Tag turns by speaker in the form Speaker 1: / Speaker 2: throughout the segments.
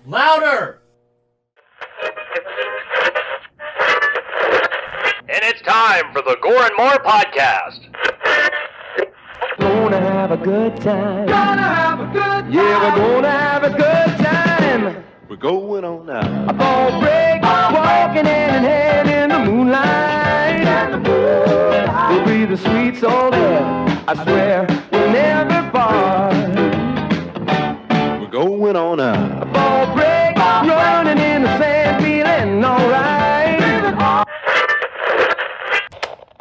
Speaker 1: Louder!
Speaker 2: And it's time for the Gore N More podcast.
Speaker 3: Gonna have a good time.
Speaker 4: Gonna have a good time.
Speaker 3: Yeah, we're gonna have a good time.
Speaker 5: We're going on now.
Speaker 3: A ball break, walking hand in hand in the moonlight. We'll be the sweet soul there. I swear we'll never part.
Speaker 5: We're going on now.
Speaker 3: A ball break, running in the sand, feeling alright.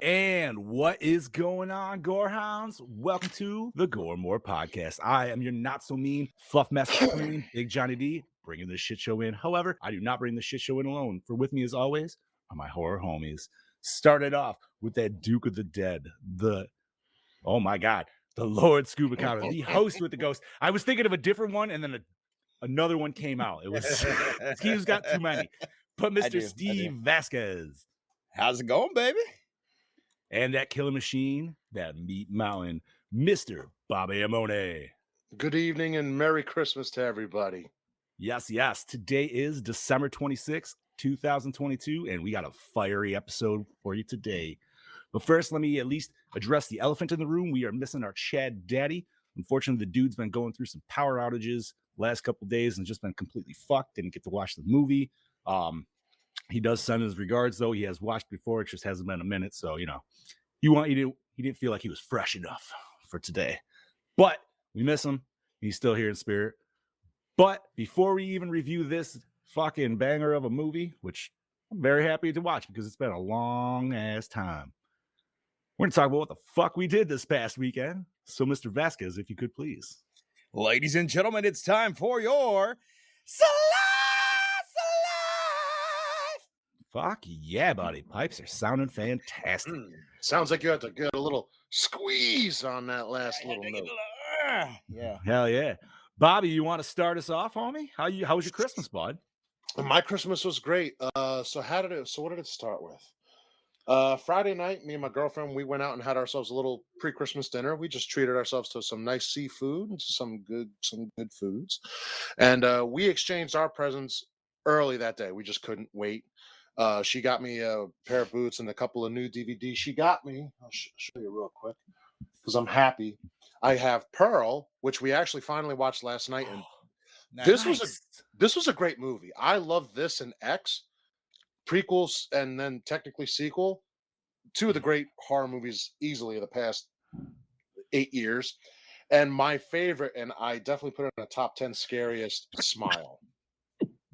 Speaker 6: And what is going on, Gorehounds? Welcome to the Gore N More podcast. I am your not so mean fluff master queen, Big Johnny D, bringing the shit show in. However, I do not bring the shit show in alone. For with me, as always, are my horror homies. Started off with that Duke of the Dead, oh my God, the Lord Scuba Counter, the host with the ghost. I was thinking of a different one, and then another one came out. It was he's got too many. But Mr. Steve Vasquez.
Speaker 7: How's it going, baby?
Speaker 6: And that killer machine, that meat mountain, Mr. Bobby Amone.
Speaker 8: Good evening and Merry Christmas to everybody.
Speaker 6: Yes, yes. Today is December 26th, 2022, and we got a fiery episode for you today. But first, let me at least address the elephant in the room. We are missing our Chad Daddy. Unfortunately, the dude's been going through some power outages last couple days and just been completely fucked. Didn't get to watch the movie. He does send his regards, though. He has watched before. It just hasn't been a minute. So, you know, he didn't feel like he was fresh enough for today. But we miss him. He's still here in spirit. But before we even review this fucking banger of a movie, which I'm very happy to watch because it's been a long ass time, we're going to talk about what the fuck we did this past weekend. So, Mr. Vasquez, if you could please.
Speaker 7: Ladies and gentlemen, it's time for your
Speaker 6: Fuck yeah, buddy. Pipes are sounding fantastic.
Speaker 8: Sounds like you had to get a little squeeze on that last little note.
Speaker 7: Yeah.
Speaker 6: Hell yeah. Bobby, you want to start us off, homie? How was your Christmas, bud?
Speaker 8: My Christmas was great. So what did it start with? Friday night, me and my girlfriend, we went out and had ourselves a little pre-Christmas dinner. We just treated ourselves to some nice seafood and some good foods. And we exchanged our presents early that day. We just couldn't wait. She got me a pair of boots and a couple of new DVDs. She got me, I'll show you real quick because I'm happy. I have Pearl, which we actually finally watched last night, and this was a great movie. I love this and X, prequels and then technically sequel. Two of the great horror movies easily of the past 8 years. And my favorite, and I definitely put it in the top 10 scariest, Smile.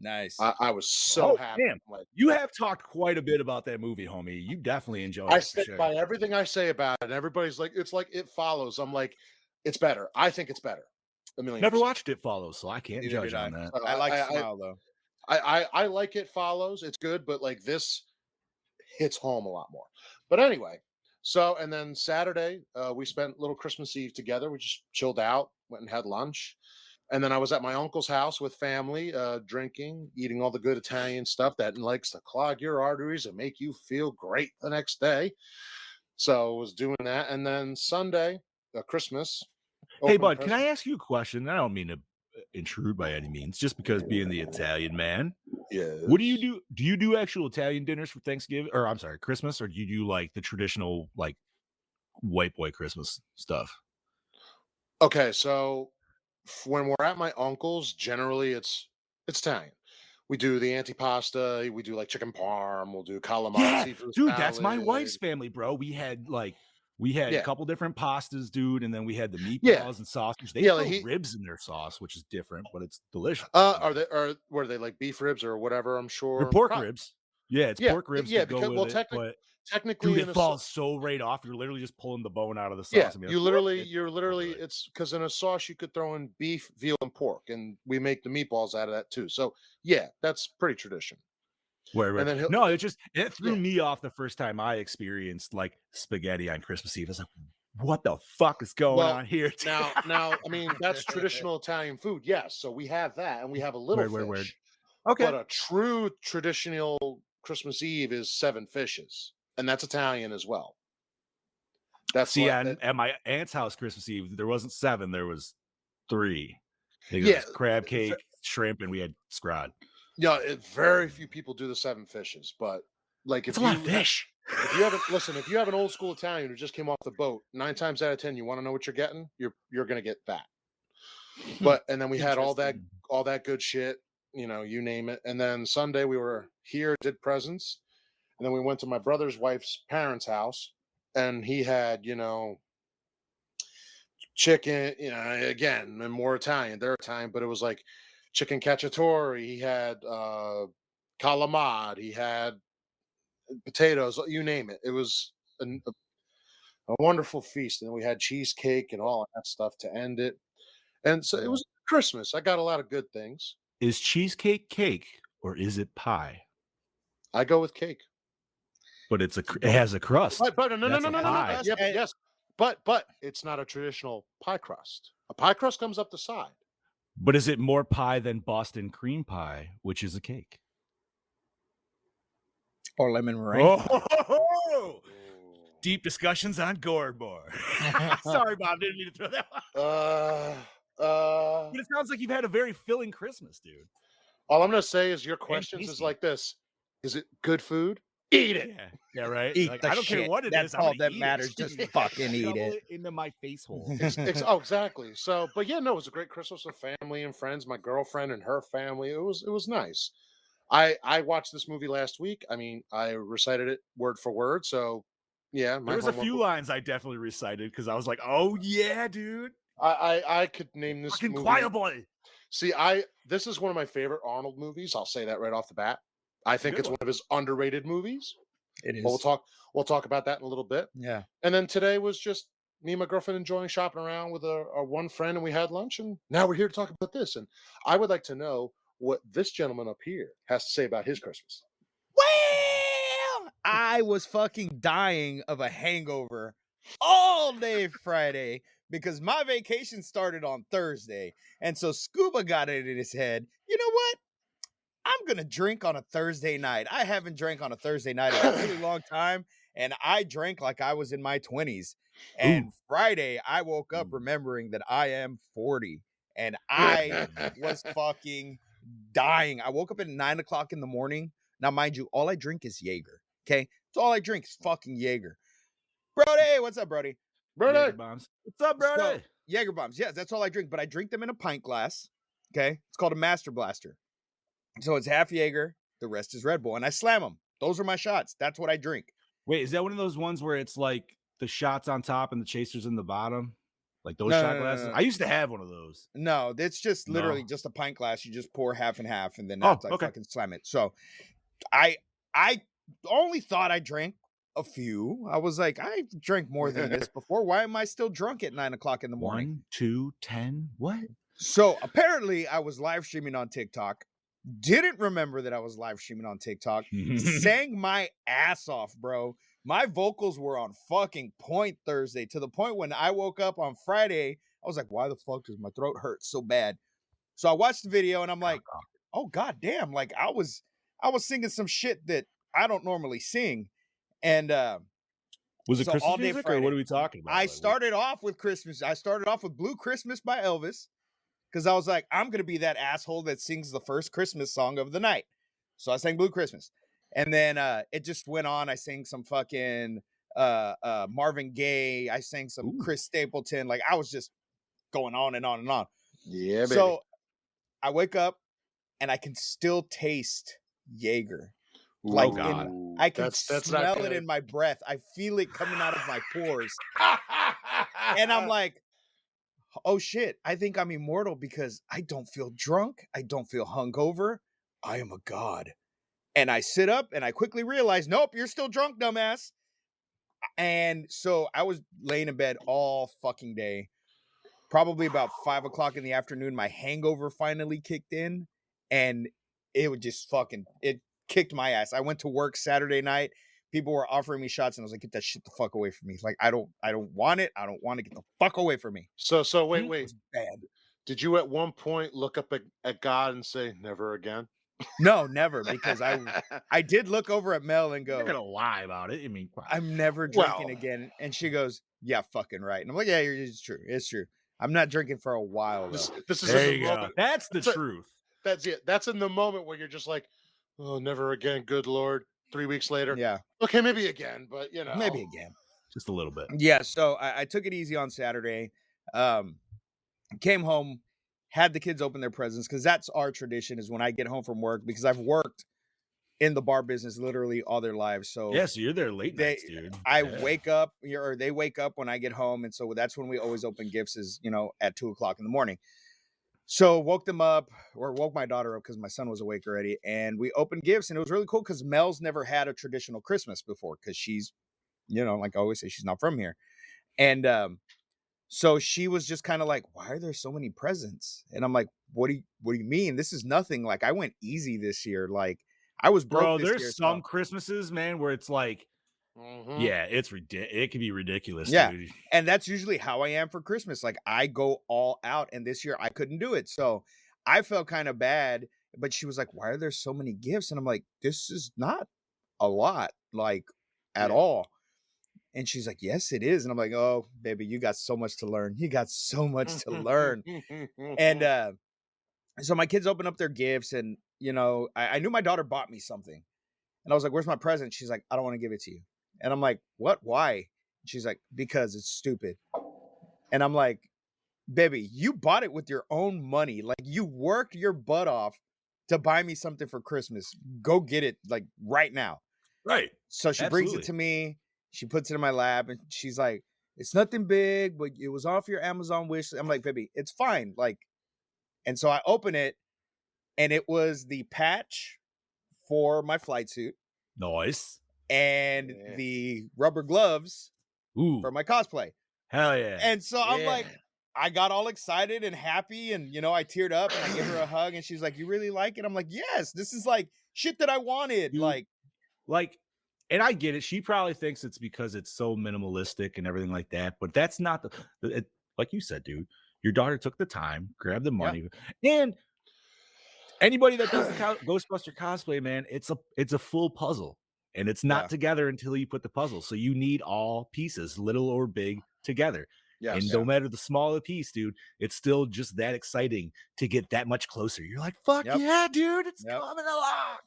Speaker 7: Nice.
Speaker 8: I was so happy.
Speaker 6: Damn. You have talked quite a bit about that movie, homie. You definitely enjoyed it.
Speaker 8: I stick by everything I say about it. And everybody's like, it's like It Follows. I'm like, it's better. I think it's better.
Speaker 6: Never watched It Follows, so I can't judge on that.
Speaker 7: I like Smile, though.
Speaker 8: I like It Follows. It's good, but like this hits home a lot more. But anyway, and then Saturday, we spent little Christmas Eve together. We just chilled out, went and had lunch. And then I was at my uncle's house with family, drinking, eating all the good Italian stuff that likes to clog your arteries and make you feel great the next day. So I was doing that. And then Sunday, Christmas.
Speaker 6: Hey, bud, can I ask you a question? I don't mean to intrude by any means, just because being the Italian man.
Speaker 8: Yeah.
Speaker 6: What do you do? Do you do actual Italian dinners for Thanksgiving? Or I'm sorry, Christmas? Or do you do like the traditional, like, white boy Christmas stuff?
Speaker 8: Okay, so when we're at my uncle's, generally it's Italian. We do the antipasta. We do like chicken parm. We'll do calamari. Seafood
Speaker 6: Dude,
Speaker 8: salad.
Speaker 6: that's my wife's family, bro. We had a couple different pastas, dude, and then we had the meatballs and sausage. They throw ribs in their sauce, which is different, but it's delicious.
Speaker 8: Were they like beef ribs or whatever? I'm sure.
Speaker 6: They're pork ribs. Yeah, it's pork ribs.
Speaker 8: Yeah, because technically,
Speaker 6: dude, it falls so right off. You're literally just pulling the bone out of the sauce.
Speaker 8: Yeah,
Speaker 6: and
Speaker 8: you're literally. It's because in a sauce you could throw in beef, veal, and pork, and we make the meatballs out of that too. So yeah, that's pretty tradition.
Speaker 6: Right. And then no, it threw me off the first time I experienced like spaghetti on Christmas Eve. I was like, what the fuck is going on here?
Speaker 8: Now, I mean, that's traditional Italian food. Yes. So we have that, and we have a little fish.
Speaker 6: Word. Okay.
Speaker 8: But a true traditional Christmas Eve is 7 fishes, and that's Italian as well.
Speaker 6: At my aunt's house Christmas Eve, there wasn't 7, there was 3. Crab cake, shrimp and we had scrod.
Speaker 8: Yeah, very few people do the 7 fishes, but like
Speaker 6: It's
Speaker 8: if
Speaker 6: a lot
Speaker 8: you
Speaker 6: of fish.
Speaker 8: if you haven't listen, if you have an old school Italian who just came off the boat, 9 times out of 10, you want to know what you're getting. You're gonna get that. But and then we had all that good shit, you name it. And then Sunday we were here, did presents, and then we went to my brother's wife's parents' house, and he had chicken, again, and more Italian. They're Italian, but it was like chicken cacciatore. He had calamari. He had potatoes. You name it. It was a wonderful feast, and then we had cheesecake and all of that stuff to end it. And so it was Christmas. I got a lot of good things.
Speaker 6: Is cheesecake cake or is it pie?
Speaker 8: I go with cake.
Speaker 6: But it has a crust.
Speaker 8: But no.
Speaker 6: That's a pie.
Speaker 8: Yeah, yes. But it's not a traditional pie crust. A pie crust comes up the side.
Speaker 6: But is it more pie than Boston cream pie, which is a cake?
Speaker 7: Or lemon meringue.
Speaker 6: Oh, deep discussions on Gore N More. Sorry, Bob, didn't mean to throw that one. But it sounds like you've had a very filling Christmas, dude.
Speaker 8: All I'm gonna say is your questions is like this: is it good food? Eat it.
Speaker 6: Yeah, right.
Speaker 7: Eat
Speaker 6: like,
Speaker 7: the
Speaker 6: I don't care
Speaker 7: shit.
Speaker 6: what it
Speaker 7: That's
Speaker 6: is. I'm
Speaker 7: all
Speaker 6: gonna
Speaker 7: that
Speaker 6: eat
Speaker 7: matters.
Speaker 6: It.
Speaker 7: Just fucking eat
Speaker 6: Shovel
Speaker 7: it.
Speaker 6: into my face hole.
Speaker 8: Oh, exactly. So, but yeah, no, it was a great Christmas with family and friends. My girlfriend and her family. It was nice. I watched this movie last week. I mean, I recited it word for word. So, yeah,
Speaker 6: There was a few lines I definitely recited because I was like, "Oh yeah, dude."
Speaker 8: I could name this
Speaker 6: Fucking
Speaker 8: movie.
Speaker 6: Quiet Boy.
Speaker 8: See, this is one of my favorite Arnold movies. I'll say that right off the bat. I think it's one of his underrated movies.
Speaker 7: It is.
Speaker 8: But we'll talk about that in a little bit.
Speaker 7: Yeah.
Speaker 8: And then today was just me and my girlfriend enjoying shopping around with our one friend, and we had lunch, and now we're here to talk about this. And I would like to know what this gentleman up here has to say about his Christmas.
Speaker 7: Well, I was fucking dying of a hangover all day Friday because my vacation started on Thursday. And so Scuba got it in his head. You know what? I'm going to drink on a Thursday night. I haven't drank on a Thursday night in a really long time. And I drank like I was in my 20s. And Friday, I woke up remembering that I am 40. And I was fucking dying. I woke up at 9 o'clock in the morning. Now, mind you, all I drink is Jaeger. Okay? It's all I drink is fucking Jaeger. Brody, what's up, Brody?
Speaker 6: Jaeger bombs. What's up, Brody?
Speaker 7: So, Jaeger bombs. Yes, that's all I drink. But I drink them in a pint glass. Okay? It's called a Master Blaster. So it's half Jaeger. The rest is Red Bull. And I slam them. Those are my shots. That's what I drink.
Speaker 6: Wait, is that one of those ones where it's like the shots on top and the chasers in the bottom? Like those shot glasses?
Speaker 7: No.
Speaker 6: I used to have one of those.
Speaker 7: No, it's just literally just a pint glass. You just pour half and half, and then that's fucking slam it. So I only thought I drank a few. I was like, I drank more than this before. Why am I still drunk at 9 o'clock in the morning?
Speaker 6: 1, 2, 10. What?
Speaker 7: So apparently I was live streaming on TikTok. Didn't remember that I was live streaming on TikTok. Sang my ass off, bro. My vocals were on fucking point Thursday, to the point when I woke up on Friday, I was like, why the fuck does my throat hurt so bad? So I watched the video and I'm like, oh god damn, like I was singing some shit that I don't normally sing. And
Speaker 6: was it
Speaker 7: so
Speaker 6: Christmas
Speaker 7: all day
Speaker 6: music
Speaker 7: Friday,
Speaker 6: or what are we talking about?
Speaker 7: I started off with Christmas. I started off with Blue Christmas by Elvis. Because I was like, I'm going to be that asshole that sings the first Christmas song of the night. So I sang Blue Christmas. And then it just went on. I sang some fucking Marvin Gaye. I sang some Chris Stapleton. Like, I was just going on and on and on.
Speaker 8: Yeah, baby.
Speaker 7: So I wake up and I can still taste Jaeger. Like, I can smell it in my breath. I feel it coming out of my pores. And I'm like, oh shit, I think I'm immortal because I don't feel drunk. I don't feel hungover. I am a god. And I sit up and I quickly realize, nope, you're still drunk, dumbass. And so I was laying in bed all fucking day. Probably about 5 o'clock in the afternoon, my hangover finally kicked in. And it would just it kicked my ass. I went to work Saturday night. People were offering me shots, and I was like, "Get that shit the fuck away from me!" Like, I don't want it. I don't want to get the fuck away from me.
Speaker 8: So wait.
Speaker 7: It was bad.
Speaker 8: Did you at one point look up at God and say, "Never again"?
Speaker 7: No, never. Because I did look over at Mel and go,
Speaker 6: "You're gonna lie about it." I mean,
Speaker 7: I'm never drinking again. And she goes, "Yeah, fucking right." And I'm like, "Yeah, it's true. It's true. I'm not drinking for a while though."
Speaker 8: This is
Speaker 6: there
Speaker 8: just
Speaker 6: you
Speaker 8: a
Speaker 6: go.
Speaker 8: moment.
Speaker 6: That's the truth.
Speaker 8: That's it. That's in the moment where you're just like, oh, never again, good Lord. 3 weeks later.
Speaker 7: Yeah.
Speaker 8: Okay, maybe again, but
Speaker 7: Maybe again.
Speaker 6: Just a little bit.
Speaker 7: Yeah. So I took it easy on Saturday. Came home, had the kids open their presents because that's our tradition is when I get home from work because I've worked in the bar business literally all their lives. So
Speaker 6: yeah, so you're there late nights, dude.
Speaker 7: I wake up or they wake up when I get home. And so that's when we always open gifts is, at 2:00 in the morning. So woke them up or woke my daughter up because my son was awake already. And we opened gifts and it was really cool because Mel's never had a traditional Christmas before because she's, like I always say, she's not from here. And so she was just kind of like, why are there so many presents? And I'm like, what do you mean? This is nothing. Like I went easy this year. Like I was broke.
Speaker 6: Bro,
Speaker 7: this
Speaker 6: there's
Speaker 7: year,
Speaker 6: some Christmases, man, where it's like, yeah, it's it can be ridiculous, dude.
Speaker 7: And that's usually how I am for Christmas. Like I go all out, and this year I couldn't do it. So I felt kind of bad. But she was like, why are there so many gifts? And I'm like, this is not a lot, like at all. And she's like, yes, it is. And I'm like, oh, baby, you got so much to learn. You got so much to learn. And so my kids open up their gifts and, I knew my daughter bought me something. And I was like, where's my present? She's like, I don't want to give it to you. And I'm like, what? Why? She's like, because it's stupid. And I'm like, baby, you bought it with your own money. Like you worked your butt off to buy me something for Christmas. Go get it like right now.
Speaker 6: Right.
Speaker 7: So she brings it to me. She puts it in my lap and she's like, it's nothing big, but it was off your Amazon wish. I'm like, baby, it's fine. Like, and so I open it and it was the patch for my flight suit.
Speaker 6: Nice.
Speaker 7: And the rubber gloves for my cosplay.
Speaker 6: Hell yeah.
Speaker 7: And so I'm like, I got all excited and happy and, I teared up and I gave her a hug and she's like, you really like it? I'm like, yes, this is like shit that I wanted.
Speaker 6: Dude, like, and I get it. She probably thinks it's because it's so minimalistic and everything like that. But that's not like you said, dude. Your daughter took the time, grabbed the money, and anybody that does the Ghostbuster cosplay, man, it's a full puzzle, and it's not together until you put the puzzle. So you need all pieces, little or big, together. Yes. And no matter the smaller piece, dude, it's still just that exciting to get that much closer. You're like, fuck yeah, dude, it's coming along.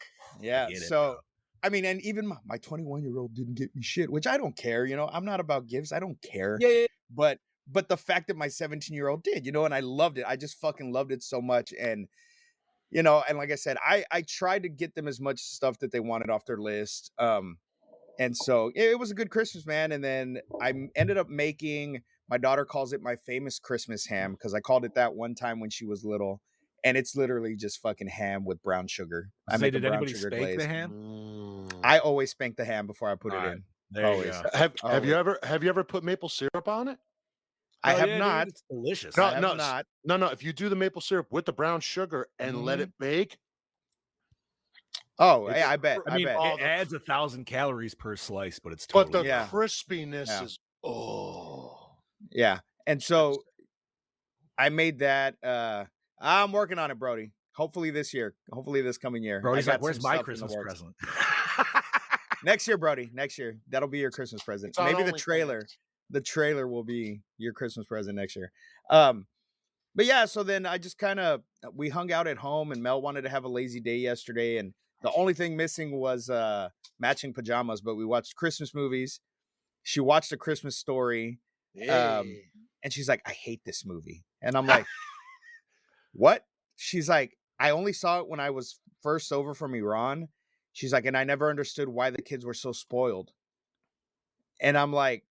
Speaker 7: Yeah. So. I mean, and even my 21-year-old didn't get me shit, which I don't care. I'm not about gifts. I don't care.
Speaker 6: Yeah.
Speaker 7: But the fact that my 17-year-old did, and I loved it. I just fucking loved it so much. And, and like I said, I tried to get them as much stuff that they wanted off their list. And so it was a good Christmas, man. And then I ended up making, my daughter calls it my famous Christmas ham because I called it that one time when she was little. And it's literally just fucking ham with brown sugar. I made
Speaker 6: did anybody spank the ham?
Speaker 7: I always spank the ham before I put it in.
Speaker 6: There always.
Speaker 8: You go. Have you ever put maple syrup on it?
Speaker 7: I have not.
Speaker 6: Dude, it's delicious.
Speaker 7: No, I have not.
Speaker 8: No. If you do the maple syrup with the brown sugar and let it bake.
Speaker 7: Oh, I bet.
Speaker 6: I mean, it adds 1,000 calories per slice, but it's totally.
Speaker 8: But the crispiness is
Speaker 7: yeah. And so I made that. I'm working on it, Brody. Hopefully this year. Hopefully this coming year.
Speaker 6: Brody's like, where's my Christmas present?
Speaker 7: Next year, Brody. Next year. That'll be your Christmas present. Maybe the trailer. The trailer will be your Christmas present next year. But yeah, so then I just we hung out at home and Mel wanted to have a lazy day yesterday. And the only thing missing was matching pajamas, but we watched Christmas movies. She watched A Christmas Story. And she's like, I hate this movie. And I'm like, what? She's like, I only saw it when I was first over from Iran. She's like, and I never understood why the kids were so spoiled. And I'm like,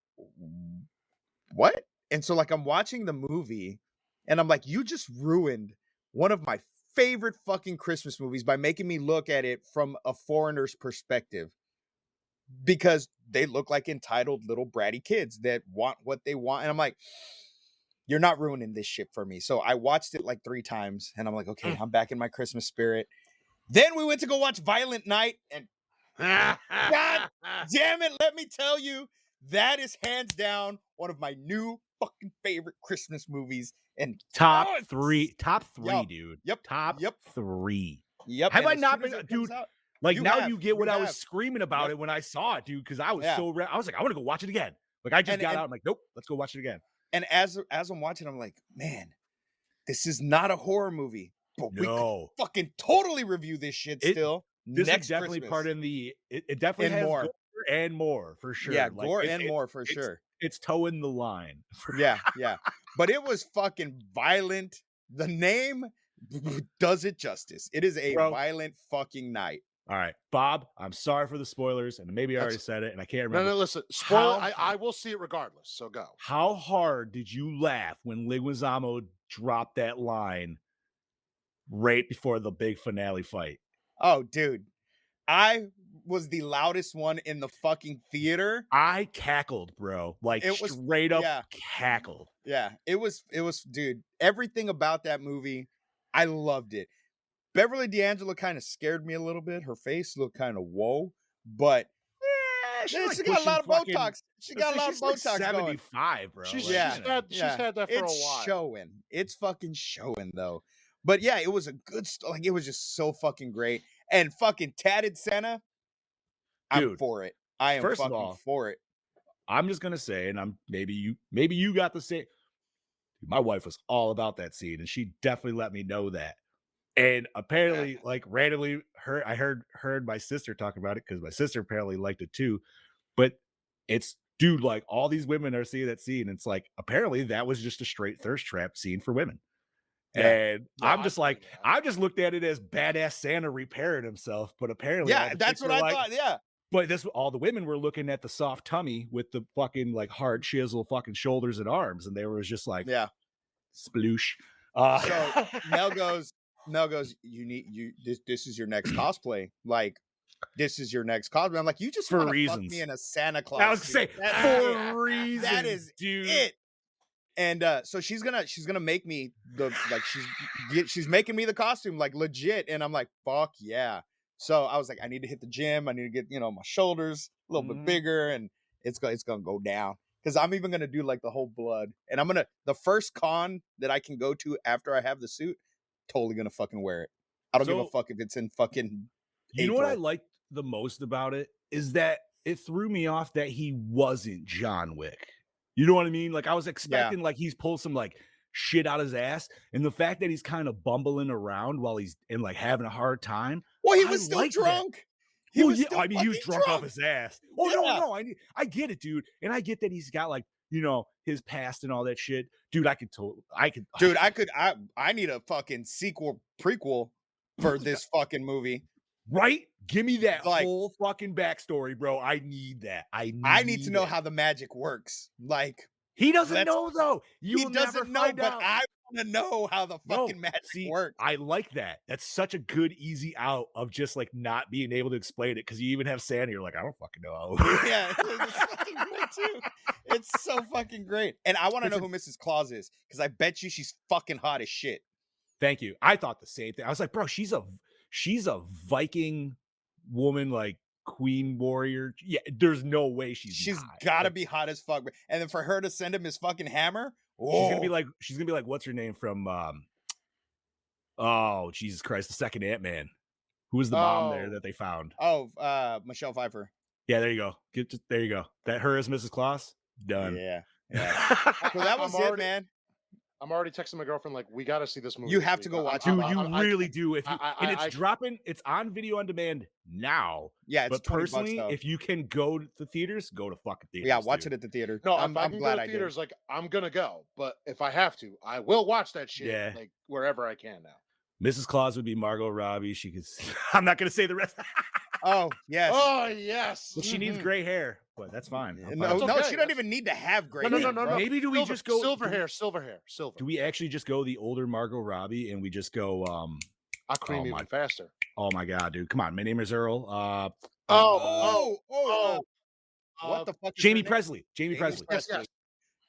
Speaker 7: what? And so like, I'm watching the movie and I'm like, you just ruined one of my favorite fucking Christmas movies by making me look at it from a foreigner's perspective because they look like entitled little bratty kids that want what they want. And I'm like, you're not ruining this shit for me. So I watched it like 3 times and I'm like, okay, I'm back in my Christmas spirit. Then we went to go watch Violent Night and God damn it. Let me tell you, that is hands down one of my new fucking favorite Christmas movies. And
Speaker 6: top three, dude.
Speaker 7: Yep.
Speaker 6: Top 3.
Speaker 7: Yep.
Speaker 6: Have I not been, dude? Like now you get what I was screaming about it when I saw it, dude. Because I was I was like, I want to go watch it again. Like I just got out. I'm like, nope, let's go watch it again.
Speaker 7: And as I'm watching, I'm like, man, this is not a horror movie. But we could fucking totally review this shit still.
Speaker 6: This
Speaker 7: next
Speaker 6: is definitely
Speaker 7: Christmas.
Speaker 6: part in the. It definitely
Speaker 7: And
Speaker 6: has
Speaker 7: more.
Speaker 6: Gore and more for sure.
Speaker 7: Yeah, Gore and more for
Speaker 6: it's,
Speaker 7: sure.
Speaker 6: It's towing the line.
Speaker 7: Yeah. But it was fucking violent. The name does it justice. It is a violent fucking night.
Speaker 6: All right, Bob, I'm sorry for the spoilers, and maybe I already said it, and I can't remember.
Speaker 8: No, listen, spoiler. I will see it regardless, so go.
Speaker 6: How hard did you laugh when Leguizamo dropped that line right before the big finale fight?
Speaker 7: Oh, dude. I was the loudest one in the fucking theater.
Speaker 6: I cackled, bro. Like it was straight up cackled.
Speaker 7: Yeah, it was, dude. Everything about that movie, I loved it. Beverly D'Angelo kind of scared me a little bit. Her face looked kind of whoa, but she got a lot of Botox. She got a lot of Botox
Speaker 6: like 75, bro.
Speaker 8: She's had that for a while.
Speaker 7: It's showing. It's fucking showing though. But yeah, it was a good like it was just so fucking great. And fucking Tatted Santa, I'm for it. I am fucking for it.
Speaker 6: I'm just gonna say, and maybe you got the same. My wife was all about that scene, and she definitely let me know that. And apparently, like randomly, I heard my sister talk about it because my sister apparently liked it too. But it's dude, like all these women are seeing that scene. It's like apparently that was just a straight thirst trap scene for women. Yeah. And I'm just like, I just looked at it as badass Santa repairing himself, but apparently,
Speaker 7: that's what I thought. Yeah,
Speaker 6: but all the women were looking at the soft tummy with the fucking like hard chisel fucking shoulders and arms, and they were just like, sploosh.
Speaker 7: So Mel goes, this is your next cosplay. Like, this is your next cosplay. I'm like, you just
Speaker 6: for reasons.
Speaker 7: Fuck me in a Santa Claus.
Speaker 6: I was gonna say for reasons.
Speaker 7: That is
Speaker 6: dude.
Speaker 7: It. And so she's gonna make me she's making me the costume like legit, and I'm like, fuck yeah. So I was like, I need to hit the gym. I need to get my shoulders a little bit bigger, and it's gonna go down. Because I'm even gonna do like the whole blood, and the first con that I can go to after I have the suit, totally gonna fucking wear it. I don't give a fuck if it's in fucking.
Speaker 6: You know what I liked the most about it is that it threw me off that he wasn't John Wick. You know what I mean? Like I was expecting like he's pulled some like shit out his ass, and the fact that he's kind of bumbling around while he's in like having a hard time.
Speaker 7: Well, he was still drunk.
Speaker 6: He was drunk off his ass. Oh no, I get it, dude, and I get that he's got like his past and all that shit, dude. I
Speaker 7: need a fucking prequel for this fucking movie.
Speaker 6: Right? Give me that whole fucking backstory, bro. I need that. I
Speaker 7: need to know how the magic works. Like
Speaker 6: he doesn't know though.
Speaker 7: He doesn't know, but I want to know how the fucking magic works.
Speaker 6: I like that. That's such a good easy out of just like not being able to explain it, because you even have Santa. You're like, I don't fucking know.
Speaker 7: Yeah, it's fucking great too. It's so fucking great, and I want to know who Mrs. Claus is, because I bet you she's fucking hot as shit.
Speaker 6: Thank you. I thought the same thing. I was like, bro, she's a Viking woman, like queen warrior. Yeah, there's no way she's
Speaker 7: gotta be hot as fuck. And then for her to send him his fucking hammer,
Speaker 6: she's gonna be like what's her name from oh Jesus Christ, the second Ant-Man. Who was the mom there that they found?
Speaker 7: Michelle Pfeiffer.
Speaker 6: Yeah, there you go. There you go. That her as Mrs. Claus. Done.
Speaker 7: Yeah. So that was it, man.
Speaker 8: I'm already texting my girlfriend like, we got to see this movie.
Speaker 7: You have to go watch it.
Speaker 6: Dude, you really do. If you, and it's dropping, it's on video on demand now.
Speaker 7: Yeah, it's
Speaker 6: but personally, if you can go to the theaters, go to fucking theaters.
Speaker 7: Yeah, watch it at the theater.
Speaker 8: No, I'm glad I did. Like, I'm gonna go, but if I have to, I will watch that shit. Like wherever I can now.
Speaker 6: Mrs. Claus would be Margot Robbie. She could. I'm not gonna say the rest.
Speaker 7: Oh yes.
Speaker 8: Oh yes.
Speaker 6: Well, she needs gray hair, but that's fine.
Speaker 7: No, she don't even need to have gray hair.
Speaker 8: No.
Speaker 6: Maybe we just go
Speaker 8: silver hair.
Speaker 6: Do we actually just go the older Margot Robbie and we just go?
Speaker 8: I'll cream even faster.
Speaker 6: Oh my god, dude! Come on, my name is Earl.
Speaker 7: What the fuck?
Speaker 6: Jamie Presley. Jamie Presley.
Speaker 8: Yes.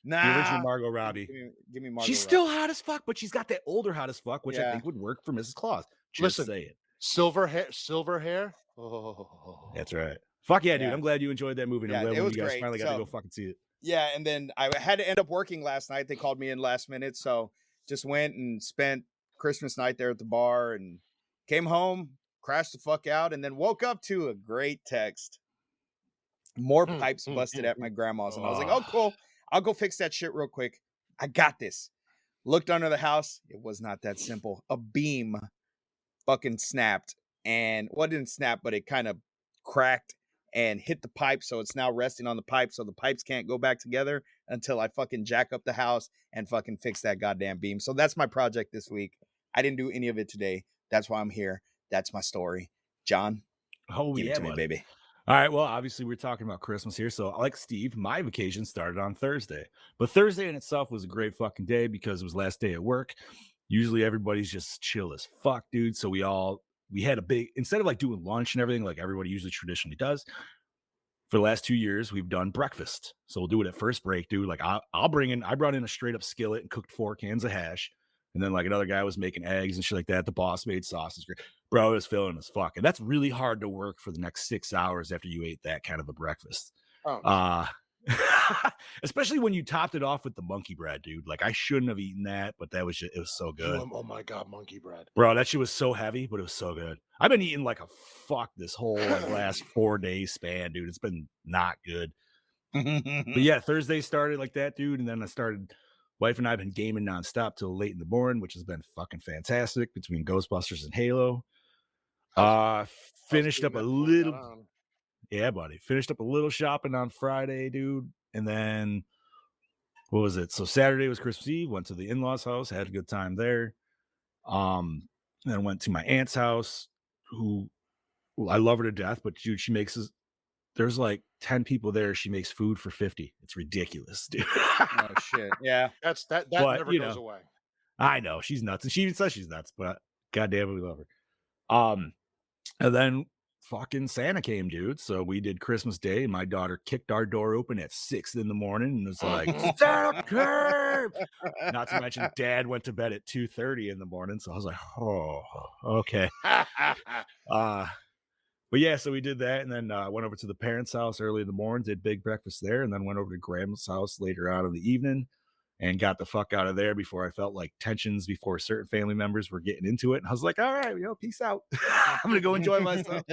Speaker 7: Nah.
Speaker 6: The original Margot Robbie.
Speaker 7: Give me Margot.
Speaker 6: She's still hot as fuck, but she's got that older hot as fuck, which I think would work for Mrs. Claus. Just say it.
Speaker 8: Silver hair. Oh,
Speaker 6: that's right. Fuck yeah, dude! I'm glad you enjoyed that movie. I'm glad you guys finally got to go fucking see it.
Speaker 7: Yeah, and then I had to end up working last night. They called me in last minute, so just went and spent Christmas night there at the bar, and came home, crashed the fuck out, and then woke up to a great text. More pipes busted at my grandma's, and I was like, "Oh, cool! I'll go fix that shit real quick. I got this." Looked under the house. It was not that simple. A beam fucking snapped, and didn't snap, but it kind of cracked and hit the pipe, so it's now resting on the pipe, so the pipes can't go back together until I fucking jack up the house and fucking fix that goddamn beam. So that's my project this week. I didn't do any of it today. That's why I'm here. That's my story. John, give it to me, baby.
Speaker 6: All right, well, obviously we're talking about Christmas here, so like Steve, my vacation started on Thursday. But Thursday in itself was a great fucking day because it was last day at work. Usually everybody's just chill as fuck, dude. So we had a big, instead of like doing lunch and everything like everybody usually traditionally does, for the last 2 years we've done breakfast. So we'll do it at first break, dude. Like I brought in a straight up skillet and cooked 4 cans of hash. And then like another guy was making eggs and shit like that. The boss made sausage. Bro, it was filling as fuck. And that's really hard to work for the next 6 hours after you ate that kind of a breakfast.
Speaker 8: Oh,
Speaker 6: especially when you topped it off with the monkey bread, dude. Like I shouldn't have eaten that, but it was so good.
Speaker 8: Oh my god, monkey bread,
Speaker 6: bro. That shit was so heavy, but it was so good. I've been eating like a fuck this whole like last 4 days span, dude. It's been not good. But yeah, Thursday started like that, dude, and then wife and I have been gaming nonstop till late in the morning, which has been fucking fantastic between Ghostbusters and Halo. Finished up a little. Yeah, buddy. Finished up a little shopping on Friday, dude. And then what was it? So Saturday was Christmas Eve. Went to the in-laws' house, had a good time there. Then went to my aunt's house, who I love her to death, but dude, there's like 10 people there. She makes food for 50. It's ridiculous, dude.
Speaker 7: Oh shit. Yeah.
Speaker 8: That never goes away.
Speaker 6: I know she's nuts, and she even says she's nuts, but goddamn it, we love her. And then fucking Santa came, dude. So we did Christmas Day, and my daughter kicked our door open at 6 a.m. and was like, Santa came! Not to mention Dad went to bed at 2:30 in the morning. So I was like, oh, okay. But yeah, so we did that, and then went over to the parents' house early in the morning, did big breakfast there, and then went over to Grandma's house later on in the evening and got the fuck out of there before I felt like tensions before certain family members were getting into it. And I was like, all right, peace out. I'm going to go enjoy myself.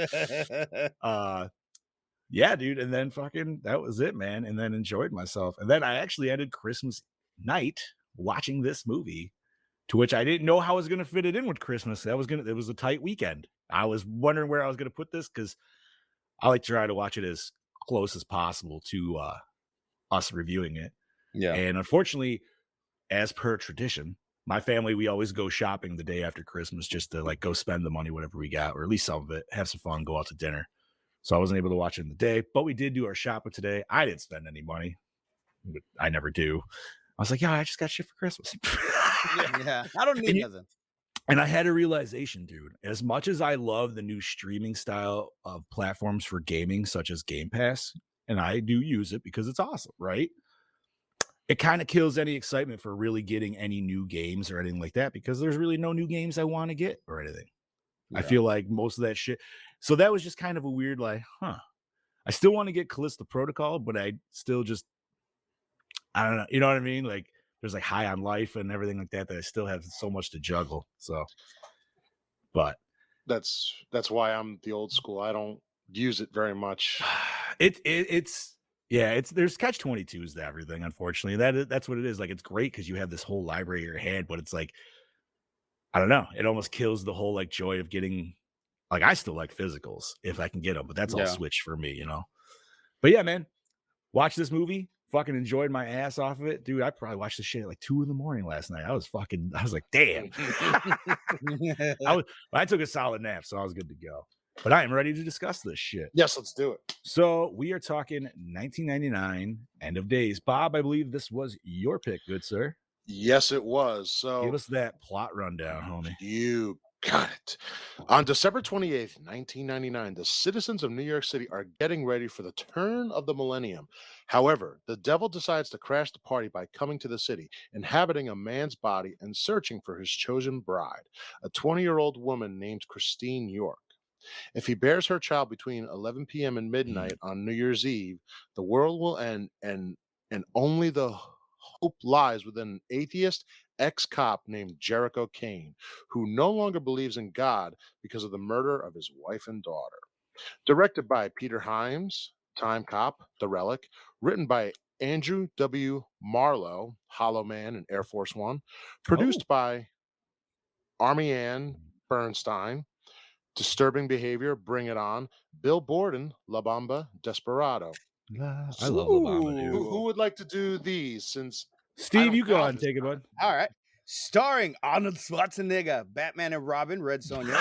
Speaker 6: Yeah, dude. And then fucking, that was it, man. And then enjoyed myself. And then I actually ended Christmas night watching this movie, to which I didn't know how I was going to fit it in with Christmas. It was a tight weekend. I was wondering where I was going to put this because I like to try to watch it as close as possible to us reviewing it.
Speaker 7: Yeah.
Speaker 6: And unfortunately, as per tradition, my family, we always go shopping the day after Christmas just to like go spend the money, whatever we got, or at least some of it, have some fun, go out to dinner. So I wasn't able to watch it in the day, but we did do our shopping today. I didn't spend any money. I never do. I was like, yeah, I just got shit for Christmas.
Speaker 7: Yeah. I don't need nothing.
Speaker 6: And I had a realization, dude, as much as I love the new streaming style of platforms for gaming, such as Game Pass, and I do use it because it's awesome, right? It kind of kills any excitement for really getting any new games or anything like that because there's really no new games I want to get or anything. Yeah. I feel like most of that shit. So that was just kind of a weird, like, I still want to get Callisto Protocol, but I still just, I don't know. You know what I mean? Like, there's like High on Life and everything like that I still have so much to juggle. So, but
Speaker 8: that's why I'm the old school. I don't use it very much.
Speaker 6: There's catch-22s to everything, unfortunately. That's what it is. Like, it's great because you have this whole library in your hand, but it's like, I don't know. It almost kills the whole like joy of getting. Like, I still like physicals if I can get them, but that's all Switch for me, But yeah, man, watch this movie. Fucking enjoyed my ass off of it, dude. I probably watched this shit at like 2 a.m. last night. I was like, damn. I took a solid nap, so I was good to go. But I am ready to discuss this shit.
Speaker 8: Yes, let's do it.
Speaker 6: So we are talking 1999, End of Days. Bob, I believe this was your pick, good sir.
Speaker 8: Yes, it was. So
Speaker 6: give us that plot rundown, homie.
Speaker 8: You got it. On December 28th, 1999, the citizens of New York City are getting ready for the turn of the millennium. However, the devil decides to crash the party by coming to the city, inhabiting a man's body and searching for his chosen bride, a 20-year-old woman named Christine York. If he bears her child between 11 p.m. and midnight on New Year's Eve, the world will end, and only the hope lies with an atheist ex-cop named Jericho Kane, who no longer believes in God because of the murder of his wife and daughter. Directed by Peter Hyams, Time Cop, The Relic, written by Andrew W. Marlowe, Hollow Man and Air Force One. Produced by Army Ann Bernstein, Disturbing Behavior, Bring It On, Bill Borden, La Bamba, Desperado.
Speaker 6: I love La Bamba, dude.
Speaker 8: Who would like to do these? Since
Speaker 6: Steve, you go on and take it, bud.
Speaker 7: All right. Starring Arnold Schwarzenegger, Batman and Robin, Red Sonja.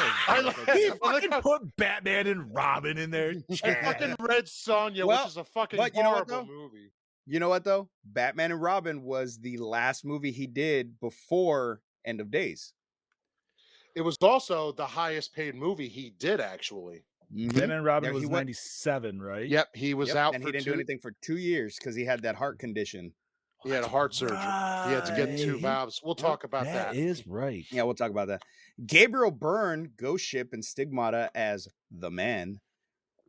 Speaker 6: He fucking put Batman and Robin in there.
Speaker 8: Fucking Red Sonja, which is a fucking horrible movie.
Speaker 7: You know what, though? Batman and Robin was the last movie he did before End of Days.
Speaker 8: It was also the highest paid movie he did, actually.
Speaker 6: Batman and Robin was 97, right?
Speaker 8: Yep, he was out
Speaker 7: and
Speaker 8: for
Speaker 7: he didn't do anything for 2 years because he had that heart condition.
Speaker 8: He had a heart surgery. He had to get 2 valves. We'll talk about that.
Speaker 6: That is right.
Speaker 7: Yeah, we'll talk about that. Gabriel Byrne, Ghost Ship and Stigmata as The Man.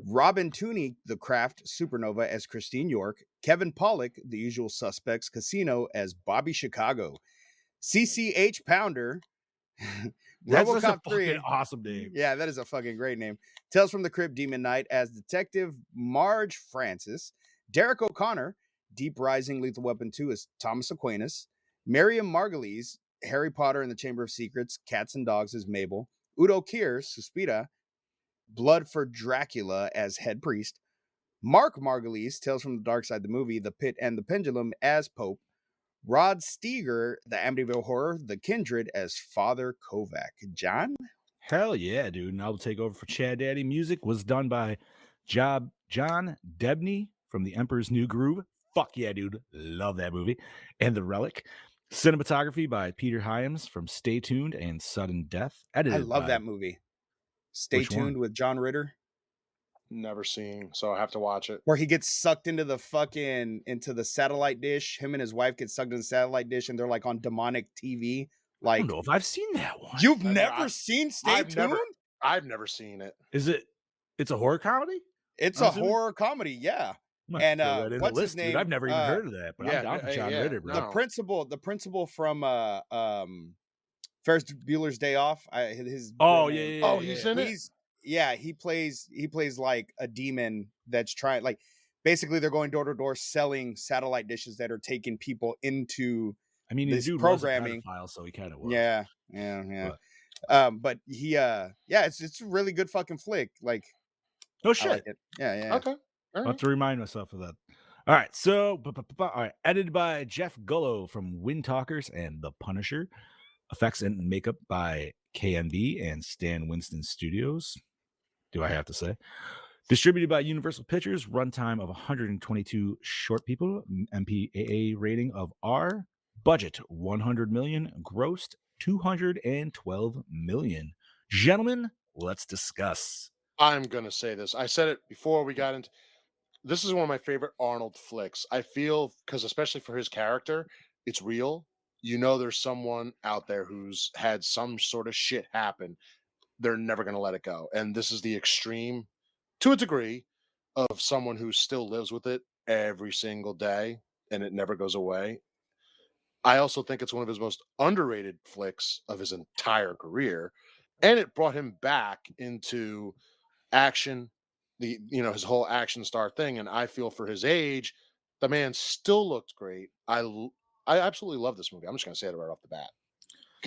Speaker 7: Robin Tooney, The Craft, Supernova as Christine York. Kevin Pollak, The Usual Suspects, Casino as Bobby Chicago. CCH Pounder.
Speaker 6: That's just a
Speaker 7: RoboCop 3.
Speaker 6: fucking awesome name.
Speaker 7: Yeah, that is a fucking great name. Tales from the Crypt, Demon Knight as Detective Marge Francis. Derek O'Connor, Deep Rising, Lethal Weapon 2 as Thomas Aquinas. Miriam Margolyes, Harry Potter and the Chamber of Secrets, Cats and Dogs as Mabel. Udo Kier, Suspira, Blood for Dracula as Head Priest. Mark Margolyes, Tales from the Dark Side, the movie, The Pit and the Pendulum as Pope. Rod Steiger, The Amityville Horror, The Kindred as Father Kovac. John?
Speaker 6: Hell yeah, dude. And I'll take over for Chad Daddy. Music was done by John Debney from The Emperor's New Groove. Fuck yeah, dude. Love that movie. And The Relic. Cinematography by Peter Hyams from Stay Tuned and Sudden Death.
Speaker 7: I love that movie. Stay Tuned with John Ritter.
Speaker 8: Never seen, so I have to watch it.
Speaker 7: Where he gets sucked into the satellite dish. Him and his wife get sucked in the satellite dish, and they're like on demonic TV. Like,
Speaker 6: I don't know if I've seen that one.
Speaker 7: You've never seen Stay Tuned?
Speaker 8: I've never seen it.
Speaker 6: It's a horror comedy?
Speaker 7: It's a horror comedy, yeah. And what's his name?
Speaker 6: Dude, I've never even heard of that, but I'm down for John Ritter, bro.
Speaker 7: The principal from Ferris Bueller's Day Off.
Speaker 8: He's in it.
Speaker 7: He plays like a demon that's trying, like, basically they're going door to door selling satellite dishes that are taking people into this programming.
Speaker 6: So he kind of works.
Speaker 7: Yeah. But he it's a really good fucking flick. Like,
Speaker 6: no shit.
Speaker 7: I like it. Yeah.
Speaker 8: Okay.
Speaker 6: I'll have to remind myself of that. All right. So, all right. Edited by Jeff Gullo from Wind Talkers and The Punisher. Effects and makeup by KNB and Stan Winston Studios. Do I have to say? Distributed by Universal Pictures. Runtime of 122 short people. MPAA rating of R. Budget 100 million. Grossed 212 million. Gentlemen, let's discuss.
Speaker 8: I'm gonna say this. I said it before we got into. This is one of my favorite Arnold flicks. I feel, because especially for his character, it's real. You know, there's someone out there who's had some sort of shit happen. They're never going to let it go. And this is the extreme, to a degree, of someone who still lives with it every single day and it never goes away. I also think it's one of his most underrated flicks of his entire career. And it brought him back into action, his whole action star thing. And I feel for his age, the man still looked great. I absolutely love this movie. I'm just going to say it right off the bat.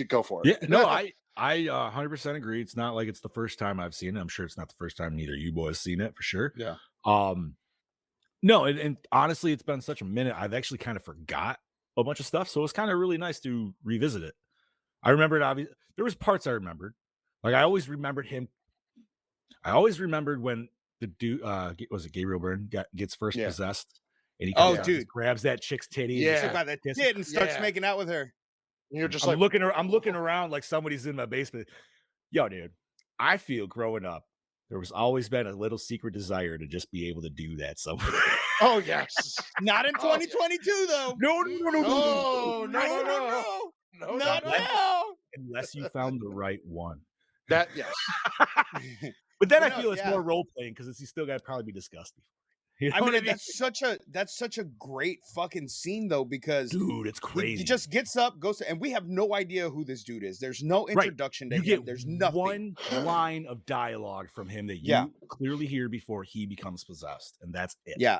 Speaker 8: Go for it.
Speaker 6: Yeah, no, I 100% agree. It's not like it's the first time I've seen it. I'm sure it's not the first time neither you boys seen it, for sure.
Speaker 8: Yeah.
Speaker 6: No, and honestly, it's been such a minute. I've actually kind of forgot a bunch of stuff, so it's kind of really nice to revisit it. I remembered, obviously, there was parts I remembered. Like, I always remembered him. I always remembered when the dude, was it Gabriel Byrne, gets first possessed, and he grabs that chick's titty,
Speaker 7: and starts making out with her.
Speaker 8: And you're just
Speaker 6: I'm looking around like somebody's in my basement. Yo, dude, I feel growing up, there was always been a little secret desire to just be able to do that somewhere.
Speaker 8: Oh yes,
Speaker 7: not in 2022 though.
Speaker 6: No,
Speaker 7: not now.
Speaker 6: Unless you found the right one.
Speaker 8: That yes.
Speaker 6: But then I feel it's more role playing because he's still got to probably be disgusting. You know
Speaker 7: I mean, that's such a great fucking scene though, because
Speaker 6: dude, it's crazy.
Speaker 7: He just gets up, goes to, and we have no idea who this dude is. There's no introduction to him. There's nothing.
Speaker 6: One line of dialogue from him that you clearly hear before he becomes possessed, and that's it.
Speaker 7: Yeah.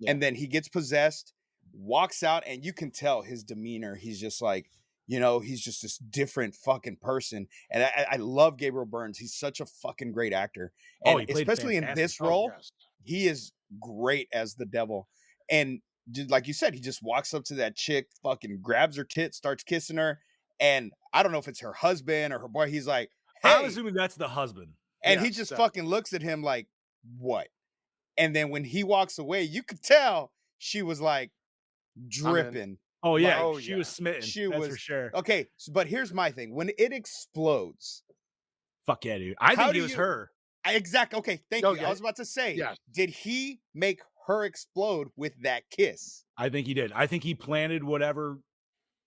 Speaker 7: And then he gets possessed. walks out, and you can tell his demeanor. He's just like, he's just this different fucking person. And I love Gabriel Byrne. He's such a fucking great actor. And
Speaker 6: he played
Speaker 7: especially in
Speaker 6: fantastic.
Speaker 7: this role,
Speaker 8: yes.
Speaker 7: he is great as the devil. And like you said, he just walks up to that chick, fucking grabs her tit, starts kissing her. And I don't know if it's her husband or her boy. He's like, hey.
Speaker 6: I'm assuming that's the husband.
Speaker 7: And he just fucking looks at him like, what? And then when he walks away, you could tell she was like dripping.
Speaker 6: Oh yeah,
Speaker 7: Like,
Speaker 6: she was smitten. That's for sure.
Speaker 7: Okay, but here's my thing: when it explodes,
Speaker 6: fuck yeah, dude. I think it was her.
Speaker 7: Exactly. Okay, thank you. I was about to say, did he make her explode with that kiss?
Speaker 6: I think he did. I think he planted whatever,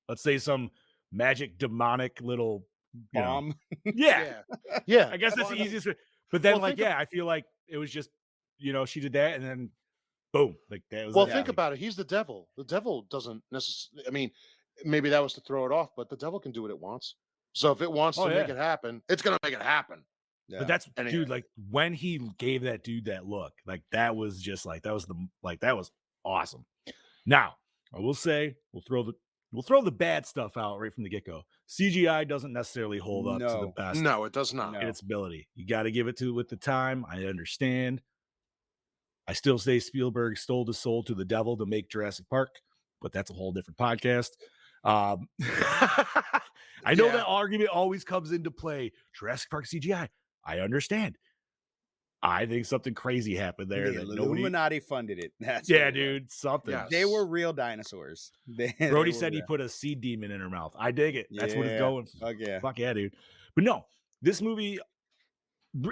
Speaker 6: let's say some magic demonic little
Speaker 7: bomb.
Speaker 6: Yeah. I guess that's the easiest way. But then, I feel like it was just, she did that, and then boom, like that was.
Speaker 8: Well, think about it. He's the devil. The devil doesn't necessarily. I mean, maybe that was to throw it off, but the devil can do what it wants. So if it wants to make it happen, it's gonna make it happen.
Speaker 6: Yeah. But that's dude, like when he gave that dude that look, like that was just like that was awesome. Now, I will say we'll throw the bad stuff out right from the get-go. CGI doesn't necessarily hold up to the best.
Speaker 8: No, it does not.
Speaker 6: In its ability. You got to give it to with the time. I understand. I still say Spielberg stole the soul to the devil to make Jurassic Park, but that's a whole different podcast. I know that argument always comes into play. Jurassic Park CGI. I understand. I think something crazy happened there.
Speaker 7: The Illuminati funded it.
Speaker 6: That's dude. Something.
Speaker 8: Yes.
Speaker 7: They were real dinosaurs.
Speaker 6: Brody said he put a sea demon in her mouth. I dig it. That's what it's going. Fuck yeah, dude. But no, this movie,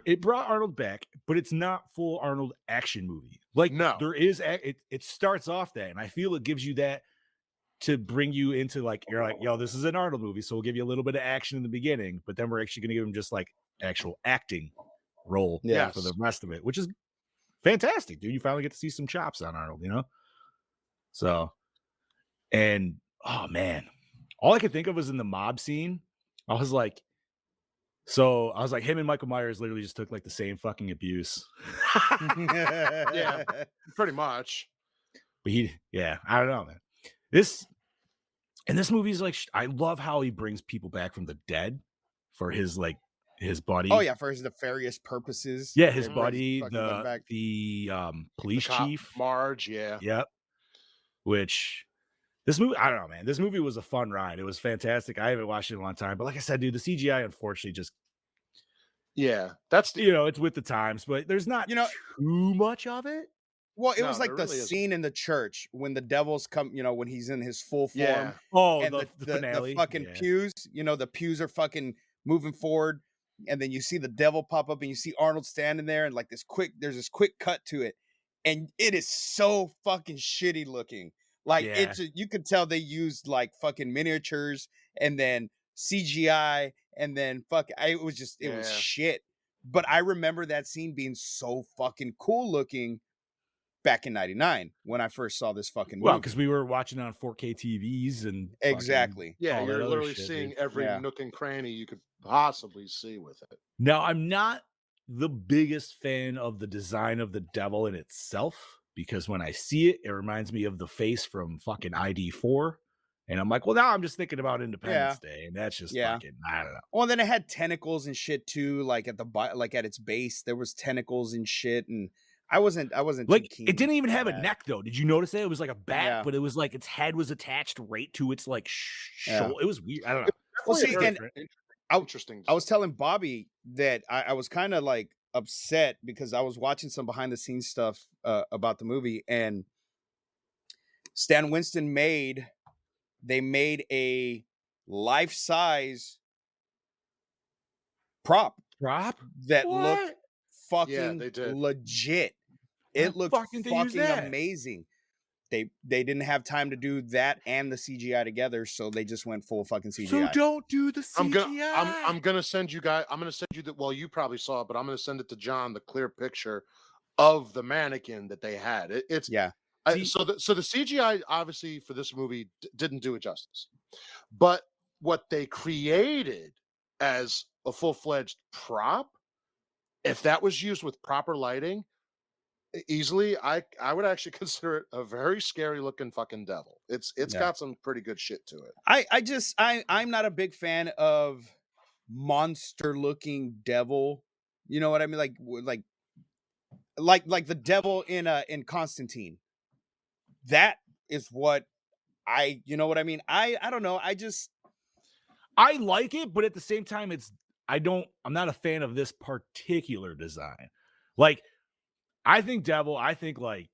Speaker 6: it brought Arnold back, but it's not full Arnold action movie. Like, there is it starts off that, and I feel it gives you that to bring you into like, you're like, yo, this is an Arnold movie, so we'll give you a little bit of action in the beginning, but then we're actually going to give him just like actual acting role for the rest of it, which is fantastic, dude. You finally get to see some chops on Arnold, So, and oh man, all I could think of was in the mob scene. I was like, him and Michael Myers literally just took like the same fucking abuse.
Speaker 8: Yeah, pretty much.
Speaker 6: But I don't know, man. This movie is like, I love how he brings people back from the dead for his buddy.
Speaker 7: Oh yeah, for his nefarious purposes.
Speaker 6: Yeah, his buddy, the police chief,
Speaker 8: Marge. Yeah.
Speaker 6: Yep. Which this movie, I don't know, man. This movie was a fun ride. It was fantastic. I haven't watched it in a long time, but like I said, dude, the CGI unfortunately just
Speaker 8: that's
Speaker 6: it's with the times, but there's not too much of it.
Speaker 7: Well, it was like the scene in the church when the devils come, when he's in his full form.
Speaker 8: Yeah.
Speaker 6: Oh,
Speaker 7: and
Speaker 6: the finale.
Speaker 7: The fucking pews, the pews are fucking moving forward. And then you see the devil pop up and you see Arnold standing there, and like there's this quick cut to it. And it is so fucking shitty looking. Like you could tell they used like fucking miniatures and then CGI and then it was shit. But I remember that scene being so fucking cool looking back in 99 when I first saw this fucking movie.
Speaker 6: Well, because we were watching on 4K TVs and
Speaker 7: exactly.
Speaker 8: Yeah, you're literally seeing every nook and cranny you could possibly see with it.
Speaker 6: Now, I'm not the biggest fan of the design of the devil in itself, because when I see it, it reminds me of the face from fucking ID4. And I'm like, well, now I'm just thinking about Independence Day, and that's just fucking, I don't know.
Speaker 7: Well, then it had tentacles and shit too, like at its base, there was tentacles and shit, and I wasn't
Speaker 6: like, it didn't even have a neck though. Did you notice that? It was like a bat, but it was like its head was attached right to its like shoulder. It was weird. I don't know.
Speaker 7: Well, see,
Speaker 8: interesting.
Speaker 7: I was telling Bobby that I was kind of like upset because I was watching some behind the scenes stuff about the movie, and Stan Winston made a life-size prop that looked fucking legit. It looked fucking amazing. They didn't have time to do that and the CGI together, so they just went full fucking CGI.
Speaker 6: So don't do the CGI.
Speaker 8: I'm gonna send you guys. I'm gonna send you that. Well, you probably saw it, but I'm gonna send it to John, the clear picture of the mannequin that they had. So the CGI obviously for this movie didn't do it justice, but what they created as a full-fledged prop, if that was used with proper lighting, easily. I would actually consider it a very scary looking fucking devil. It's
Speaker 7: Yeah.
Speaker 8: got some pretty good shit to it.
Speaker 7: I'm not a big fan of monster looking devil. You know what I mean? Like the devil in Constantine. That is what you know what I mean? I don't know.
Speaker 6: I like it, but at the same time, I'm not a fan of this particular design. Like, I think like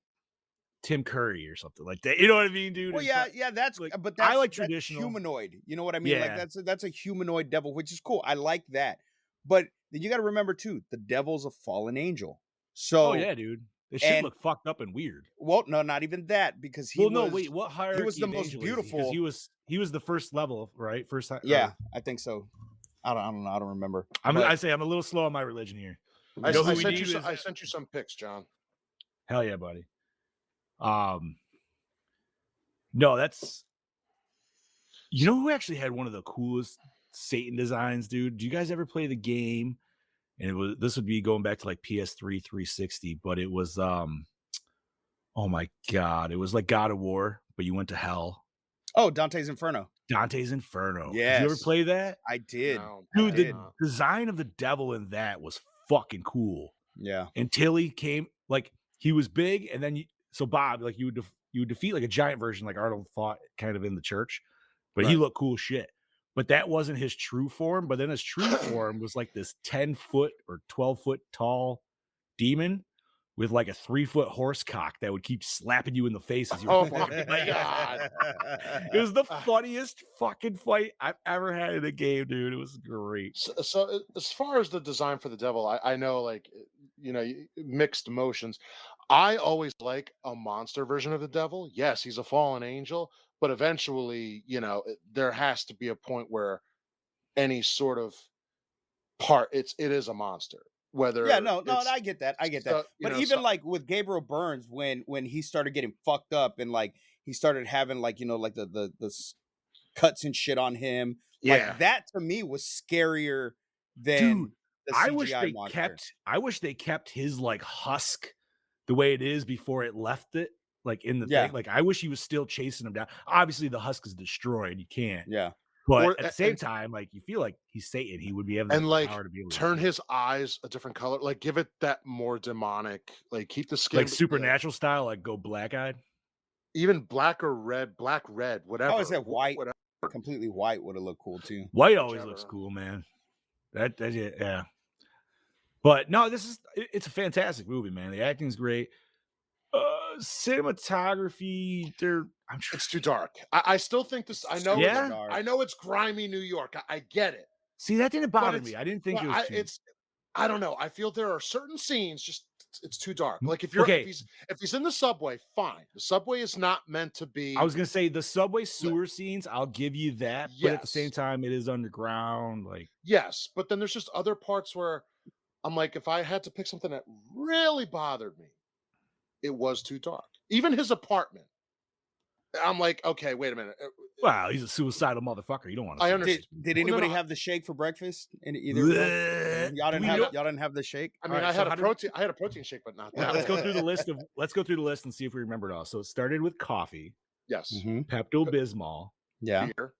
Speaker 6: Tim Curry or something like that. You know what I mean, dude?
Speaker 7: Well,
Speaker 6: It's
Speaker 7: yeah,
Speaker 6: like-
Speaker 7: yeah, that's
Speaker 6: like,
Speaker 7: but
Speaker 6: I like
Speaker 7: that's
Speaker 6: traditional.
Speaker 7: humanoid. You know what I mean? Like
Speaker 6: Yeah.
Speaker 7: that's a humanoid devil, which is cool. I like that. But you got to remember too, the devil's a fallen angel. So
Speaker 6: Oh yeah, dude. It should
Speaker 7: and-
Speaker 6: look fucked up and weird.
Speaker 7: well, no, not even that, because
Speaker 6: Well, no, wait. What
Speaker 7: he
Speaker 6: hierarchy?
Speaker 7: was the
Speaker 6: of
Speaker 7: most
Speaker 6: angel is he? 'Cause
Speaker 7: beautiful.
Speaker 6: he was the first level, right? First time.
Speaker 7: Yeah, I think so. I don't know. I don't remember.
Speaker 6: I'm a little slow on my religion here.
Speaker 8: I,
Speaker 6: know who
Speaker 8: I
Speaker 6: we
Speaker 8: sent
Speaker 6: need
Speaker 8: you.
Speaker 6: is-
Speaker 8: I sent you some pics, John.
Speaker 6: Hell yeah, buddy. No, that's. You know who actually had one of the coolest Satan designs, dude? Do you guys ever play the game? And this would be going back to like PS3 360, but it was oh my god, it was like God of War, but you went to hell.
Speaker 7: Oh, Dante's Inferno.
Speaker 6: Dante's Inferno.
Speaker 7: Yes.
Speaker 6: Did you ever play that?
Speaker 7: I did.
Speaker 8: No,
Speaker 6: Dude,
Speaker 8: I
Speaker 6: the
Speaker 8: did not.
Speaker 6: design of the devil in that was fucking cool.
Speaker 7: Yeah.
Speaker 6: Until he came, like he was big, and then so Bob, like you would defeat like a giant version, like Arnold fought kind of in the church, but he
Speaker 8: Right.
Speaker 6: looked cool shit. But that wasn't his true form. But then his true form was like this 10-foot or 12-foot tall demon with like a 3-foot horse cock that would keep slapping you in the face as you were
Speaker 8: Oh
Speaker 6: fighting.
Speaker 8: my god!
Speaker 6: It was the funniest fucking fight I've ever had in a game, dude. It was great.
Speaker 8: So as far as the design for the devil, I know, like, mixed emotions. I always like a monster version of the devil. Yes, he's a fallen angel, but eventually, there has to be a point where any sort of it is a monster. Whether
Speaker 7: Yeah, no,
Speaker 8: it's-
Speaker 7: I get that. I get that.
Speaker 8: so,
Speaker 7: But
Speaker 8: know,
Speaker 7: even
Speaker 8: so-
Speaker 7: like with Gabriel Burns, when he started getting fucked up and like he started having like like the cuts and shit on him,
Speaker 8: Yeah.
Speaker 7: like that to me was scarier than
Speaker 6: Dude,
Speaker 7: the CGI
Speaker 6: I wish they kept his like husk the way it is before it left it, like in the
Speaker 7: Yeah.
Speaker 6: thing. Like I wish he was still chasing him down. Obviously, the husk is destroyed. You can't.
Speaker 7: Yeah.
Speaker 6: But
Speaker 8: Or-
Speaker 6: at the same
Speaker 8: and-
Speaker 6: time, like you feel like he's Satan. He would be having
Speaker 8: and
Speaker 6: the
Speaker 8: like
Speaker 6: power to be able to
Speaker 8: turn
Speaker 6: do it.
Speaker 8: his eyes a different color, like give it that more demonic, like keep the skin
Speaker 6: like supernatural style, like go black eyed.
Speaker 8: even black or red, black red, whatever.
Speaker 7: I always said white,
Speaker 8: whatever.
Speaker 7: completely white would have looked cool too.
Speaker 6: White always
Speaker 8: Whichever.
Speaker 6: looks cool, man. That yeah. But no, it's a fantastic movie, man. The acting's great. Cinematography, I'm sure
Speaker 8: It's too dark. I still think this. I know.
Speaker 6: Yeah?
Speaker 8: I know it's grimy New York. I get it.
Speaker 6: See, that didn't
Speaker 8: But
Speaker 6: bother
Speaker 8: it's-
Speaker 6: me. I didn't think
Speaker 8: but
Speaker 6: it was too.
Speaker 8: I don't know. I feel there are certain scenes just it's too dark.
Speaker 6: Mm,
Speaker 8: Like if
Speaker 6: okay.
Speaker 8: if he's in the subway, fine. The subway is not meant to be.
Speaker 6: I was gonna say the subway sewer scenes, I'll give you that, but at the same
Speaker 8: Yes.
Speaker 6: time, it is underground. Like,
Speaker 8: Yes, but then there's just other parts where I'm like, if I had to pick something that really bothered me, it was too dark. Even his apartment. I'm like, okay, wait a minute.
Speaker 6: wow, he's a suicidal motherfucker. You don't want to.
Speaker 8: I understand.
Speaker 7: Did
Speaker 8: Well, no,
Speaker 7: anybody
Speaker 8: no,
Speaker 7: have the shake for breakfast? Either of y'all? Y'all didn't
Speaker 6: we
Speaker 7: have
Speaker 6: know-
Speaker 7: y'all didn't have the shake.
Speaker 8: I mean,
Speaker 6: All right,
Speaker 8: I
Speaker 6: so
Speaker 8: had
Speaker 6: how
Speaker 8: a
Speaker 6: did-
Speaker 8: protein. I had a protein shake, but not that.
Speaker 6: Let's go
Speaker 8: one.
Speaker 6: through the list and see if we remember it all. So it started with coffee,
Speaker 8: Yes.
Speaker 7: Mhm.
Speaker 6: Pepto Bismol.
Speaker 7: Yeah,
Speaker 8: Beer.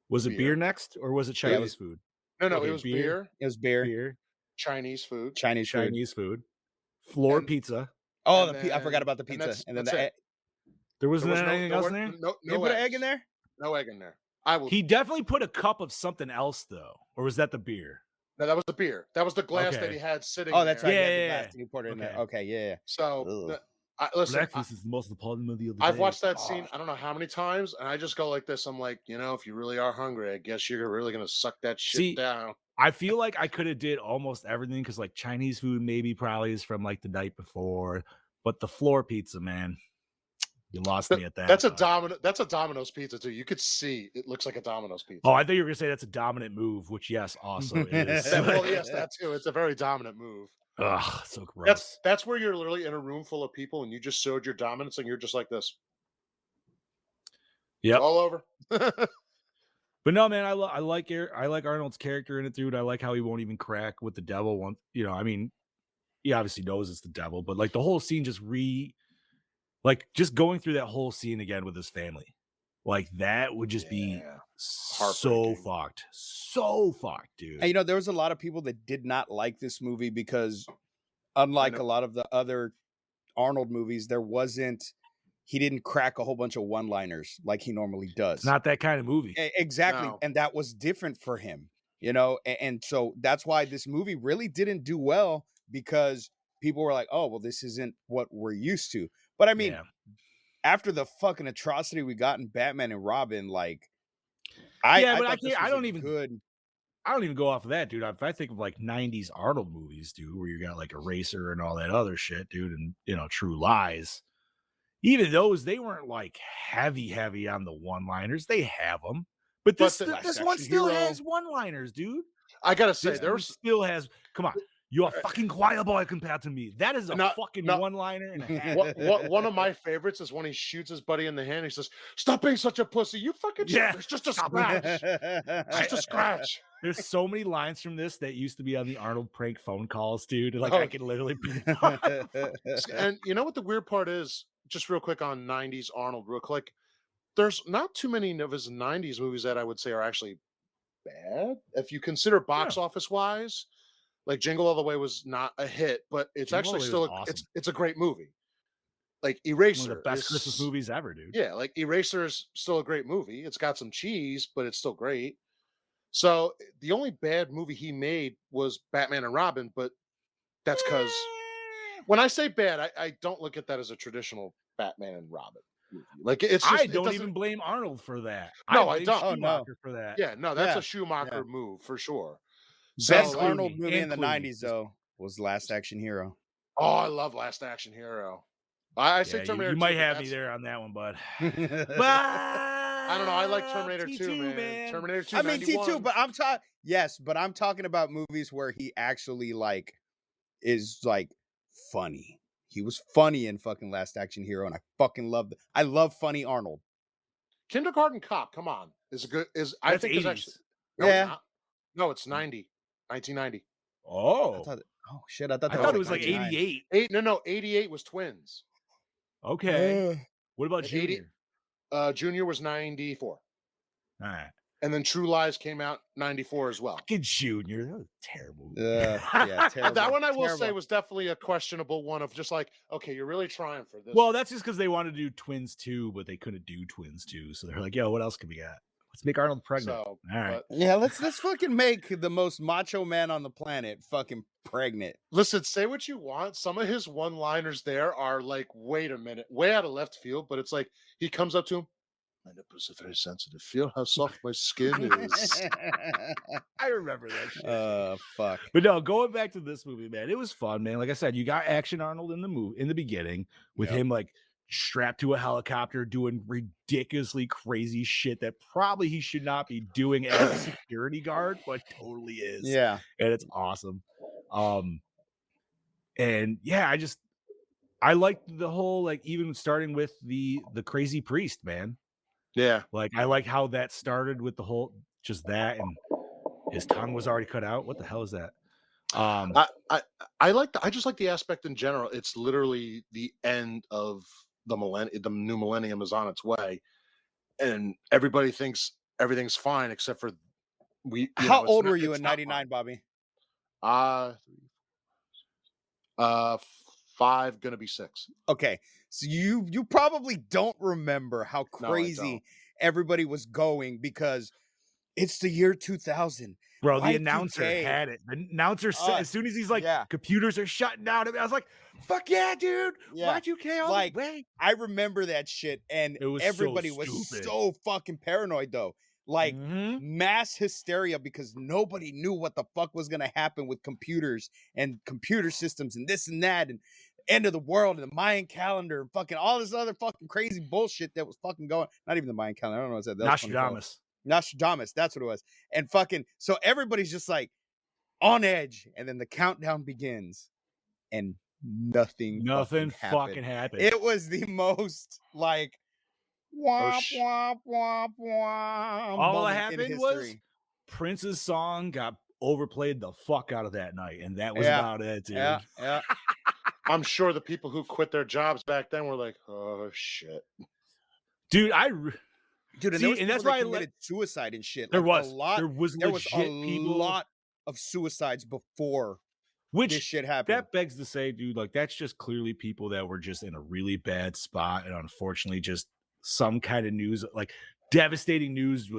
Speaker 6: Was it
Speaker 8: Beer.
Speaker 6: beer next, or was it
Speaker 7: Yeah, it
Speaker 6: Chinese
Speaker 7: was-
Speaker 6: food?
Speaker 8: No,
Speaker 6: Okay,
Speaker 8: it was
Speaker 6: beer.
Speaker 8: beer,
Speaker 7: it was beer,
Speaker 6: Beer,
Speaker 8: Chinese food.
Speaker 7: Chinese food.
Speaker 6: Chinese food, floor
Speaker 8: And-
Speaker 6: pizza.
Speaker 7: Oh,
Speaker 8: and
Speaker 7: I forgot about the
Speaker 8: then-
Speaker 7: pizza, and then
Speaker 8: that's
Speaker 7: the
Speaker 8: it.
Speaker 6: There wasn't
Speaker 8: There was
Speaker 6: anything else in there.
Speaker 8: No,
Speaker 7: you put an egg
Speaker 8: eggs.
Speaker 7: in there.
Speaker 8: No egg in there. I will.
Speaker 6: He definitely put a cup of something else though, or was that the beer?
Speaker 8: No, that was the beer. That was the glass that
Speaker 6: Okay.
Speaker 8: he had sitting.
Speaker 7: Oh, that's right.
Speaker 8: there.
Speaker 7: you had the
Speaker 6: Yeah,
Speaker 7: glass
Speaker 6: yeah,
Speaker 7: and you poured it in there.
Speaker 6: okay.
Speaker 7: Okay, yeah.
Speaker 8: So
Speaker 7: Ugh.
Speaker 8: listen,
Speaker 6: Breakfast is the most important meal of the
Speaker 8: I've
Speaker 6: day.
Speaker 8: watched that scene. I don't know how many times, and I just go like this. I'm like, if you really are hungry, I guess you're really gonna suck that shit
Speaker 6: See,
Speaker 8: down.
Speaker 6: I feel like I could have did almost everything because like Chinese food maybe probably is from like the night before, but the floor pizza, man, you lost me at that.
Speaker 8: That's a
Speaker 6: but-
Speaker 8: That's a Domino's pizza too. You could see it looks like a Domino's pizza.
Speaker 6: Oh, I thought you were gonna say that's a dominant move, which yes, also is.
Speaker 8: Well, yes, that too. It's a very dominant move.
Speaker 6: Ugh, so gross.
Speaker 8: That's where you're literally in a room full of people, and you just showed your dominance, and you're just like this.
Speaker 6: Yep.
Speaker 8: All over.
Speaker 6: But no, man, I like Arnold's character in it, dude. I like how he won't even crack with the devil once. I mean, he obviously knows it's the devil, but like the whole scene just just going through that whole scene again with his family, like that would just be so fucked, dude.
Speaker 7: And there was a lot of people that did not like this movie because, unlike a lot of the other Arnold movies, he didn't crack a whole bunch of one-liners like he normally does.
Speaker 6: It's not that kind of movie.
Speaker 7: Exactly. No. And that was different for him, and so that's why this movie really didn't do well, because people were like, oh, well, this isn't what we're used to. But I mean, after the fucking atrocity we got in Batman and Robin, like, I don't even
Speaker 6: go off of that, dude. If I think of like 90s Arnold movies, dude, where you got like Eraser and all that other shit, dude, and True Lies, even those, they weren't like heavy on the one-liners. They have them, but this one still has one-liners, dude.
Speaker 8: I gotta say,
Speaker 6: still has. Come on, you're a fucking choir boy compared to me. That is a fucking one-liner and a half.
Speaker 8: One of my favorites is when he shoots his buddy in the hand. He says, "Stop being such a pussy. You fucking shit. It's just a scratch. It's just a scratch."
Speaker 6: There's so many lines from this that used to be on the Arnold prank phone calls, dude. Like I can literally.
Speaker 8: And you know what the weird part is? Just real quick on 90s Arnold, real quick. There's not too many of his 90s movies that I would say are actually bad. If you consider box office wise, like Jingle All the Way was not a hit, but it's actually still it's a great movie. Like Eraser,
Speaker 6: one of the best Christmas movies ever, dude.
Speaker 8: Yeah, like Eraser is still a great movie. It's got some cheese, but it's still great. So the only bad movie he made was Batman and Robin, but that's because when I say bad, I don't look at that as a traditional Batman and Robin movie. Like it's just,
Speaker 6: I don't even blame Arnold for that.
Speaker 8: No, I don't.
Speaker 6: Schumacher for that.
Speaker 8: Yeah, no, that's a Schumacher move for sure.
Speaker 7: Best Arnold movie in the 90s though was Last Action Hero.
Speaker 8: Oh, I love Last Action Hero. I say Terminator.
Speaker 6: You might have me there on that one, bud. But
Speaker 8: I don't know. I like Terminator 2, man. Terminator 2.
Speaker 7: I mean T2, but I'm talking. Yes, but I'm talking about movies where he actually like is like funny. He was funny in fucking Last Action Hero, and I fucking love it. I love funny Arnold.
Speaker 8: Kindergarten Cop, come on, I think
Speaker 6: 80s.
Speaker 8: It's actually it's 90, 1990.
Speaker 6: Oh,
Speaker 7: shit! I thought
Speaker 6: it was like 88.
Speaker 8: 88 was Twins.
Speaker 6: Okay, what about Junior?
Speaker 8: Junior was 94.
Speaker 6: All right.
Speaker 8: And then True Lies came out 94 as well.
Speaker 6: Fucking Junior, that was terrible.
Speaker 7: Terrible.
Speaker 8: That one I will say was definitely a questionable one of just like, okay, you're really trying for this.
Speaker 6: Well, that's just because they wanted to do Twins 2, but they couldn't do Twins 2. So they're like, yo, what else can we got? Let's make Arnold pregnant.
Speaker 8: So,
Speaker 6: all right.
Speaker 7: Let's fucking make the most macho man on the planet fucking pregnant.
Speaker 8: Listen, say what you want. Some of his one-liners there are like, wait a minute, way out of left field, but it's like he comes up to him. My nipples are very sensitive. Feel how soft my skin is.
Speaker 6: I remember that shit.
Speaker 7: Fuck.
Speaker 6: But no, going back to this movie, man, it was fun, man. Like I said, you got Action Arnold in the beginning with him like strapped to a helicopter doing ridiculously crazy shit that probably he should not be doing as a security guard, but totally is.
Speaker 7: Yeah.
Speaker 6: And it's awesome. And yeah, I liked the whole, like, even starting with the crazy priest, man.
Speaker 8: Yeah.
Speaker 6: Like, I like how that started with the whole, just that, and his tongue was already cut out. What the hell is that?
Speaker 8: I just like the aspect in general. It's literally the end of the new millennium is on its way, and everybody thinks everything's fine except for we.
Speaker 7: How old were you in '99, Bobby?
Speaker 8: 5, gonna be 6.
Speaker 7: Okay, so you probably don't remember how crazy everybody was going because it's the year 2000.
Speaker 6: Bro, the announcer had it. The announcer said, as soon as he's like, computers are shutting down, I was like, fuck yeah, dude. Y2K all the way.
Speaker 7: I remember that shit, and everybody was so fucking paranoid, though. Like, mass hysteria because nobody knew what the fuck was going to happen with computers and computer systems and this and that and end of the world and the Mayan calendar and fucking all this other fucking crazy bullshit that was fucking going. Not even the Mayan calendar. I don't know what that. Nostradamus, that's what it was. And fucking, so everybody's just like on edge, and then the countdown begins, and nothing
Speaker 6: fucking happened.
Speaker 7: It was the most like womp womp womp womp.
Speaker 6: All that happened was Prince's song got overplayed the fuck out of that night, and that was about it, dude.
Speaker 7: Yeah.
Speaker 8: I'm sure the people who quit their jobs back then were like, "Oh shit,
Speaker 6: dude."
Speaker 7: Dude, and
Speaker 6: See,
Speaker 7: there was
Speaker 6: and
Speaker 7: people
Speaker 6: that's
Speaker 7: that
Speaker 6: why
Speaker 7: committed suicide and shit.
Speaker 6: there
Speaker 7: Like,
Speaker 6: was
Speaker 7: there was a
Speaker 6: legit people.
Speaker 7: lot of suicides before
Speaker 6: Which
Speaker 7: this shit happened.
Speaker 6: that begs to say, dude, like that's just clearly people that were just in a really bad spot, and unfortunately, just some kind of news, like devastating news,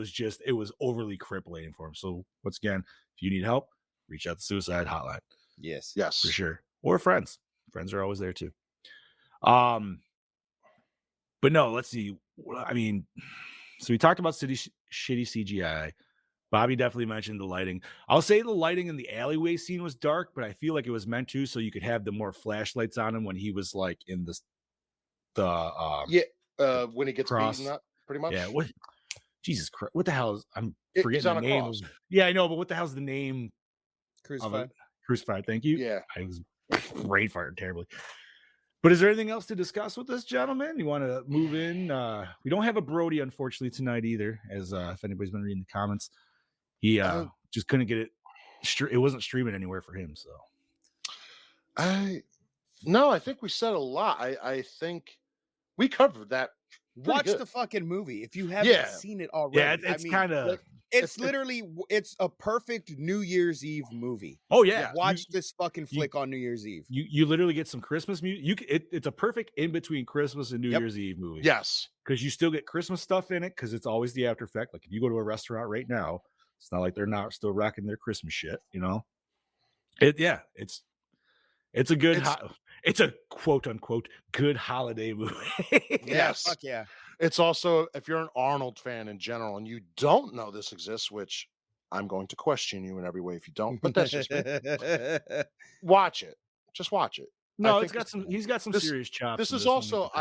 Speaker 6: it was overly crippling for them. So once again, if you need help, reach out to suicide hotline.
Speaker 7: Yes.
Speaker 8: yes,
Speaker 6: For sure, or friends. Friends are always there too. But no, let's see. I mean, so we talked about shitty CGI. Bobby definitely mentioned the lighting. I'll say the lighting in the alleyway scene was dark, but I feel like it was meant to, so you could have the more flashlights on him when he was like in the
Speaker 8: when he gets
Speaker 6: cross.
Speaker 8: beaten up, pretty much.
Speaker 6: Yeah, what? Jesus Christ, what the hell is? I'm
Speaker 8: He's
Speaker 6: forgetting
Speaker 8: on
Speaker 6: the
Speaker 8: a
Speaker 6: name.
Speaker 8: cross.
Speaker 6: Yeah, I know, but what the hell's the name
Speaker 7: Crucified.
Speaker 6: of it? Crucified. Thank you.
Speaker 8: Yeah.
Speaker 6: I was brain fired terribly. But is there anything else to discuss with this gentleman? You want to move in? We don't have a Brody, unfortunately, tonight either, as if anybody's been reading the comments. He just couldn't get it. It wasn't streaming anywhere for him. So
Speaker 8: I think we said a lot. I think we covered that.
Speaker 7: Watch
Speaker 8: good.
Speaker 7: the fucking movie if you haven't seen it already.
Speaker 6: Yeah, it's kind of.
Speaker 7: It's literally it's a perfect New Year's Eve movie.
Speaker 6: Oh yeah,
Speaker 7: watch this fucking flick on New Year's Eve.
Speaker 6: You literally get some Christmas music. It's a perfect in between Christmas and New Year's Eve movie.
Speaker 8: Yes,
Speaker 6: because you still get Christmas stuff in it because it's always the after effect. Like if you go to a restaurant right now, it's not like they're not still rocking their Christmas shit. You know, it's a good. It's a quote unquote good holiday movie.
Speaker 8: Yes,
Speaker 7: fuck yeah.
Speaker 8: It's also, if you're an Arnold fan in general and you don't know this exists, which I'm going to question you in every way if you don't, but that's just me. Watch it. Just watch it.
Speaker 6: No, he's got some serious chops.
Speaker 8: This is also,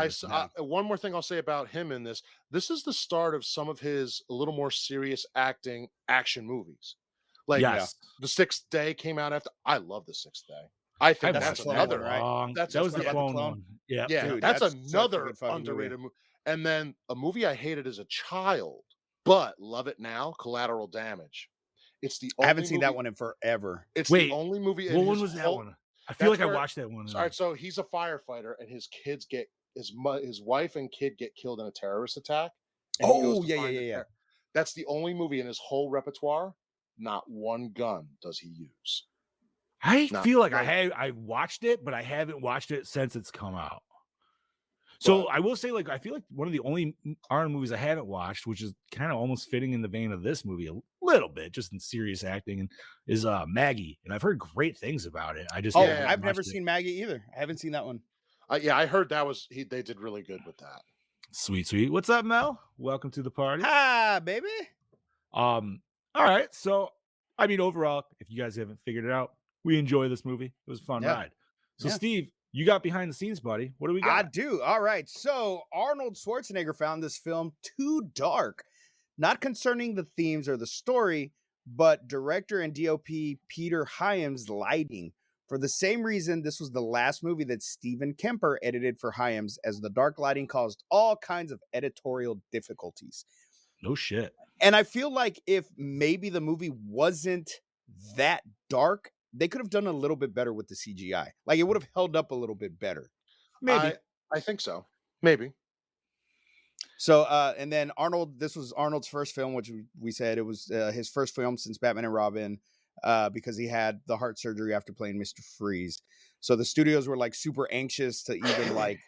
Speaker 8: one more thing I'll say about him in this. This is the start of some of his a little more serious action movies. Like The Sixth Day came out after. I love The Sixth Day. I think that's another
Speaker 6: right. That was the clone one. Yeah,
Speaker 8: dude, that's another underrated movie. And then a movie I hated as a child, but love it now, Collateral Damage. It's the only
Speaker 7: I haven't seen that one in forever.
Speaker 8: It's the only movie.
Speaker 6: What one was that one? I feel like I watched that one.
Speaker 8: All right, so he's a firefighter, and his kids get his wife and kid get killed in a terrorist attack.
Speaker 7: Oh yeah.
Speaker 8: That's the only movie in his whole repertoire. Not one gun does he use.
Speaker 6: I feel like I watched it, but I haven't watched it since it's come out. So I will say, like, I feel like one of the only Arnold movies I haven't watched, which is kind of almost fitting in the vein of this movie a little bit, just in serious acting, is Maggie, and I've heard great things about it.
Speaker 7: I've never seen Maggie either. I haven't seen that one.
Speaker 8: I heard that they did really good with that.
Speaker 6: Sweet. What's up, Mel? Welcome to the party.
Speaker 7: Hi, baby.
Speaker 6: All right. So, I mean, overall, if you guys haven't figured it out, we enjoy this movie. It was a fun ride. So, Steve, you got behind the scenes, buddy. What do we got?
Speaker 7: I do. All right. So Arnold Schwarzenegger found this film too dark, not concerning the themes or the story, but director and DOP Peter Hyams' lighting. For the same reason, this was the last movie that Steven Kemper edited for Hyams, as the dark lighting caused all kinds of editorial difficulties.
Speaker 6: No shit.
Speaker 7: And I feel like if maybe the movie wasn't that dark, they could have done a little bit better with the CGI. Like, it would have held up a little bit better.
Speaker 8: Maybe. I think so. Maybe.
Speaker 7: So, and then this was Arnold's first film, which we said it was his first film since Batman and Robin, because he had the heart surgery after playing Mr. Freeze. So the studios were like super anxious to even like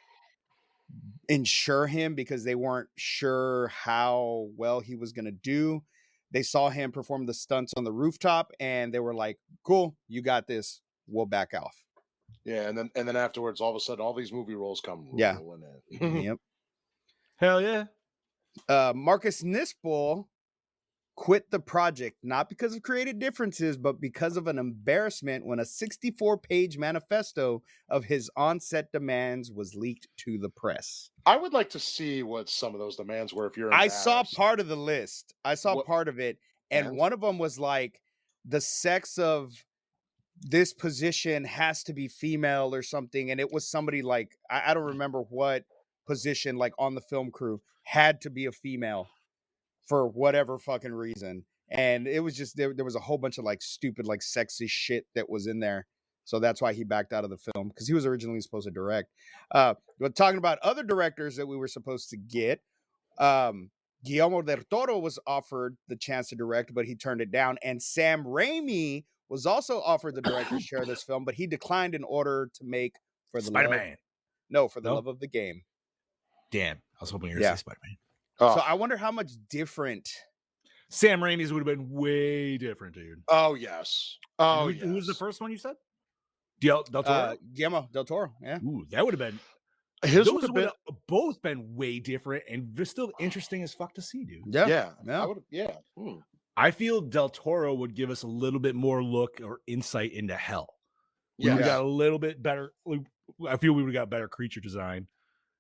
Speaker 7: insure him because they weren't sure how well he was going to do. They saw him perform the stunts on the rooftop, and they were like, "Cool, you got this. We'll back off."
Speaker 8: Yeah, and then afterwards, all of a sudden, all these movie roles come rolling in.
Speaker 7: Yep.
Speaker 6: Hell yeah.
Speaker 7: Marcus Nispel quit the project not because of creative differences, but because of an embarrassment when a 64-page manifesto of his on-set demands was leaked to the press.
Speaker 8: I would like to see what some of those demands were. If you're,
Speaker 7: I saw part of the list. I saw part of it, and one of them was like, the sex of this position has to be female or something, and it was somebody like I don't remember what position, like on the film crew, had to be a female for whatever fucking reason. And it was just there was a whole bunch of like stupid, like sexy shit that was in there. So that's why he backed out of the film, because he was originally supposed to direct. But talking about other directors that we were supposed to get, Guillermo del Toro was offered the chance to direct, but he turned it down. And Sam Raimi was also offered the director's share of this film, but he declined in order to make For the
Speaker 6: Spider-Man.
Speaker 7: For the
Speaker 6: No?
Speaker 7: love of the game.
Speaker 6: Damn, I was hoping you were going to say Spider-Man.
Speaker 8: Oh.
Speaker 7: So I wonder how much different.
Speaker 6: Sam Raimi's would have been way different, dude.
Speaker 8: Oh yes. Oh yes.
Speaker 6: Who was the first one you said? Del Toro?
Speaker 7: Guillermo del Toro. Yeah.
Speaker 6: Ooh, that would have been.
Speaker 8: His
Speaker 6: Those would have both been way different, and they're still interesting as fuck to see, dude.
Speaker 8: Yeah.
Speaker 7: Yeah.
Speaker 8: I would. Yeah.
Speaker 6: I feel Del Toro would give us a little bit more look or insight into hell. We would have got a little bit better. I feel we would have got better creature design,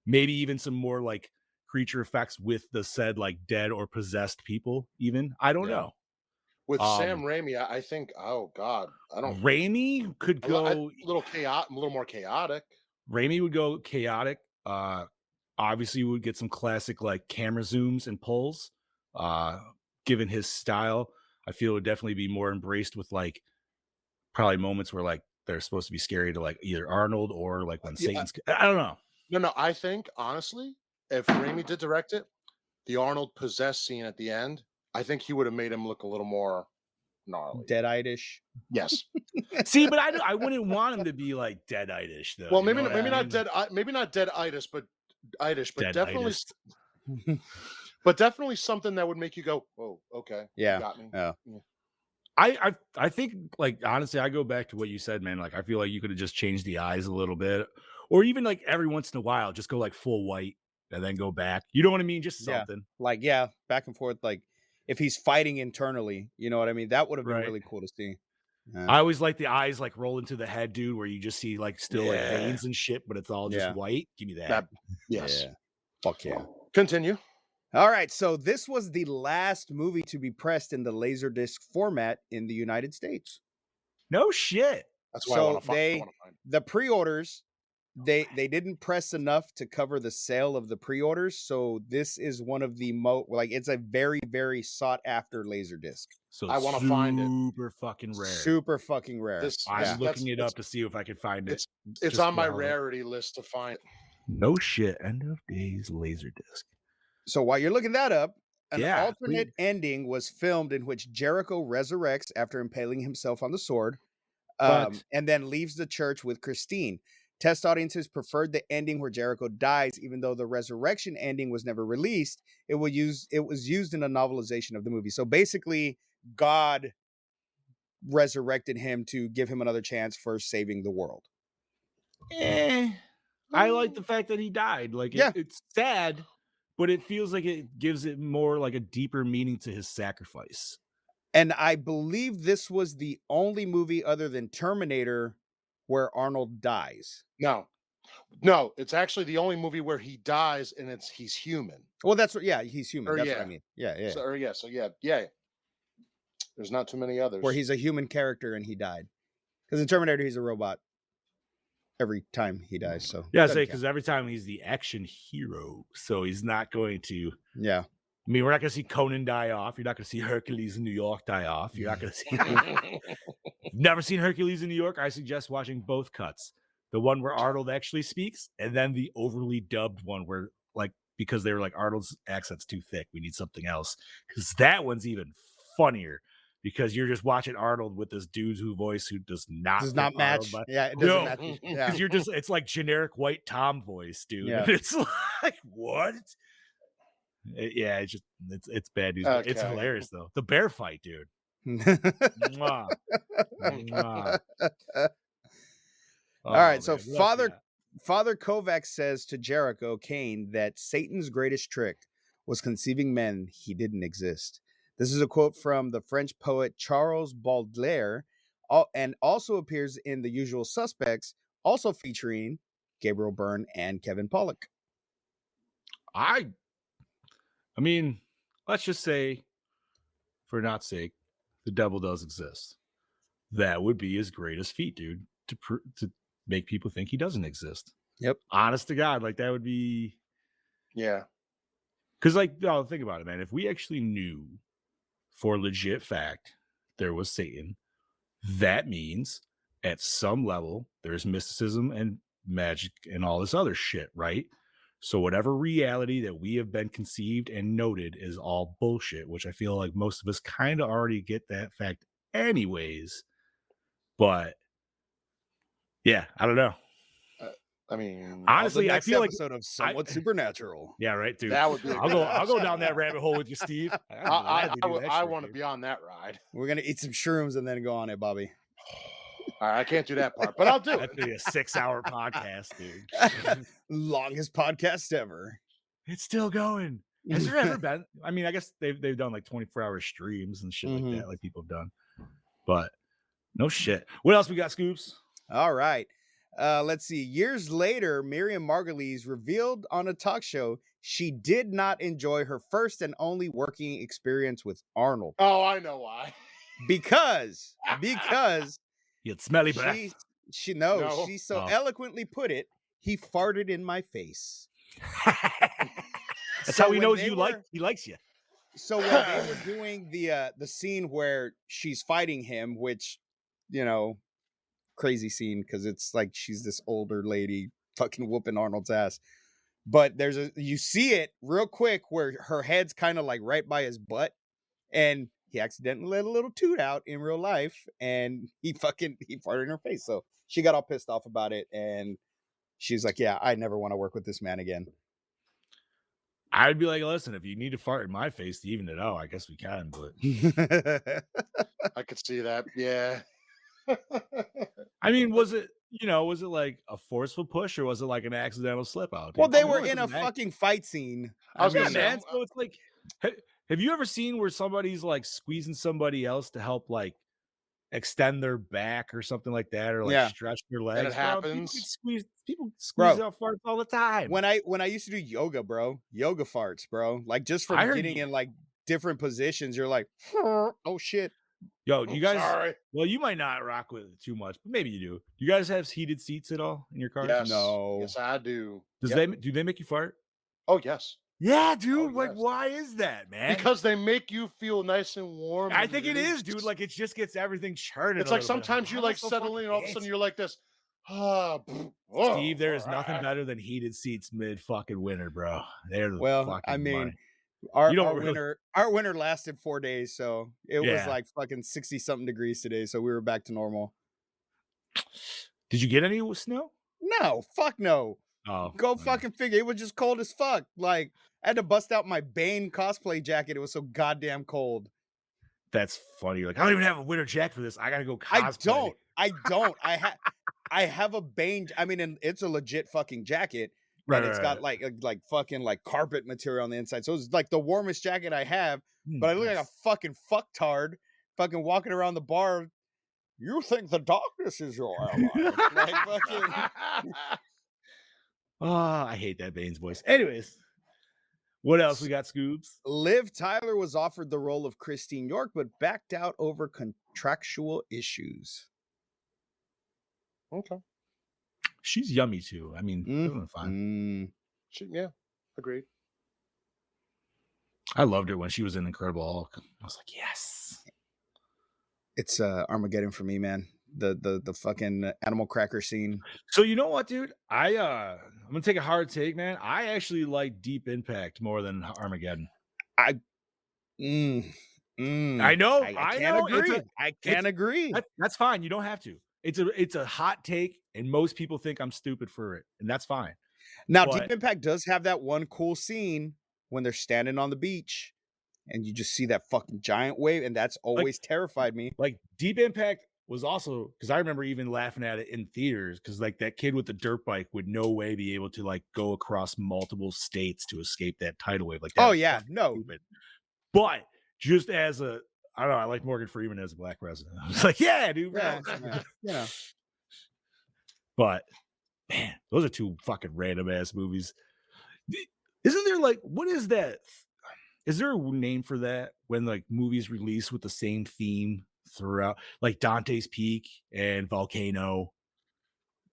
Speaker 6: maybe even some more like creature effects with the said like dead or possessed people. Even I don't know.
Speaker 8: With Sam Raimi, I think. Oh God, I don't.
Speaker 6: Raimi could go
Speaker 8: a little chaotic, a little more chaotic.
Speaker 6: Raimi would go chaotic. Obviously, we would get some classic like camera zooms and pulls. Given his style, I feel it would definitely be more embraced with like probably moments where like they're supposed to be scary to like either Arnold or like when Satan's. I don't know.
Speaker 8: No. I think honestly, if Raimi did direct it, the Arnold possessed scene at the end, I think he would have made him look a little more gnarly,
Speaker 7: dead-eyed-ish.
Speaker 8: Yes.
Speaker 6: See, but I wouldn't want him to be like dead-eyed-ish though.
Speaker 8: Well, maybe not dead, maybe not dead-itis, but dead-ish, but definitely, but definitely something that would make you go, "Oh, okay,
Speaker 7: yeah,
Speaker 8: got me."
Speaker 7: Yeah.
Speaker 6: I think like honestly, I go back to what you said, man. Like I feel like you could have just changed the eyes a little bit, or even like every once in a while, just go like full white and then go back. You know what I mean? Just something
Speaker 7: like back and forth. Like if he's fighting internally, you know what I mean? That would have been really cool to see.
Speaker 6: I always like the eyes like roll into the head, dude, where you just see like still like veins and shit, but it's all just white. Give me that.
Speaker 8: Yes.
Speaker 7: Yeah. Fuck yeah.
Speaker 8: Continue.
Speaker 7: All right. So this was the last movie to be pressed in the Laserdisc format in the United States.
Speaker 6: No shit.
Speaker 8: That's why I want to find
Speaker 7: the pre-orders. They didn't press enough to cover the sale of the pre-orders, so this is one of the it's a very, very sought after Laserdisc.
Speaker 6: So
Speaker 8: I want to find it.
Speaker 6: Super fucking rare.
Speaker 7: Super fucking rare.
Speaker 6: I'm looking it up to see if I can find it.
Speaker 8: It's on my rarity list to find.
Speaker 6: No shit. End of days Laserdisc.
Speaker 7: So while you're looking that up, an alternate ending was filmed in which Jericho resurrects after impaling himself on the sword, and then leaves the church with Christine. Test audiences preferred the ending where Jericho dies, even though the resurrection ending was never released. It was used in a novelization of the movie. So basically, God resurrected him to give him another chance for saving the world.
Speaker 6: I like the fact that he died. Like, it's sad, but it feels like it gives it more like a deeper meaning to his sacrifice.
Speaker 7: And I believe this was the only movie other than Terminator where Arnold dies.
Speaker 8: No, it's actually the only movie where he dies and he's human.
Speaker 7: Well, he's human. That's what I mean. Yeah.
Speaker 8: So there's not too many others
Speaker 7: where he's a human character and he died. Because in Terminator, he's a robot every time he dies. So
Speaker 6: because every time he's the action hero, so he's not going to.
Speaker 7: Yeah.
Speaker 6: I mean, we're not going to see Conan die off. You're not going to see Hercules in New York die off. You're not going to see. Never seen Hercules in New York? I suggest watching both cuts. The one where Arnold actually speaks, and then the overly dubbed one where, like, because they were like, Arnold's accent's too thick. We need something else. Because that one's even funnier. Because you're just watching Arnold with this dude's voice who does not
Speaker 7: match.
Speaker 6: Arnold,
Speaker 7: It doesn't match.
Speaker 6: Yeah. Because you're just, it's like generic white Tom voice, dude. Yeah. It's like, what? It's bad news. Okay. It's hilarious though. The bear fight, dude. Mwah. Mwah.
Speaker 7: All right, so Father Kovacs says to Jericho Kane that Satan's greatest trick was conceiving men he didn't exist. This is a quote from the French poet Charles Baudelaire, and also appears in The Usual Suspects, also featuring Gabriel Byrne and Kevin Pollak.
Speaker 6: I mean, let's just say, for not sake, the devil does exist. That would be his greatest feat, dude, to make people think he doesn't exist.
Speaker 7: Yep.
Speaker 6: Honest to God, like that would be.
Speaker 8: Yeah.
Speaker 6: Because, like, think about it, man. If we actually knew for legit fact there was Satan, that means at some level there's mysticism and magic and all this other shit, right? So whatever reality that we have been conceived and noted is all bullshit, which I feel like most of us kind of already get that fact anyways. But yeah, I don't know.
Speaker 8: I mean,
Speaker 6: honestly, I feel like
Speaker 7: episode of Somewhat Supernatural.
Speaker 6: Yeah, right, dude.
Speaker 8: that would be.
Speaker 6: I'll go down that rabbit hole with you, Steve.
Speaker 8: I want to be on that ride.
Speaker 7: We're gonna eat some shrooms and then go on it, Bobby.
Speaker 8: All right, I can't do that part, but I'll do it.
Speaker 6: That'd be a 6-hour podcast, dude.
Speaker 7: Longest podcast ever.
Speaker 6: It's still going. Has there ever been? I mean, I guess they've done like 24-hour streams and shit like that, like people have done. But no shit. What else we got, Scoops?
Speaker 7: All right. Let's see. Years later, Miriam Margolyes revealed on a talk show she did not enjoy her first and only working experience with Arnold.
Speaker 8: Oh, I know why.
Speaker 7: Because
Speaker 6: You had smelly breath.
Speaker 7: she so eloquently put it, he farted in my face.
Speaker 6: That's how he knows he likes you.
Speaker 7: So when they were doing the scene where she's fighting him, which, you know, crazy scene because it's like she's this older lady fucking whooping Arnold's ass. But you see it real quick where her head's kind of like right by his butt, and he accidentally let a little toot out in real life, and he farted in her face. So she got all pissed off about it, and she's like, "Yeah, I never want to work with this man again."
Speaker 6: I'd be like, listen, if you need to fart in my face to even it out, I guess we can. But
Speaker 8: I could see that. Yeah.
Speaker 6: I mean, was it like a forceful push or was it like an accidental slip out?
Speaker 7: Well, they were in a fucking fight scene.
Speaker 8: I was gonna say,
Speaker 6: man. So it's like, have you ever seen where somebody's like squeezing somebody else to help like extend their back or something like that, or like stretch their legs?
Speaker 8: And it happens.
Speaker 6: People squeeze out farts all the time.
Speaker 7: When I used to do yoga, bro, yoga farts, bro. Like just from getting in like different positions, you're like, oh shit.
Speaker 6: Yo, you guys. Sorry. Well, you might not rock with it too much, but maybe you do. You guys have heated seats at all in your car?
Speaker 8: Yes.
Speaker 7: No.
Speaker 8: Yes, I do.
Speaker 6: Do they make you fart?
Speaker 8: Oh yes.
Speaker 6: Yeah, dude. Like, why is that, man?
Speaker 8: Because they make you feel nice and warm.
Speaker 6: I think it is, dude. Like, it just gets everything charted.
Speaker 8: It's like sometimes you like settle in, and all of a sudden you're like this.
Speaker 6: Steve, there is nothing better than heated seats mid fucking winter, bro. They're the fucking money.
Speaker 7: Our winter lasted 4 days, so it was like fucking 60 something degrees today, so we were back to normal.
Speaker 6: Did you get any snow?
Speaker 7: No, fuck no.
Speaker 6: Oh,
Speaker 7: go fucking figure. It was just cold as fuck. Like, I had to bust out my Bane cosplay jacket. It was so goddamn cold.
Speaker 6: That's funny. You're like, I don't even have a winter jacket for this. I gotta go cosplay.
Speaker 7: I don't. I have a Bane. I mean, and it's a legit fucking jacket. Right, and it's got like fucking like carpet material on the inside. So it's like the warmest jacket I have, but I look like a fucking fucktard fucking walking around the bar. You think the darkness is your ally. Like fucking
Speaker 6: Oh, I hate that Bane's voice. Anyways, what else we got, Scoops?
Speaker 7: Liv Tyler was offered the role of Christine York, but backed out over contractual issues.
Speaker 8: Okay.
Speaker 6: She's yummy too. I mean, doing fine.
Speaker 8: Yeah, agreed.
Speaker 6: I loved her when she was in Incredible Hulk. I was like, yes.
Speaker 7: It's Armageddon for me, man. The fucking animal cracker scene.
Speaker 6: So you know what, dude? I'm gonna take a hard take, man. I actually like Deep Impact more than Armageddon. I know. I can't agree.
Speaker 7: I can't agree.
Speaker 6: That's fine. You don't have to. It's a hot take, and most people think I'm stupid for it, and that's fine.
Speaker 7: Now, Deep Impact does have that one cool scene when they're standing on the beach, and you just see that fucking giant wave, and that's always terrified me.
Speaker 6: Like Deep Impact was also, because I remember even laughing at it in theaters, because like that kid with the dirt bike would no way be able to like go across multiple states to escape that tidal wave. Like,
Speaker 7: oh yeah, no.
Speaker 6: Stupid. But just as I don't know, I like Morgan Freeman as a black president. I was like, yeah, dude.
Speaker 7: Yeah, you know.
Speaker 6: But man, those are two fucking random ass movies. Isn't there like, what is that? Is there a name for that when like movies release with the same theme throughout, like Dante's Peak and Volcano?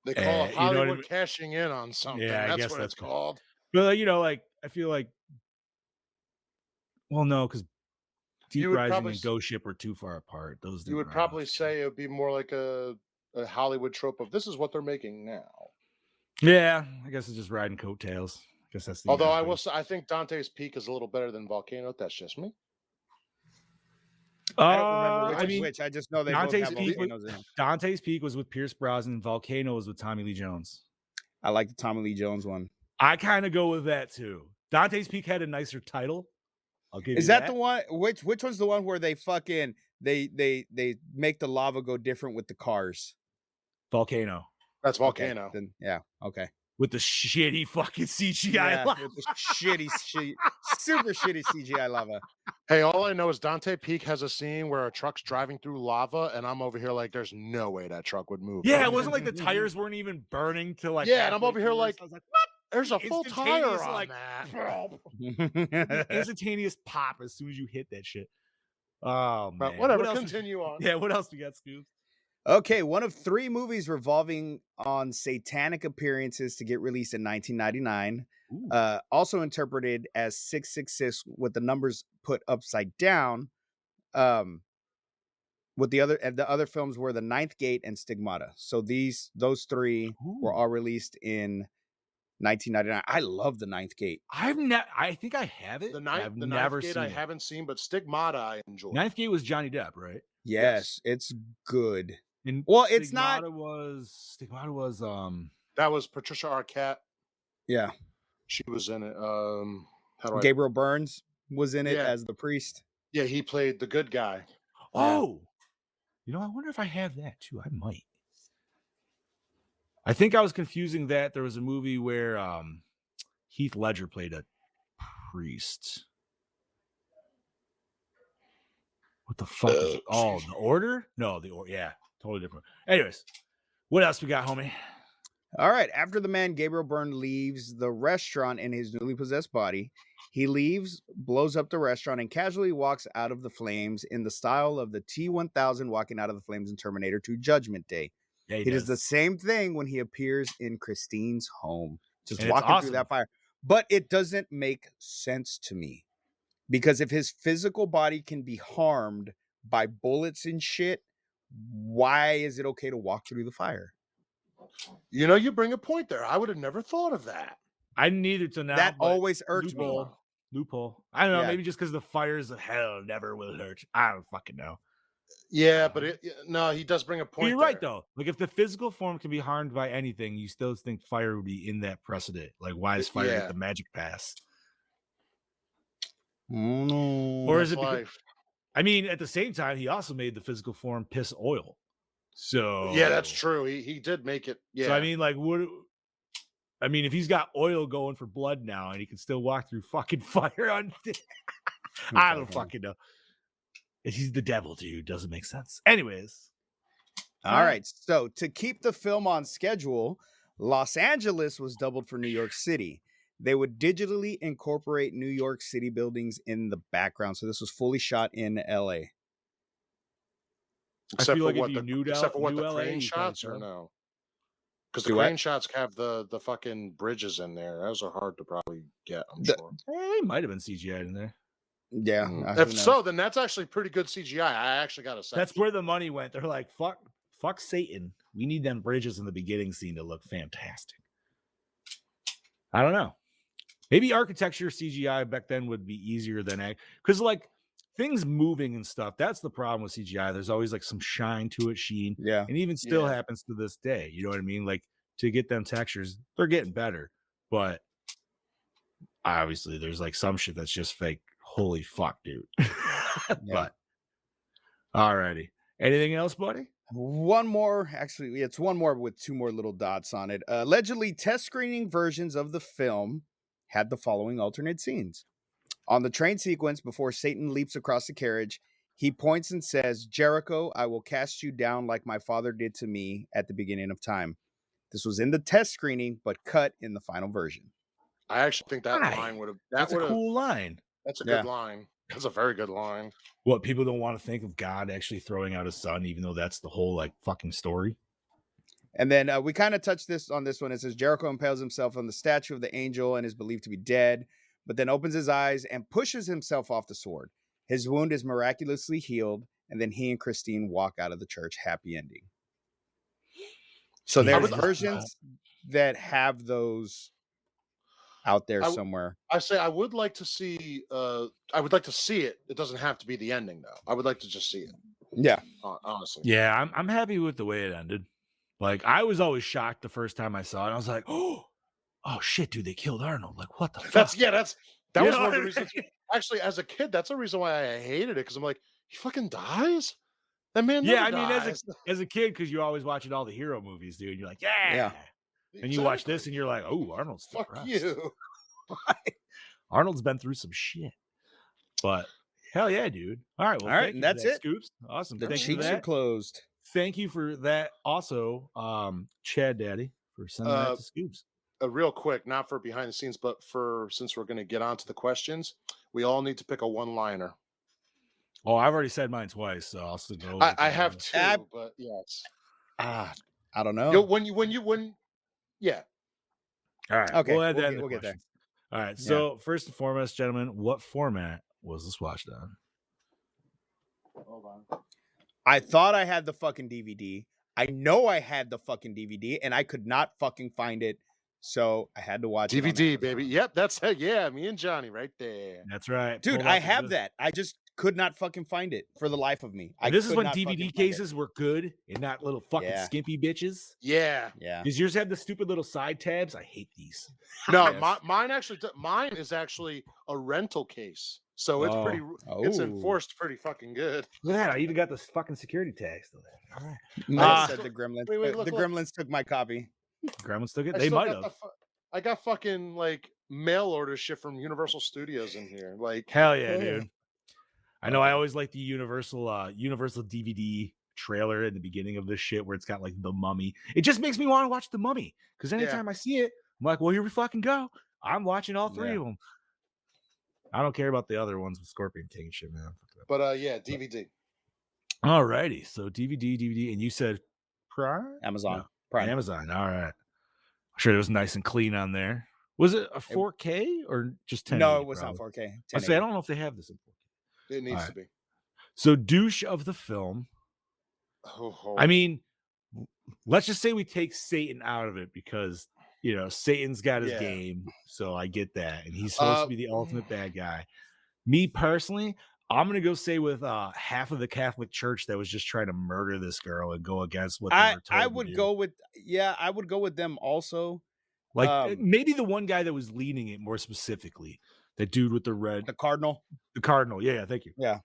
Speaker 8: They call it Hollywood cashing in on something.
Speaker 6: Yeah,
Speaker 8: that's what it's called.
Speaker 6: But like, I feel like, well, no, because Deep Rising and Ghost Ship were too far apart. Those
Speaker 8: you would probably say it would be more like a Hollywood trope of this is what they're making now.
Speaker 6: Yeah, I guess it's just riding coattails. I guess that's the.
Speaker 8: Although I will say, I think Dante's Peak is a little better than Volcano. That's just me.
Speaker 7: I don't remember which. I just know they both have volcanoes in them.
Speaker 6: Dante's Peak was with Pierce Brosnan. Volcano was with Tommy Lee Jones.
Speaker 7: I like the Tommy Lee Jones one.
Speaker 6: I kind of go with that too. Dante's Peak had a nicer title. I'll give you that.
Speaker 7: Is that the one? Which one's the one where they fucking they make the lava go different with the cars?
Speaker 6: Volcano.
Speaker 8: That's Volcano.
Speaker 7: Okay, then, yeah. Okay.
Speaker 6: With the shitty fucking CGI lava.
Speaker 7: With the super shitty CGI lava.
Speaker 8: Hey, all I know is Dante Peak has a scene where a truck's driving through lava, and I'm over here like, there's no way that truck would move.
Speaker 6: Yeah, it wasn't like the tires weren't even burning to like.
Speaker 8: Yeah, and I'm over here like,
Speaker 6: I was like, what?
Speaker 8: There's a full tire on
Speaker 6: like,
Speaker 8: that.
Speaker 6: Instantaneous pop as soon as you hit that shit. Oh man.
Speaker 8: But whatever, continue on.
Speaker 6: Yeah, what else we got, Scoops?
Speaker 7: Okay, one of 3 movies revolving on satanic appearances to get released in 1999. Also interpreted as 666 with the numbers put upside down. With the other films were The Ninth Gate and Stigmata. So those 3 were all released in 1999. I love The Ninth Gate.
Speaker 6: I think I have it.
Speaker 8: The Ninth Gate I haven't seen, but Stigmata I enjoyed.
Speaker 6: Ninth Gate was Johnny Depp, right?
Speaker 7: Yes. It's good.
Speaker 6: And
Speaker 7: it's not.
Speaker 6: Stigmata was
Speaker 8: that was Patricia Arquette.
Speaker 7: Yeah,
Speaker 8: she was in it.
Speaker 7: Gabriel Burns was in it as the priest.
Speaker 8: Yeah, he played the good guy.
Speaker 6: Oh, I wonder if I have that too. I might. I think I was confusing that. There was a movie where Heath Ledger played a priest. What the fuck is it? Oh, The Order? No, The Order. Yeah, totally different. Anyways, what else we got, homie?
Speaker 7: All right. After the man Gabriel Byrne leaves the restaurant in his newly possessed body, he leaves, blows up the restaurant, and casually walks out of the flames in the style of the T-1000 walking out of the flames in Terminator 2 Judgment Day.
Speaker 6: Yeah,
Speaker 7: he does the same thing when he appears in Christine's home, just
Speaker 6: and
Speaker 7: walking through that fire. But it doesn't make sense to me. Because if his physical body can be harmed by bullets and shit, why is it okay to walk through the fire?
Speaker 8: You bring a point there. I would have never thought of that.
Speaker 6: I neither to now.
Speaker 7: That always irks me.
Speaker 6: Loophole. I don't know. Maybe just because the fires of hell never will hurt. I don't fucking know.
Speaker 8: Yeah, but he does bring a point.
Speaker 6: But you're right though. Like if the physical form can be harmed by anything, you still think fire would be in that precedent. Like why is fire get the magic pass? Or is it because, I mean, at the same time, he also made the physical form piss oil. So
Speaker 8: yeah, that's true. He did make it. Yeah.
Speaker 6: So I mean, if he's got oil going for blood now and he can still walk through fucking fire on I don't fucking know. He's the devil, dude. Doesn't make sense. Anyways.
Speaker 7: All right. So to keep the film on schedule, Los Angeles was doubled for New York City. They would digitally incorporate New York City buildings in the background. So this was fully shot in LA.
Speaker 8: Except for what the crane shots or no? Because the crane shots have the fucking bridges in there. Those are hard to probably get, I'm sure.
Speaker 6: They might have been CGI in there.
Speaker 7: Yeah.
Speaker 8: If so, then that's actually pretty good CGI. I actually got to say.
Speaker 6: That's where the money went. They're like, fuck Satan. We need them bridges in the beginning scene to look fantastic. I don't know. Maybe architecture CGI back then would be easier than because like things moving and stuff. That's the problem with CGI. There's always like some shine to it, sheen.
Speaker 7: Yeah,
Speaker 6: and even still happens to this day. You know what I mean? Like to get them textures, they're getting better, but obviously there's like some shit that's just fake. Holy fuck, dude! But alrighty. Anything else, buddy?
Speaker 7: One more. Actually, it's one more with 2 more little dots on it. Allegedly, test screening versions of the film had the following alternate scenes. On the train sequence, before Satan leaps across the carriage, he points and says, "Jericho, I will cast you down like my father did to me at the beginning of time." This was in the test screening, but cut in the final version.
Speaker 8: I actually think that line would have...
Speaker 6: That's a cool line.
Speaker 8: That's a good line. That's a very good line.
Speaker 6: What, people don't want to think of God actually throwing out his son, even though that's the whole like fucking story?
Speaker 7: And then we kind of touched on this one. It says Jericho impales himself on the statue of the angel and is believed to be dead, but then opens his eyes and pushes himself off the sword. His wound is miraculously healed, and then he and Christine walk out of the church. Happy ending. So
Speaker 6: Yeah,
Speaker 7: there's versions that have those out there somewhere.
Speaker 8: I say I would like to see. I would like to see it. It doesn't have to be the ending, though. I would like to just see it.
Speaker 7: Yeah,
Speaker 8: honestly.
Speaker 6: Yeah, I'm happy with the way it ended. Like, I was always shocked the first time I saw it. I was like, oh shit, dude, they killed Arnold. Like, what the fuck?
Speaker 8: That was one of the reasons. Actually, as a kid, that's a reason why I hated it, because I'm like, he fucking dies? That man never dies.
Speaker 6: as a kid, because you're always watching all the hero movies, dude. You're like, yeah. And you watch this and you're like, oh, Arnold's
Speaker 8: fuck
Speaker 6: depressed.
Speaker 8: you.
Speaker 6: Arnold's been through some shit. But hell yeah, dude. All right, well,
Speaker 7: all right, and that's it.
Speaker 6: Scoops. Awesome.
Speaker 7: The cheeks are closed.
Speaker 6: Thank you for that. Also, Chad Daddy, for sending that to Scoops.
Speaker 8: Real quick, not for behind the scenes, but for, since we're going to get on to the questions, we all need to pick a one-liner.
Speaker 6: Oh, I've already said mine twice, so I'll still go.
Speaker 8: I have two, but yes.
Speaker 7: I don't know.
Speaker 8: Yeah.
Speaker 6: All right.
Speaker 7: Okay.
Speaker 6: We'll get there. All right. So first and foremost, gentlemen, what format was this watched on?
Speaker 7: Hold on. I thought I had the fucking DVD. I know I had the fucking DVD, and I could not fucking find it. So I had to watch
Speaker 8: DVD, baby. Yep, that's it. Yeah, me and Johnny right there.
Speaker 6: That's right.
Speaker 7: Dude, I have that. I just could not fucking find it for the life of me.
Speaker 6: This is when DVD cases were good and not little fucking skimpy bitches.
Speaker 8: Yeah.
Speaker 6: Does yours have the stupid little side tabs? I hate these.
Speaker 8: No, mine is actually a rental case. So it's it's enforced pretty fucking good.
Speaker 6: Look at that. I even got the fucking security tags still there. All right.
Speaker 7: Mine said the Gremlins. The Gremlins took my copy.
Speaker 6: Gremlins took it? They might have.
Speaker 8: I got fucking like mail order shit from Universal Studios in here. Like,
Speaker 6: hell yeah, dude. I know I always like the Universal DVD trailer in the beginning of this shit where it's got like the Mummy. It just makes me want to watch the Mummy, because anytime I see it, I'm like, well, here we fucking go. I'm watching all three of them. I don't care about the other ones with Scorpion King and shit, man.
Speaker 8: But DVD.
Speaker 6: All righty. So DVD, and you said Prime?
Speaker 7: Amazon.
Speaker 6: No,
Speaker 7: Prime.
Speaker 6: Amazon. All right. I'm sure it was nice and clean on there. Was it a 4K or just 1080?
Speaker 7: No, it was
Speaker 6: probably?
Speaker 7: not 4K.
Speaker 6: I say I don't know if they have this in 4K.
Speaker 8: It needs to be.
Speaker 6: So douche of the film. I mean, let's just say we take Satan out of it, because Satan's got his game, so I get that, and he's supposed to be the ultimate bad guy. Me personally, I'm gonna go say with half of the Catholic Church that was just trying to murder this girl and go against what they were told
Speaker 7: I would go with I would go with them also.
Speaker 6: Like maybe the one guy that was leading it more specifically, the dude with the red,
Speaker 7: the Cardinal.
Speaker 6: The Cardinal, yeah, thank you.
Speaker 7: Yeah.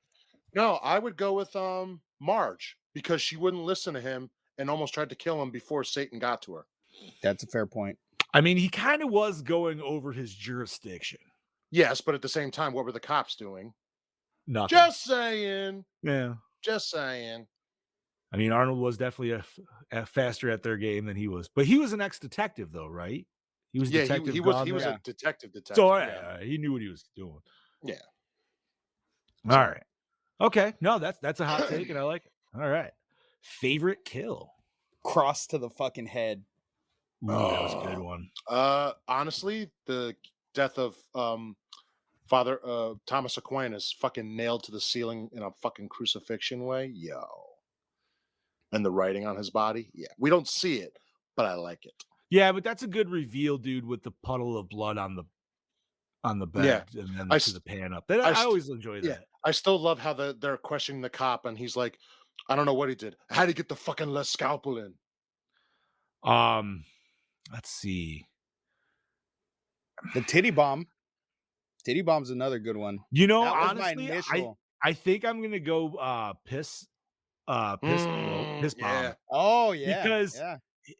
Speaker 8: No, I would go with Marge, because she wouldn't listen to him and almost tried to kill him before Satan got to her.
Speaker 7: That's a fair point.
Speaker 6: I mean, he kind of was going over his jurisdiction.
Speaker 8: Yes, but at the same time, what were the cops doing?
Speaker 6: Nothing.
Speaker 8: Just saying.
Speaker 6: Yeah.
Speaker 8: Just saying.
Speaker 6: I mean, Arnold was definitely a faster at their game than he was, but he was an ex-detective, though, right? He was detective.
Speaker 8: He was a detective.
Speaker 6: So he knew what he was doing.
Speaker 8: Yeah.
Speaker 6: All right. Okay. No, that's a hot take, and I like it. All right. Favorite kill?
Speaker 7: Cross to the fucking head.
Speaker 6: Ooh, that was a good one.
Speaker 8: Honestly, the death of Father Thomas Aquinas, fucking nailed to the ceiling in a fucking crucifixion way. Yo. And the writing on his body. Yeah. We don't see it, but I like it.
Speaker 6: Yeah, but that's a good reveal, dude, with the puddle of blood on the bed and then to the pan up. I always enjoy that.
Speaker 8: Yeah. I still love how they're questioning the cop, and he's like, I don't know what he did. How did he get the fucking scalpel in?
Speaker 6: Let's see.
Speaker 7: The titty bomb. Titty bomb's another good one.
Speaker 6: Honestly, I think I'm gonna go piss bomb.
Speaker 8: Yeah.
Speaker 7: Oh yeah.
Speaker 6: Because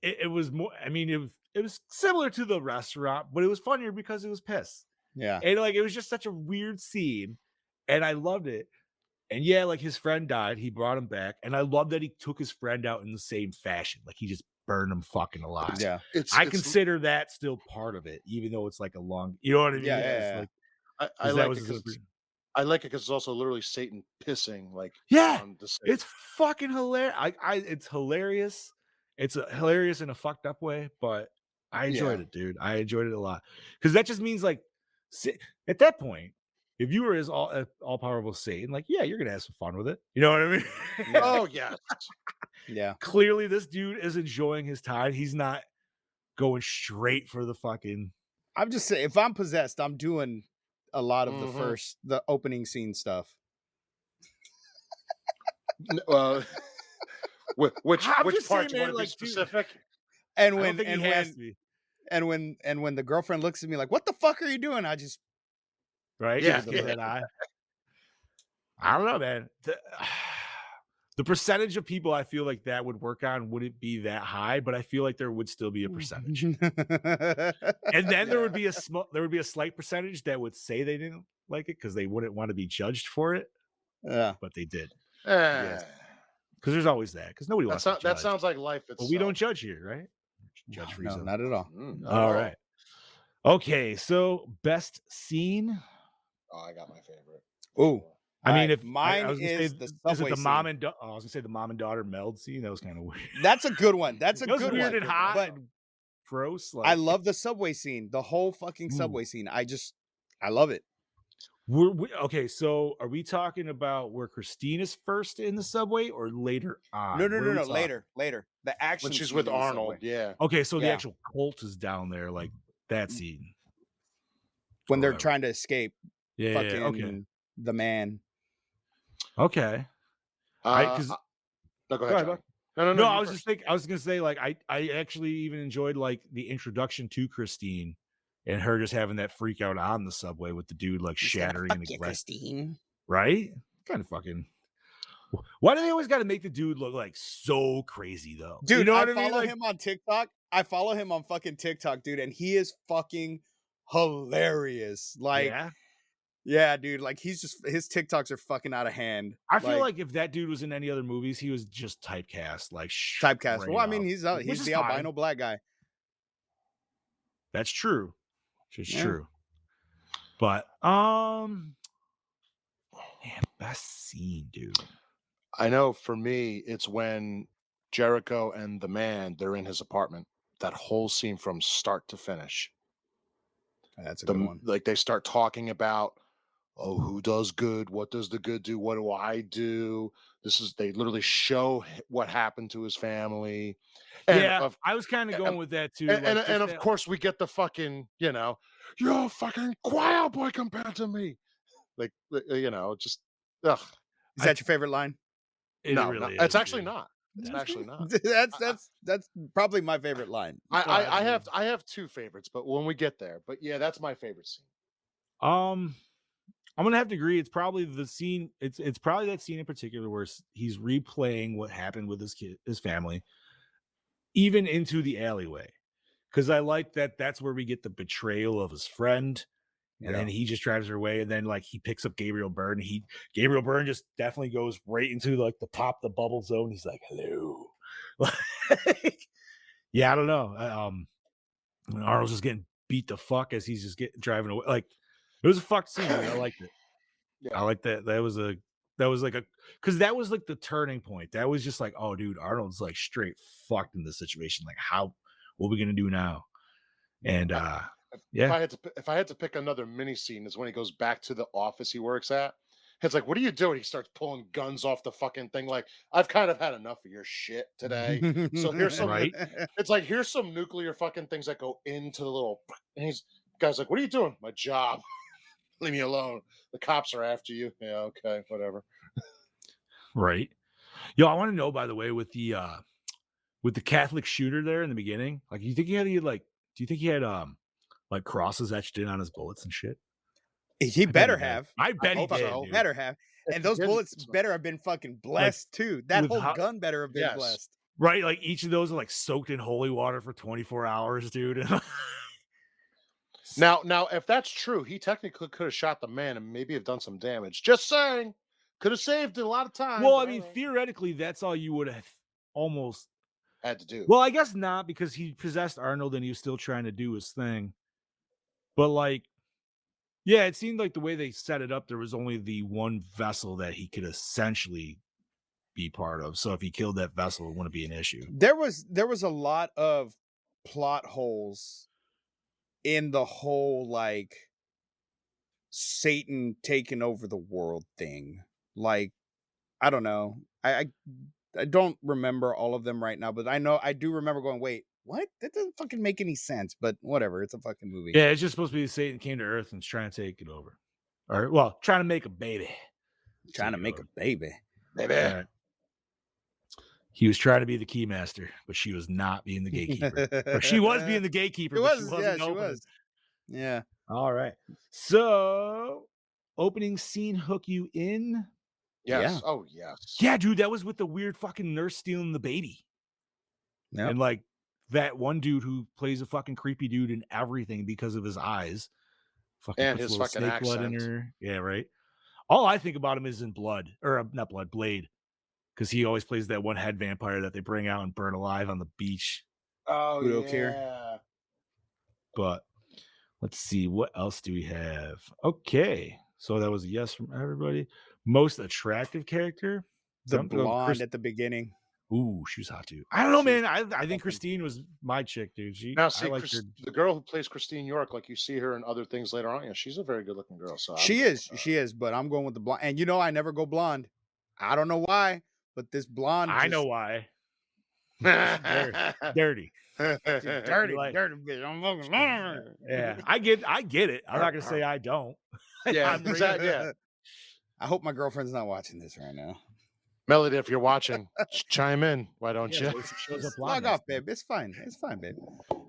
Speaker 6: it was more. I mean, it was similar to the restaurant, but it was funnier because it was piss.
Speaker 7: Yeah.
Speaker 6: And it was just such a weird scene, and I loved it. And yeah, like his friend died, he brought him back, and I love that he took his friend out in the same fashion, like he just burned him fucking alive.
Speaker 7: Yeah,
Speaker 6: I consider that still part of it, even though it's like a long. You know what I mean?
Speaker 8: Yeah. Like, I like it because it's also literally Satan pissing. Like,
Speaker 6: it's fucking hilarious. It's hilarious. It's hilarious in a fucked up way, but I enjoyed it, dude. I enjoyed it a lot, because that just means like at that point, if you were as all powerful Satan, like, yeah, you're gonna have some fun with it. You know what I mean?
Speaker 8: Oh yes.
Speaker 7: Yeah.
Speaker 6: Clearly, this dude is enjoying his time. He's not going straight for the fucking.
Speaker 7: I'm just saying, if I'm possessed, I'm doing a lot of
Speaker 8: Mhm.
Speaker 7: the opening scene stuff.
Speaker 8: Which
Speaker 6: I'm
Speaker 8: which
Speaker 6: just
Speaker 8: part
Speaker 6: saying,
Speaker 8: you
Speaker 6: man,
Speaker 8: want to be
Speaker 6: like, dude,
Speaker 8: specific?
Speaker 7: And
Speaker 6: I don't
Speaker 7: when
Speaker 6: think he
Speaker 7: and
Speaker 6: has
Speaker 7: when
Speaker 6: to be,
Speaker 7: and when the girlfriend looks at me like, "What the fuck are you doing?" I just
Speaker 6: right?
Speaker 7: give
Speaker 8: Yeah,
Speaker 7: her the
Speaker 6: Give
Speaker 7: look.
Speaker 6: that eye. I don't know, man. The percentage of people I feel like that would work on wouldn't be that high, but I feel like there would still be a percentage. And then there would be a slight percentage that would say they didn't like it because they wouldn't want to be judged for it,
Speaker 7: Yeah.
Speaker 6: but they did.
Speaker 7: Yes.
Speaker 6: Because there's always that. Because nobody wants to
Speaker 8: that
Speaker 6: judge.
Speaker 8: sounds like life
Speaker 6: But we don't
Speaker 8: itself.
Speaker 6: judge here, right? Judge free
Speaker 7: No,
Speaker 6: zone.
Speaker 7: not at all.
Speaker 8: Not at
Speaker 6: All right. Okay, so best scene.
Speaker 8: Oh, I got my favorite.
Speaker 7: Ooh.
Speaker 6: I mean,
Speaker 7: Alright,
Speaker 6: if
Speaker 7: mine
Speaker 6: I was gonna say,
Speaker 7: is the
Speaker 6: is it
Speaker 7: subway
Speaker 6: the mom
Speaker 7: scene.
Speaker 6: and I was gonna say the mom and daughter meld scene. That was kind of weird.
Speaker 7: That's a good one. That's a
Speaker 6: That was
Speaker 7: good
Speaker 6: weird
Speaker 7: one.
Speaker 6: and hot,
Speaker 7: But
Speaker 6: and gross.
Speaker 7: I
Speaker 6: Like,
Speaker 7: love the subway scene. The whole fucking
Speaker 6: Ooh.
Speaker 7: subway scene. I love it.
Speaker 6: Okay, so are we talking about where Christine is first in the subway or later on?
Speaker 7: No,
Speaker 6: Where are we talking?
Speaker 7: later. The action
Speaker 8: When she's
Speaker 7: scene
Speaker 8: with
Speaker 7: in the
Speaker 8: Arnold,
Speaker 7: subway.
Speaker 8: yeah.
Speaker 6: Okay, so the
Speaker 7: Yeah.
Speaker 6: actual cult is down there, like that scene.
Speaker 7: When they're
Speaker 6: Whatever.
Speaker 7: trying to escape
Speaker 6: Yeah,
Speaker 7: fucking
Speaker 6: okay.
Speaker 7: the man.
Speaker 6: Okay. Because
Speaker 8: No, go
Speaker 6: Go
Speaker 8: ahead,
Speaker 6: ahead,
Speaker 8: Johnny.
Speaker 6: bud.
Speaker 8: No,
Speaker 6: no,
Speaker 8: you
Speaker 6: I was
Speaker 8: first.
Speaker 6: just thinking. I was gonna say, like, I actually even enjoyed like the introduction to Christine and her just having that freak out on the subway with the dude like shattering the glass.
Speaker 7: Christine.
Speaker 6: Right? Kind of fucking. Why do they always got to make the dude look like so crazy though?
Speaker 7: Dude,
Speaker 6: you know what
Speaker 7: I
Speaker 6: I mean?
Speaker 7: follow
Speaker 6: Like,
Speaker 7: him on TikTok. I follow him on fucking TikTok, dude, and he is fucking hilarious. Like, yeah, dude, like he's just his TikToks are fucking out of hand.
Speaker 6: I feel like if that dude was in any other movies, he was just typecast, like
Speaker 7: typecast. Well, I mean,
Speaker 6: straight up,
Speaker 7: he's
Speaker 6: which is
Speaker 7: the
Speaker 6: fine.
Speaker 7: albino black guy.
Speaker 6: That's true. It's
Speaker 7: Yeah.
Speaker 6: true. But man, best scene, dude.
Speaker 8: I know for me, it's when Jericho and the man, they're in his apartment. That whole scene from start to finish.
Speaker 7: That's a good one.
Speaker 8: Like they start talking about, oh, who does good? What does the good do? What do I do? They literally show what happened to his family. And
Speaker 6: Yeah, I was kind of going with that too.
Speaker 8: And of course we get the fucking, you're a fucking choir boy compared to me. Like, just, ugh.
Speaker 7: Is that your favorite line?
Speaker 8: No,
Speaker 6: really
Speaker 8: it's
Speaker 6: is,
Speaker 8: actually
Speaker 6: dude.
Speaker 8: not. It's actually not.
Speaker 7: That's probably my favorite line.
Speaker 8: I have two favorites, but when we get there, but yeah, that's my favorite scene.
Speaker 6: I'm gonna have to agree. It's probably the scene. It's probably that scene in particular where he's replaying what happened with his family, even into the alleyway. Because I like that. That's where we get the betrayal of his friend, and then he just drives her away, and then like he picks up Gabriel Byrne. And Gabriel Byrne just definitely goes right into like the pop the bubble zone. He's like, "Hello." Yeah, I don't know. Arnold's just getting beat the fuck as he's just driving away. Like, it was a fucked scene. Dude. I liked it.
Speaker 8: Yeah.
Speaker 6: I like that. That was like because that was like the turning point. That was just like, oh, dude, Arnold's like straight fucked in this situation. Like, what are we gonna do now? And
Speaker 8: if I had to pick another mini scene, is when he goes back to the office he works at. It's like, what are you doing? He starts pulling guns off the fucking thing. Like, I've kind of had enough of your shit today. So here's some.
Speaker 6: Right?
Speaker 8: It's like, here's some nuclear fucking things that go into the little. And guy's like, what are you doing? My job. Leave me alone. The cops are after you. Yeah, okay, whatever.
Speaker 6: Right. Yo, I want to know, by the way, with the Catholic shooter there in the beginning, like, you think he had do you think he had like crosses etched in on his bullets and shit?
Speaker 7: He better have.
Speaker 6: I bet he did.
Speaker 7: So. Better have. And those bullets better have been fucking blessed too. That whole gun better have been blessed.
Speaker 6: Right, like each of those are like soaked in holy water for 24 hours, dude.
Speaker 8: Now, if that's true, he technically could have shot the man and maybe have done some damage. Just saying, could have saved a lot of time.
Speaker 6: Well, I mean, theoretically, that's all you would have almost
Speaker 8: had to do.
Speaker 6: Well, I guess not, because he possessed Arnold and he was still trying to do his thing. But like, yeah, it seemed like the way they set it up, there was only the one vessel that he could essentially be part of. So if he killed that vessel, it wouldn't be an issue.
Speaker 7: There was a lot of plot holes in the whole like Satan taking over the world thing. Like, I don't know. I don't remember all of them right now, but I do remember going, wait, what? That doesn't fucking make any sense. But whatever, it's a fucking movie.
Speaker 6: Yeah, it's just supposed to be Satan came to Earth and is trying to take it over. Or well, trying to make a baby.
Speaker 7: Trying to make a baby.
Speaker 8: Baby.
Speaker 6: Right. He was trying to be the keymaster, but she was not being the gatekeeper. Or she was being the gatekeeper, but she wasn't
Speaker 7: she
Speaker 6: opening.
Speaker 7: was. Yeah.
Speaker 6: All right. So, opening scene hook you in.
Speaker 8: Yes.
Speaker 7: Yeah.
Speaker 8: Oh, yes.
Speaker 6: Yeah, dude, that was with the weird fucking nurse stealing the baby.
Speaker 7: Yep.
Speaker 6: And like that one dude who plays a fucking creepy dude in everything because of his eyes. Fucking
Speaker 8: And
Speaker 6: puts
Speaker 8: his
Speaker 6: little
Speaker 8: fucking
Speaker 6: snake blood in
Speaker 8: accent.
Speaker 6: her. Yeah, right. All I think about him is in Blood, or not Blood, Blade, because he always plays that one head vampire that they bring out and burn alive on the beach.
Speaker 8: Oh,
Speaker 7: Udo
Speaker 8: yeah.
Speaker 7: Kier.
Speaker 6: But let's see, what else do we have? Okay, so that was a yes from everybody. Most attractive character,
Speaker 7: The
Speaker 6: I'm gonna go
Speaker 7: blonde at the beginning.
Speaker 6: Ooh, she was hot too. I don't know,
Speaker 7: She
Speaker 6: man.
Speaker 7: was
Speaker 6: I think
Speaker 7: fucking-
Speaker 6: Christine was my chick, dude.
Speaker 8: Now,
Speaker 6: I
Speaker 8: see,
Speaker 6: liked her.
Speaker 8: the girl who plays Christine York, like you see her in other things later on, yeah, she's a very good looking girl. So
Speaker 7: She is, but I'm going with the blonde. And I never go blonde. I don't know why, but this blonde.
Speaker 6: I know why. Dirty.
Speaker 7: Dirty,
Speaker 6: Like-
Speaker 7: dirty bitch. I'm fucking blonde.
Speaker 6: Yeah, I get it. I'm not gonna say I don't.
Speaker 8: Yeah,
Speaker 6: I'm
Speaker 8: exactly. Yeah,
Speaker 7: I hope my girlfriend's not watching this right now.
Speaker 8: Melody, if you're watching, chime in. Why don't
Speaker 6: Yeah,
Speaker 8: you?
Speaker 6: she shows up
Speaker 7: Log
Speaker 6: live
Speaker 7: off,
Speaker 6: next time.
Speaker 7: babe. It's fine. It's fine, babe.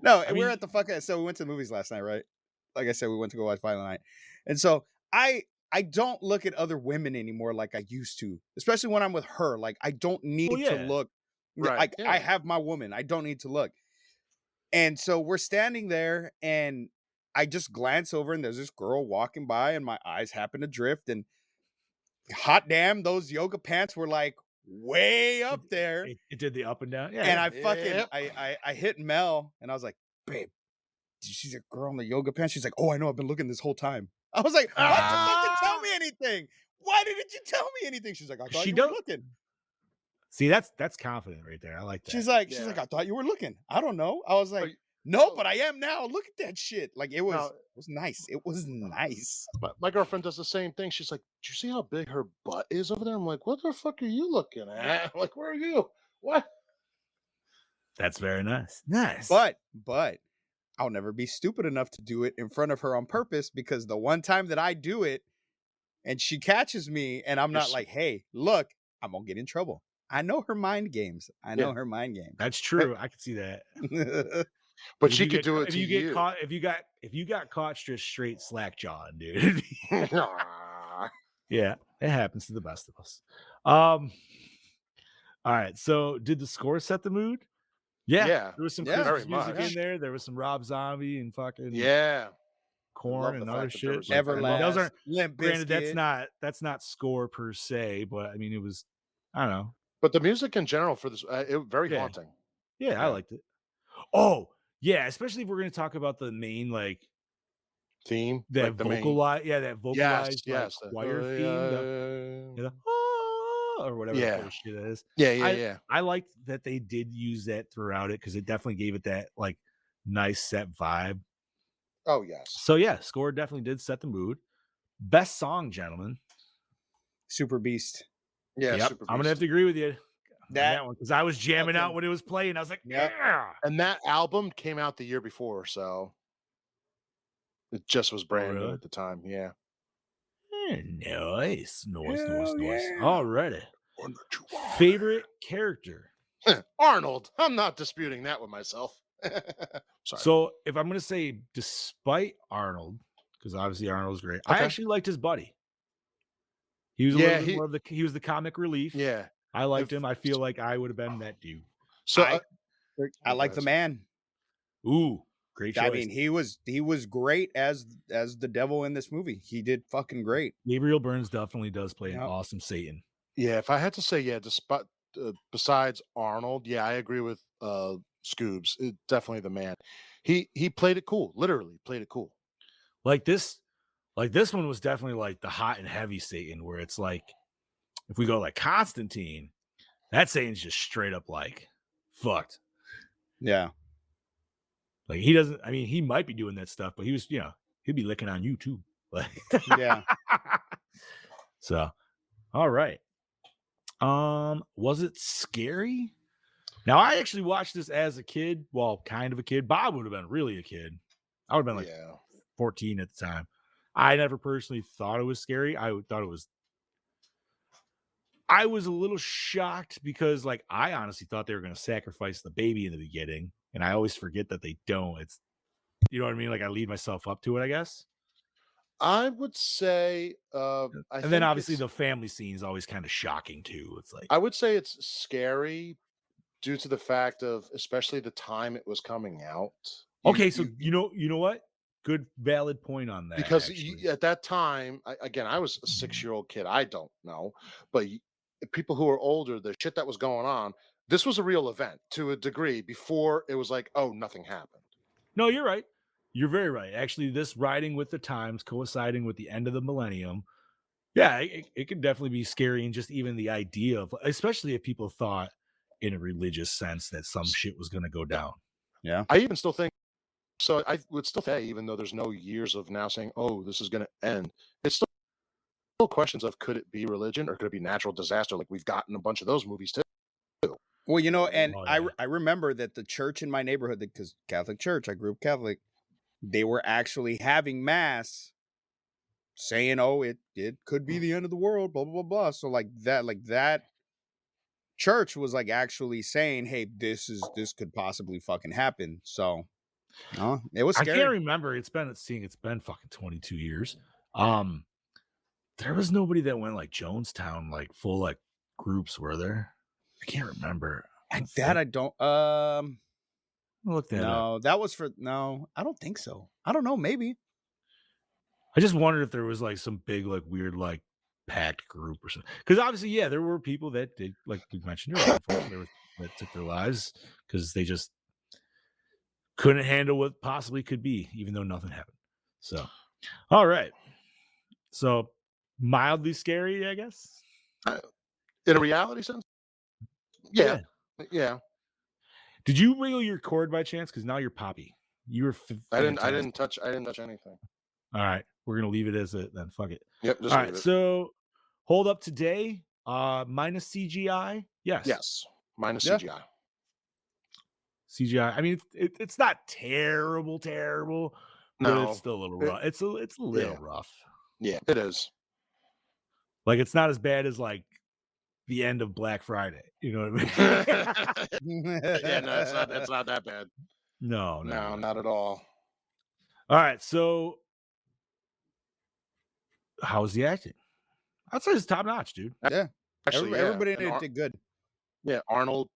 Speaker 7: No,
Speaker 6: I
Speaker 7: we're
Speaker 6: mean-
Speaker 7: at the fucking. So we went to the movies last night, right? Like I said, we went to go watch Violent Night, and so I don't look at other women anymore like I used to, especially when I'm with her. Like I don't need to
Speaker 6: yeah.
Speaker 7: look.
Speaker 8: Right,
Speaker 7: Like
Speaker 8: yeah.
Speaker 7: I have my woman. I don't need to look. And so we're standing there, and I just glance over, and there's this girl walking by, and my eyes happen to drift, and hot damn, those yoga pants were like way up there.
Speaker 6: It did the up and down. Yeah,
Speaker 7: And
Speaker 6: yeah.
Speaker 7: I fucking
Speaker 8: Yep.
Speaker 7: I hit Mel, and I was like, babe, did you see that girl in the yoga pants? She's like, oh, I know, I've been looking this whole time. I was like, why didn't you fucking tell me anything? Why didn't you tell me anything? She's like, I thought
Speaker 6: She
Speaker 7: you were
Speaker 6: don't-
Speaker 7: looking.
Speaker 6: See, that's confident right there. I like that.
Speaker 7: She's like,
Speaker 8: Yeah.
Speaker 7: I thought you were looking. I don't know. I was like,
Speaker 8: But-
Speaker 7: no, but I am now. Look at that shit. Like it was
Speaker 8: No.
Speaker 7: it was nice. It was nice.
Speaker 8: My girlfriend does the same thing. She's like, "Do you see how big her butt is over there?" I'm like, "What the fuck are you looking at?" I'm like, "Where are you? What?"
Speaker 6: That's very nice. Nice.
Speaker 7: But I'll never be stupid enough to do it in front of her on purpose, because the one time that I do it and she catches me and I'm
Speaker 8: You're
Speaker 7: not
Speaker 8: s-
Speaker 7: like, hey, look, I'm gonna get in trouble. I know her mind games. I know her mind
Speaker 6: that's true. I can see that.
Speaker 7: games.
Speaker 8: But
Speaker 6: If
Speaker 8: she
Speaker 6: you
Speaker 8: could
Speaker 6: get
Speaker 8: do
Speaker 6: ca-
Speaker 8: it
Speaker 6: if
Speaker 8: to
Speaker 6: you
Speaker 8: you.
Speaker 6: get caught. If you got caught just straight slack jawing, dude. Yeah, it happens to the best of us. All right. So, did the score set the mood? Yeah,
Speaker 8: Yeah,
Speaker 6: there was some
Speaker 7: yeah,
Speaker 6: Christmas
Speaker 8: very
Speaker 6: music
Speaker 8: much.
Speaker 6: in there. There was some Rob Zombie and fucking
Speaker 8: Yeah.
Speaker 6: Corn
Speaker 8: love
Speaker 6: and
Speaker 8: the
Speaker 6: other
Speaker 8: fact that there
Speaker 6: shit.
Speaker 8: was,
Speaker 6: Like,
Speaker 8: like,
Speaker 6: I mean, those
Speaker 7: Everlast,
Speaker 6: aren't
Speaker 7: Limp
Speaker 6: granted.
Speaker 7: Bizkit.
Speaker 6: That's not score per se, but I mean, it was. I don't know.
Speaker 8: But the music in general for this, very
Speaker 6: Yeah.
Speaker 8: haunting.
Speaker 6: Yeah, I
Speaker 8: Yeah.
Speaker 6: liked it. Oh, yeah, especially if we're going to talk about the main like
Speaker 8: Theme,
Speaker 6: that
Speaker 8: like the main.
Speaker 6: vocalized, that vocalized
Speaker 8: Yes,
Speaker 6: like,
Speaker 8: the-
Speaker 6: choir theme, the, or whatever
Speaker 8: Yeah.
Speaker 6: the bullshit is.
Speaker 8: yeah.
Speaker 6: I liked that they did use that throughout it because it definitely gave it that like nice set vibe.
Speaker 8: Oh yes.
Speaker 6: So yeah, score definitely did set the mood. Best song, gentlemen.
Speaker 7: Super Beast.
Speaker 8: Yeah.
Speaker 6: Yep,
Speaker 8: Super
Speaker 6: I'm gonna have
Speaker 8: Beast.
Speaker 6: to agree with you on
Speaker 7: That-
Speaker 6: that one because I was jamming out
Speaker 7: fucking-
Speaker 6: when it was playing. I was like,
Speaker 7: Yep.
Speaker 6: yeah.
Speaker 8: And that album came out the year before, so it just was brand new
Speaker 6: really?
Speaker 8: at the time. Yeah.
Speaker 6: Nice.
Speaker 7: Hell
Speaker 6: Nice.
Speaker 7: yeah.
Speaker 6: Alrighty. Favorite character.
Speaker 8: Arnold. I'm not disputing that with myself. Sorry.
Speaker 6: So if I'm gonna say, despite Arnold, because obviously Arnold's great, I
Speaker 8: Okay.
Speaker 6: actually liked his buddy. He was a
Speaker 8: Yeah,
Speaker 6: little bit more of he was the comic relief.
Speaker 8: yeah.
Speaker 6: I liked
Speaker 8: If-
Speaker 6: him. I feel like I would have been that dude.
Speaker 8: So
Speaker 7: I like the man.
Speaker 6: Ooh, great choice.
Speaker 7: I mean, he was great as the devil in this movie. He did fucking great.
Speaker 6: Gabriel Burns definitely does play an
Speaker 7: Yep.
Speaker 6: awesome Satan.
Speaker 8: yeah, if I had to say, yeah, despite besides Arnold, yeah, I agree with Scoobs. Definitely the man. He played it cool. Literally played it cool.
Speaker 6: Like this one was definitely like the hot and heavy Satan, where it's like if we go like Constantine, that Satan's just straight up like fucked.
Speaker 7: Yeah.
Speaker 6: Like he doesn't. I mean, he might be doing that stuff, but he was, he'd be licking on you too. Like,
Speaker 7: Yeah.
Speaker 6: So, all right. Was it scary? Now, I actually watched this as a kid. Well, kind of a kid. Bob would have been really a kid. I would have been like 14 at the time. I never personally thought it was scary. I was a little shocked because, like, I honestly thought they were going to sacrifice the baby in the beginning, and I always forget that they don't. It's, you know what I mean? Like, I lead myself up to it, I guess.
Speaker 8: I would say,
Speaker 6: And then obviously the family scene is always kind of shocking too. It's like,
Speaker 8: I would say it's scary due to the fact of, especially the time it was coming out.
Speaker 6: okay, so you know what? Good, valid point on that.
Speaker 8: Because
Speaker 6: actually.
Speaker 8: at that time, again, I was a 6-year-old kid. I don't know, but people who are older, the shit that was going on, this was a real event to a degree. Before it was like, oh, nothing happened.
Speaker 6: No, you're right. You're very right. Actually, this riding with the times, coinciding with the end of the millennium, yeah, it could definitely be scary. And just even the idea of, especially if people thought in a religious sense that some shit was going to go down.
Speaker 7: Yeah.
Speaker 8: I even still think, so I would still say, even though there's no years of now saying, oh, this is going to end, it's still questions of, could it be religion or could it be natural disaster? Like we've gotten a bunch of those movies too.
Speaker 7: Well, you know, and
Speaker 6: Oh, yeah.
Speaker 7: I remember that the church in my neighborhood, because Catholic church, I grew up Catholic, they were actually having mass saying, oh, it could be the end of the world, blah, blah, blah, blah. So like that church was like actually saying, hey, this could possibly fucking happen. So it was scary.
Speaker 6: I can't remember. It's been fucking 22 years. There was nobody that went like Jonestown, like full like groups, were there? I can't remember.
Speaker 7: I don't
Speaker 6: Look that up.
Speaker 7: no, that was for no, I don't think so. I don't know, maybe.
Speaker 6: I just wondered if there was like some big, like weird, like packed group or something. Because obviously, yeah, there were people that did, like we mentioned earlier, unfortunately, there were that took their lives because they just couldn't handle what possibly could be, even though nothing happened. So, all right. So mildly scary, I guess.
Speaker 8: In a reality sense, yeah. Did
Speaker 6: you wiggle your cord by chance? Because now you're Poppy. You were.
Speaker 8: I didn't touch anything.
Speaker 6: All right, we're gonna leave it as it then. Fuck it.
Speaker 8: Yep.
Speaker 6: All right. So hold up today. Minus CGI.
Speaker 8: Yes. Minus CGI.
Speaker 6: CGI. I mean, it's not terrible, but it's still a little rough. It's a little rough.
Speaker 8: Yeah, it is.
Speaker 6: Like, it's not as bad as like the end of Black Friday. You know what I
Speaker 8: mean? Yeah, no, it's not that bad.
Speaker 6: No,
Speaker 8: not at all.
Speaker 6: All right, so how's the acting? I'd say it's top notch, dude.
Speaker 7: Yeah, actually, everybody did good.
Speaker 8: Yeah, Arnold,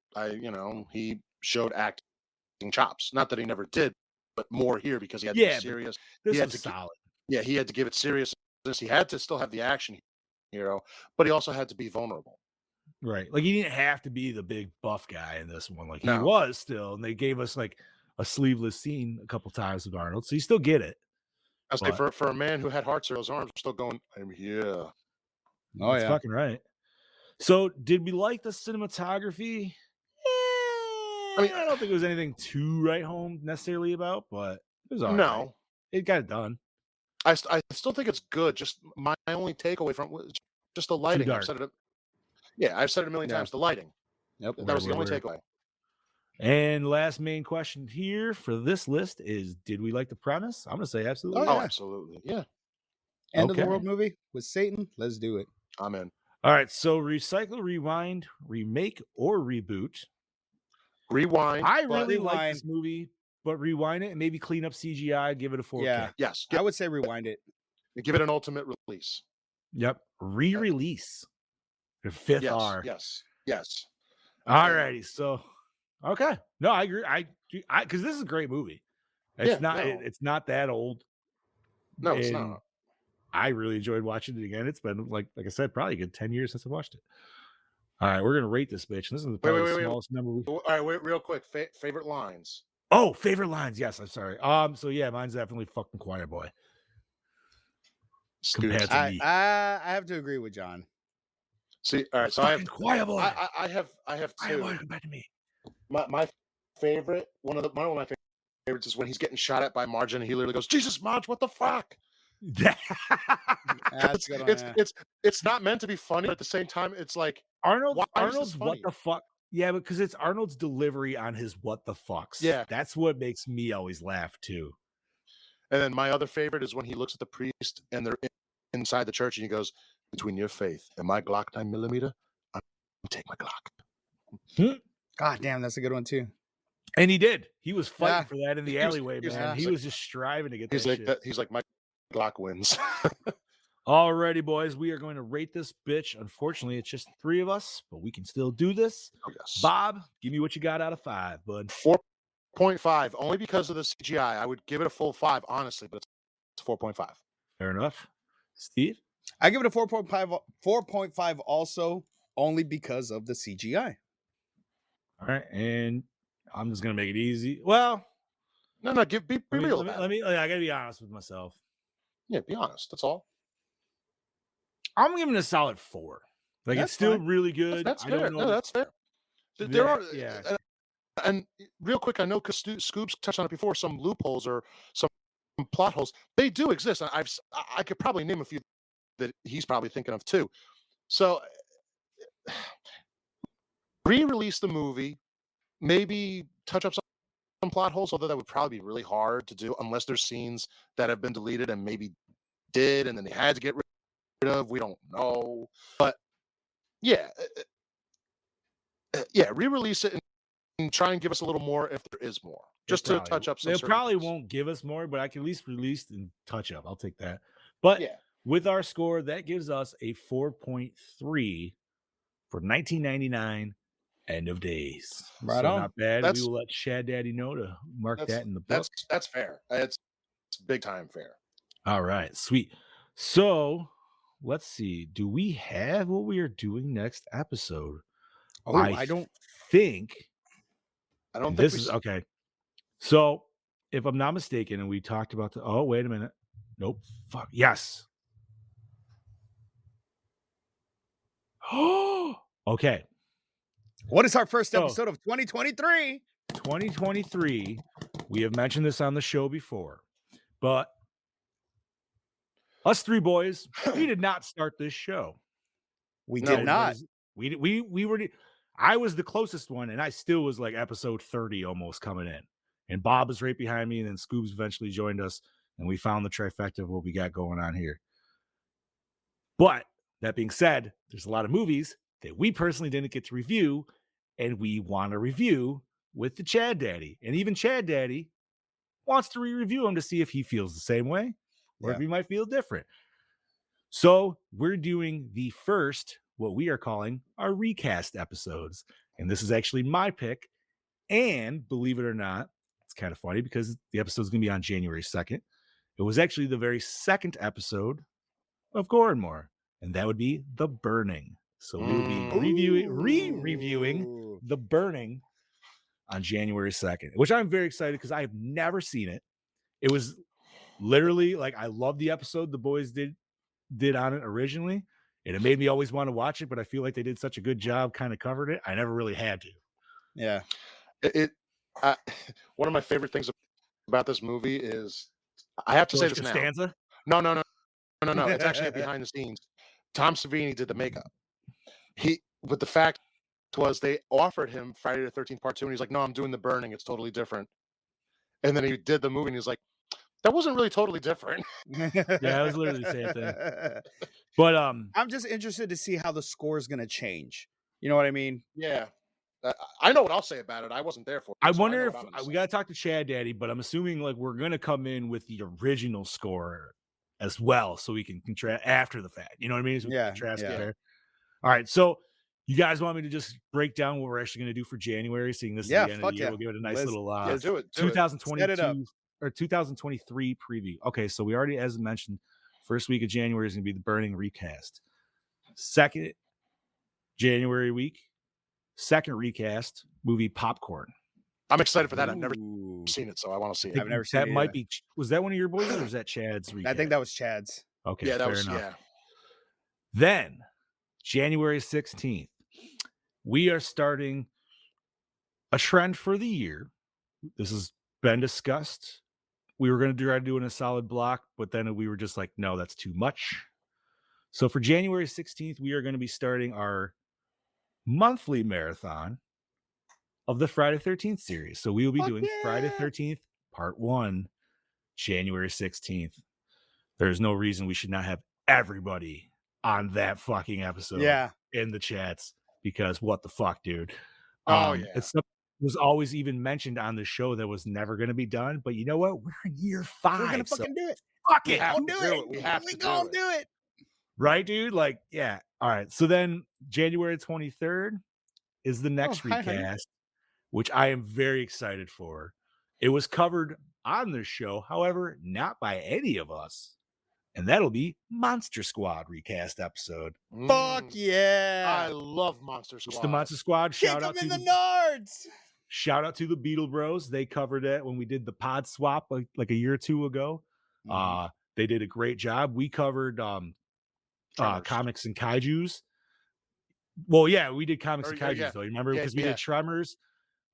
Speaker 8: he showed acting chops. Not that he never did, but more here because he had to be serious.
Speaker 6: This was solid.
Speaker 8: He had to give it seriousness. He had to still have the action hero, but he also had to be vulnerable.
Speaker 6: Right. Like, he didn't have to be the big buff guy in this one. Like, he was still, and they gave us like a sleeveless scene a couple times with Arnold, so you still get it.
Speaker 8: I say for a man who had hearts, those arms are still going. I'm here.
Speaker 6: Oh, that's fucking right. So, did we like the cinematography? I mean, I don't think it was anything to write home necessarily about, but it was all right. It got it done.
Speaker 8: I still think it's good. Just my only takeaway from it was just the lighting. I've said it a million times. The lighting.
Speaker 7: Yep.
Speaker 8: That was the only takeaway.
Speaker 6: And last main question here for this list is: did we like the premise? I'm gonna say absolutely.
Speaker 8: Oh, absolutely. Yeah.
Speaker 7: End of the world movie with Satan. Let's do it.
Speaker 8: I'm in.
Speaker 6: All right. So recycle, rewind, remake, or reboot.
Speaker 8: Rewind.
Speaker 6: I really like this movie, but rewind it and maybe clean up CGI, give it a 4K.
Speaker 7: Yeah.
Speaker 8: Yes.
Speaker 7: I would say rewind it.
Speaker 8: Give it an ultimate release.
Speaker 6: Yep. Re-release. The 5th R.
Speaker 8: Yes.
Speaker 6: All righty. So, okay. No, I agree. I because this is a great movie. It's it's not that old.
Speaker 8: No, it's not.
Speaker 6: I really enjoyed watching it again. It's been like I said, probably a good 10 years since I watched it. All right, we're gonna rate this bitch. This is probably the smallest number.
Speaker 8: All right, wait, real quick. Favorite lines.
Speaker 6: Oh, favorite lines. Yes, I'm sorry. So yeah, mine's definitely fucking Quiet Boy. Compared to me,
Speaker 7: I have to agree with John.
Speaker 8: See, all right. So I have
Speaker 6: Quiet Boy.
Speaker 8: I have two.
Speaker 6: Quiet Boy compared to me.
Speaker 8: My favorite, one of my favorites is when he's getting shot at by Marge and he literally goes, "Jesus, Marge, what the fuck?"
Speaker 7: That's a good one, yeah.
Speaker 8: It's not meant to be funny, but at the same time, it's like why is this
Speaker 6: Arnold's what
Speaker 8: funny?
Speaker 6: the fuck. Yeah, because it's Arnold's delivery on his what the fucks.
Speaker 8: Yeah.
Speaker 6: That's what makes me always laugh too.
Speaker 8: And then my other favorite is when he looks at the priest and they're inside the church and he goes, "Between your faith and my Glock 9mm, I'm take my Glock."
Speaker 7: God damn, that's a good one too.
Speaker 6: And he did. He was fighting
Speaker 7: Yeah.
Speaker 6: for that in the alleyway, man. He was just striving to get that shit.
Speaker 8: He's like, my Glock wins.
Speaker 6: Alrighty, boys. We are going to rate this bitch. Unfortunately, it's just 3 of us, but we can still do this.
Speaker 8: Oh, yes.
Speaker 6: Bob, give me what you got out of 5, bud.
Speaker 8: 4.5, only because of the CGI. I would give it a full 5, honestly, but it's 4.5.
Speaker 6: Fair enough. Steve?
Speaker 7: I give it a 4.5 also, only because of the CGI.
Speaker 6: All right, and I'm just gonna make it easy. Well,
Speaker 8: no, be real.
Speaker 6: Let me. I gotta be honest with myself.
Speaker 8: Yeah, be honest. That's all.
Speaker 6: I'm giving it a solid 4. Like,
Speaker 7: That's
Speaker 6: it's still
Speaker 7: fine.
Speaker 6: really good.
Speaker 8: That's
Speaker 6: I
Speaker 8: fair.
Speaker 6: don't know.
Speaker 8: No, that's fair. There are,
Speaker 6: yeah.
Speaker 8: And real quick, I know because Scoob's touched on it before. Some loopholes or some plot holes, they do exist. I could probably name a few that he's probably thinking of too. So re-release the movie, maybe touch up some plot holes, although that would probably be really hard to do unless there's scenes that have been deleted and maybe did and then they had to get rid of. We don't know, but yeah, re-release it and try and give us a little more if there is more, just to touch up some.
Speaker 6: They probably won't give us more, but I can at least release and touch up. I'll take that. But with our score, that gives us a 4.3 for 1999 End of Days.
Speaker 7: Right on.
Speaker 6: Not bad. We will let Chad Daddy know to mark that in the book.
Speaker 8: That's fair. It's big time fair.
Speaker 6: All right, sweet. So let's see. Do we have what we are doing next episode?
Speaker 7: Oh, I don't
Speaker 6: think.
Speaker 8: I don't think
Speaker 6: this is okay. So if I'm not mistaken, and we talked about the wait a minute. Nope. Fuck. Yes. Oh, okay.
Speaker 7: What is our first episode of 2023?
Speaker 6: 2023. We have mentioned this on the show before, but us 3 boys, we did not start this show.
Speaker 7: We did not.
Speaker 6: We were. I was the closest one, and I still was like episode 30 almost coming in. And Bob was right behind me, and then Scoobs eventually joined us, and we found the trifecta of what we got going on here. But that being said, there's a lot of movies that we personally didn't get to review, and we want to review with the Chad Daddy. And even Chad Daddy wants to re-review them to see if he feels the same way or if he might feel different. So we're doing the first, what we are calling our recast episodes. And this is actually my pick. And believe it or not, it's kind of funny because the episode is going to be on January 2nd. It was actually the very second episode of Gore N More, and that would be The Burning. So we will be re-reviewing The Burning on January 2nd, which I'm very excited because I have never seen it. It was literally like, I love the episode the boys did on it originally, and it made me always want to watch it, but I feel like they did such a good job kind of covered it. I never really had to.
Speaker 7: Yeah.
Speaker 8: One of my favorite things about this movie is, I have to say this
Speaker 6: now.
Speaker 8: No. It's actually behind the scenes. Tom Savini did the makeup. But the fact was, they offered him Friday the 13th Part 2, and he's like, "No, I'm doing The Burning. It's totally different." And then he did the movie, and he's like, "That wasn't really totally different."
Speaker 6: Yeah, it was literally the same thing. But
Speaker 7: I'm just interested to see how the score is going to change. You know what I mean?
Speaker 8: Yeah. I know what I'll say about it. I wasn't there for it.
Speaker 6: I wonder if we got to talk to Chad Daddy, but I'm assuming like we're going to come in with the original score as well, so we can contrast after the fact. You know what I mean? So contrast it there. All right. So you guys want me to just break down what we're actually going to do for January, seeing this is the end of the year? We'll give it a nice little
Speaker 8: do it.
Speaker 6: 2022 or 2023 preview. Okay. So we already, as mentioned, first week of January is going to be The Burning recast. Second January week, second recast movie Popcorn.
Speaker 8: I'm excited for that. I've never seen it, so I want to see it.
Speaker 7: I've never seen it.
Speaker 6: That might be. Was that one of your boys, or was that Chad's recast?
Speaker 7: I think that was Chad's.
Speaker 6: Okay,
Speaker 8: yeah, that
Speaker 6: fair
Speaker 8: was
Speaker 6: enough.
Speaker 8: Yeah.
Speaker 6: Then January 16th, we are starting a trend for the year. This has been discussed we were going to try doing a solid block, but then we were just like, no, that's too much. So for January 16th, we are going to be starting our monthly marathon of the Friday 13th series. So we will be doing Friday 13th, part 1, January 16th. There's no reason we should not have everybody on that fucking episode in the chats, because what the fuck, dude? It's something that was always even mentioned on the show that was never going to be done. But you know what? We're in year 5.
Speaker 7: We're going to fucking do it.
Speaker 6: Fuck
Speaker 8: We
Speaker 6: it.
Speaker 8: have
Speaker 7: We'll
Speaker 8: to
Speaker 7: do
Speaker 8: do
Speaker 7: it.
Speaker 8: it. We have to
Speaker 7: gonna do it.
Speaker 6: Right, dude? Like, yeah. All right. So then January 23rd is the next recast, which I am very excited for. It was covered on the show, however, not by any of us. And that'll be Monster Squad recast episode.
Speaker 7: Fuck yeah.
Speaker 8: I love Monster Squad.
Speaker 6: It's the Monster Squad.
Speaker 7: Shout out to the Nards.
Speaker 6: Shout out to the Beetle Bros. They covered it when we did the pod swap like a year or two ago. They did a great job. We covered comics and kaijus. Well, yeah, we did comics and kaijus though. You remember? Because we did Tremors,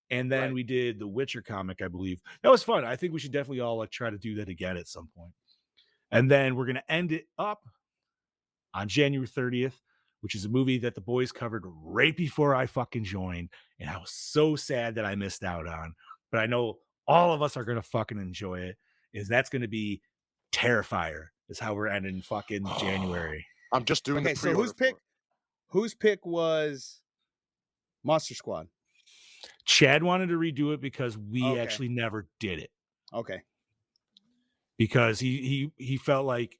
Speaker 6: and then we did the Witcher comic, I believe. That was fun. I think we should definitely all like try to do that again at some point. And then we're gonna end it up on January 30th, which is a movie that the boys covered right before I fucking joined, and I was so sad that I missed out on. But I know all of us are gonna fucking enjoy it. That's gonna be Terrifier. Is how we're ending fucking January.
Speaker 8: I'm just doing the
Speaker 7: so whose pick was Monster Squad?
Speaker 6: Chad wanted to redo it because we actually never did it.
Speaker 7: Okay.
Speaker 6: Because he felt like,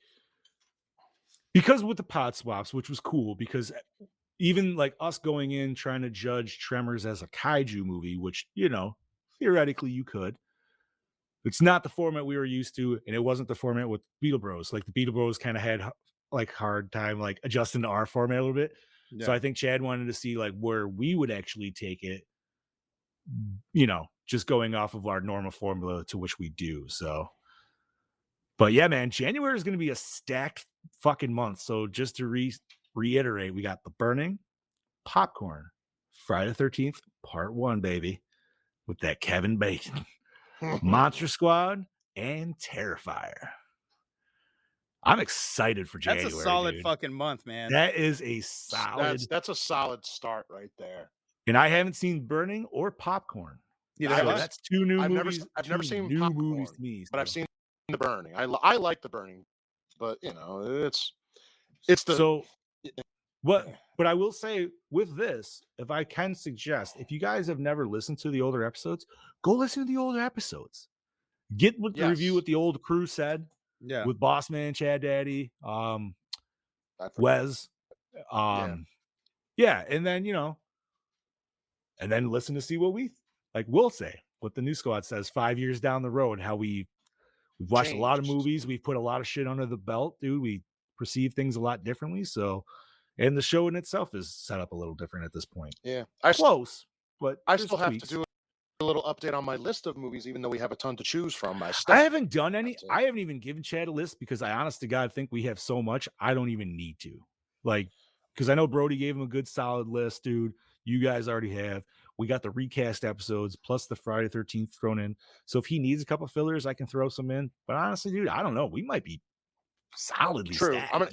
Speaker 6: because with the pod swaps, which was cool, because even like us going in trying to judge Tremors as a kaiju movie, which, you know, theoretically you could, it's not the format we were used to, and it wasn't the format with Beetle Bros. Like the Beetle Bros kind of had like hard time like adjusting to our format a little bit. So I think Chad wanted to see like where we would actually take it, you know, just going off of our normal formula to which we do. So, but yeah, man, January is going to be a stacked fucking month. So just to reiterate, we got The Burning, Popcorn, Friday the 13th, part 1, baby, with that Kevin Bacon, Monster Squad, and Terrifier. I'm excited for January.
Speaker 7: That's a solid fucking month, man.
Speaker 6: That is a solid.
Speaker 8: That's a solid start right there.
Speaker 6: And I haven't seen Burning or Popcorn.
Speaker 7: So
Speaker 6: that's 2 new
Speaker 8: I've
Speaker 6: movies.
Speaker 8: I've never seen
Speaker 6: new
Speaker 8: Popcorn,
Speaker 6: movies to me,
Speaker 8: but I've seen The Burning. I like The Burning, but you know, it's the
Speaker 6: so. But I will say with this, if I can suggest, if you guys have never listened to the older episodes, go listen to the older episodes. Get what the review with the old crew said.
Speaker 7: Yeah.
Speaker 6: With Boss Man, Chad Daddy, Wes. Yeah, and then, you know, and then listen to see what we'll say, what the new squad says 5 years down the road, how we've watched a lot of movies, we've put a lot of shit under the belt, dude. We perceive things a lot differently. So, and the show in itself is set up a little different at this point.
Speaker 8: Yeah.
Speaker 6: Close, but
Speaker 8: I still have to do a little update on my list of movies, even though we have a ton to choose from. I
Speaker 6: haven't done any. I haven't even given Chad a list because I honest to God think we have so much I don't even need to. Like, because I know Brody gave him a good solid list, dude. You guys already have. We got the recast episodes plus the Friday 13th thrown in. So if he needs a couple fillers, I can throw some in. But honestly, dude, I don't know. We might be solidly stacked,
Speaker 8: I'm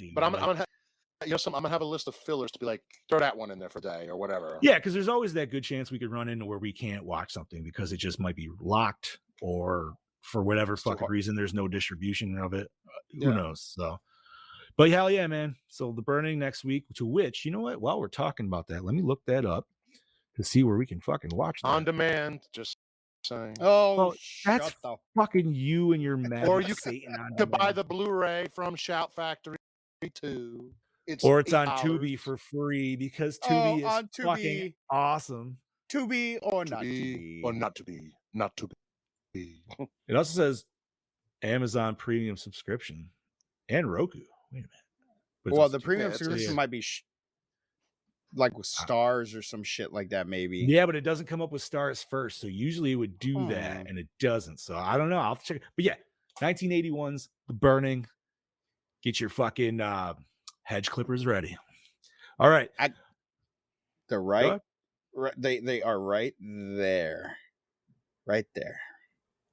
Speaker 8: gonna have a list of fillers to be like, throw that one in there for a day or whatever.
Speaker 6: Yeah, because there's always that good chance we could run into where we can't watch something because it just might be locked, or for whatever fucking reason there's no distribution of it. Who knows? So, but hell yeah, man. So The Burning next week, to which, you know what? While we're talking about that, let me look that up to see where we can fucking watch that.
Speaker 8: On demand, just saying.
Speaker 7: Oh,
Speaker 6: well, that's fucking you and your mad.
Speaker 8: Or you could buy the Blu-ray from Shout Factory too.
Speaker 6: It's on Tubi for free because Tubi is fucking awesome.
Speaker 7: Tubi or not Tubi.
Speaker 8: Or not to be. Not to be.
Speaker 6: It also says Amazon Premium subscription and Roku. Wait a minute.
Speaker 7: Well, the premium subscription might be like with stars or some shit like that, maybe.
Speaker 6: Yeah, but it doesn't come up with stars first. So usually it would do that, and it doesn't. So I don't know. I'll check it. But yeah, 1981's The Burning. Get your fucking hedge clippers ready. All right.
Speaker 7: They're right. They are right there. Right there.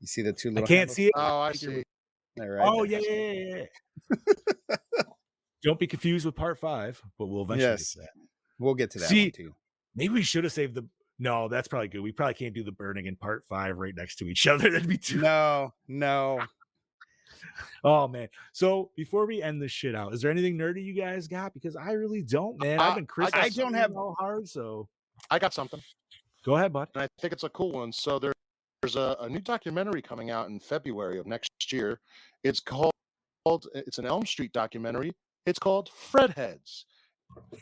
Speaker 7: You see the two
Speaker 6: I
Speaker 7: little
Speaker 6: can't
Speaker 7: handles?
Speaker 6: see it.
Speaker 8: Oh, I see.
Speaker 7: They're right
Speaker 6: Oh,
Speaker 7: there.
Speaker 6: yeah. Don't be confused with part 5, but we'll eventually get
Speaker 7: Yes.
Speaker 6: to that.
Speaker 7: We'll get to that
Speaker 6: See,
Speaker 7: one too.
Speaker 6: maybe we should have saved the. No, that's probably good. We probably can't do the burning in part 5 right next to each other. That'd be too.
Speaker 7: No.
Speaker 6: Oh man. So before we end this shit out, is there anything nerdy you guys got? Because I really don't, man. I've been Christmas.
Speaker 7: I don't have
Speaker 6: all hard. So
Speaker 8: I got something,
Speaker 6: go ahead, bud.
Speaker 8: and I think it's a cool one. So there's a new documentary coming out in February of next year. It's an Elm Street documentary. It's called Fredheads.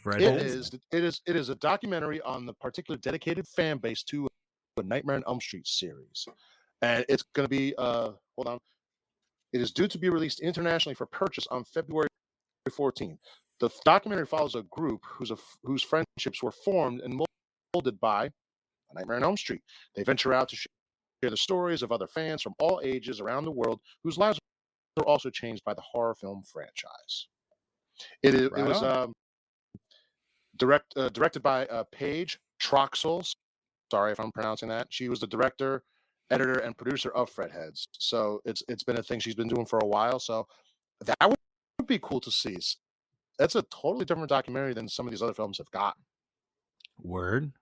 Speaker 8: It is a documentary on the particular dedicated fan base to the Nightmare on Elm Street series, and it's going to be hold on. It is due to be released internationally for purchase on February 14th. The documentary follows a group whose friendships were formed and molded by Nightmare on Elm Street. They venture out to share the stories of other fans from all ages around the world whose lives were also changed by the horror film franchise. It was directed by Paige Troxel. Sorry if I'm pronouncing that. She was the director, editor, and producer of Fredheads. So it's been a thing she's been doing for a while. So that would be cool to see. That's a totally different documentary than some of these other films have gotten.
Speaker 6: Word.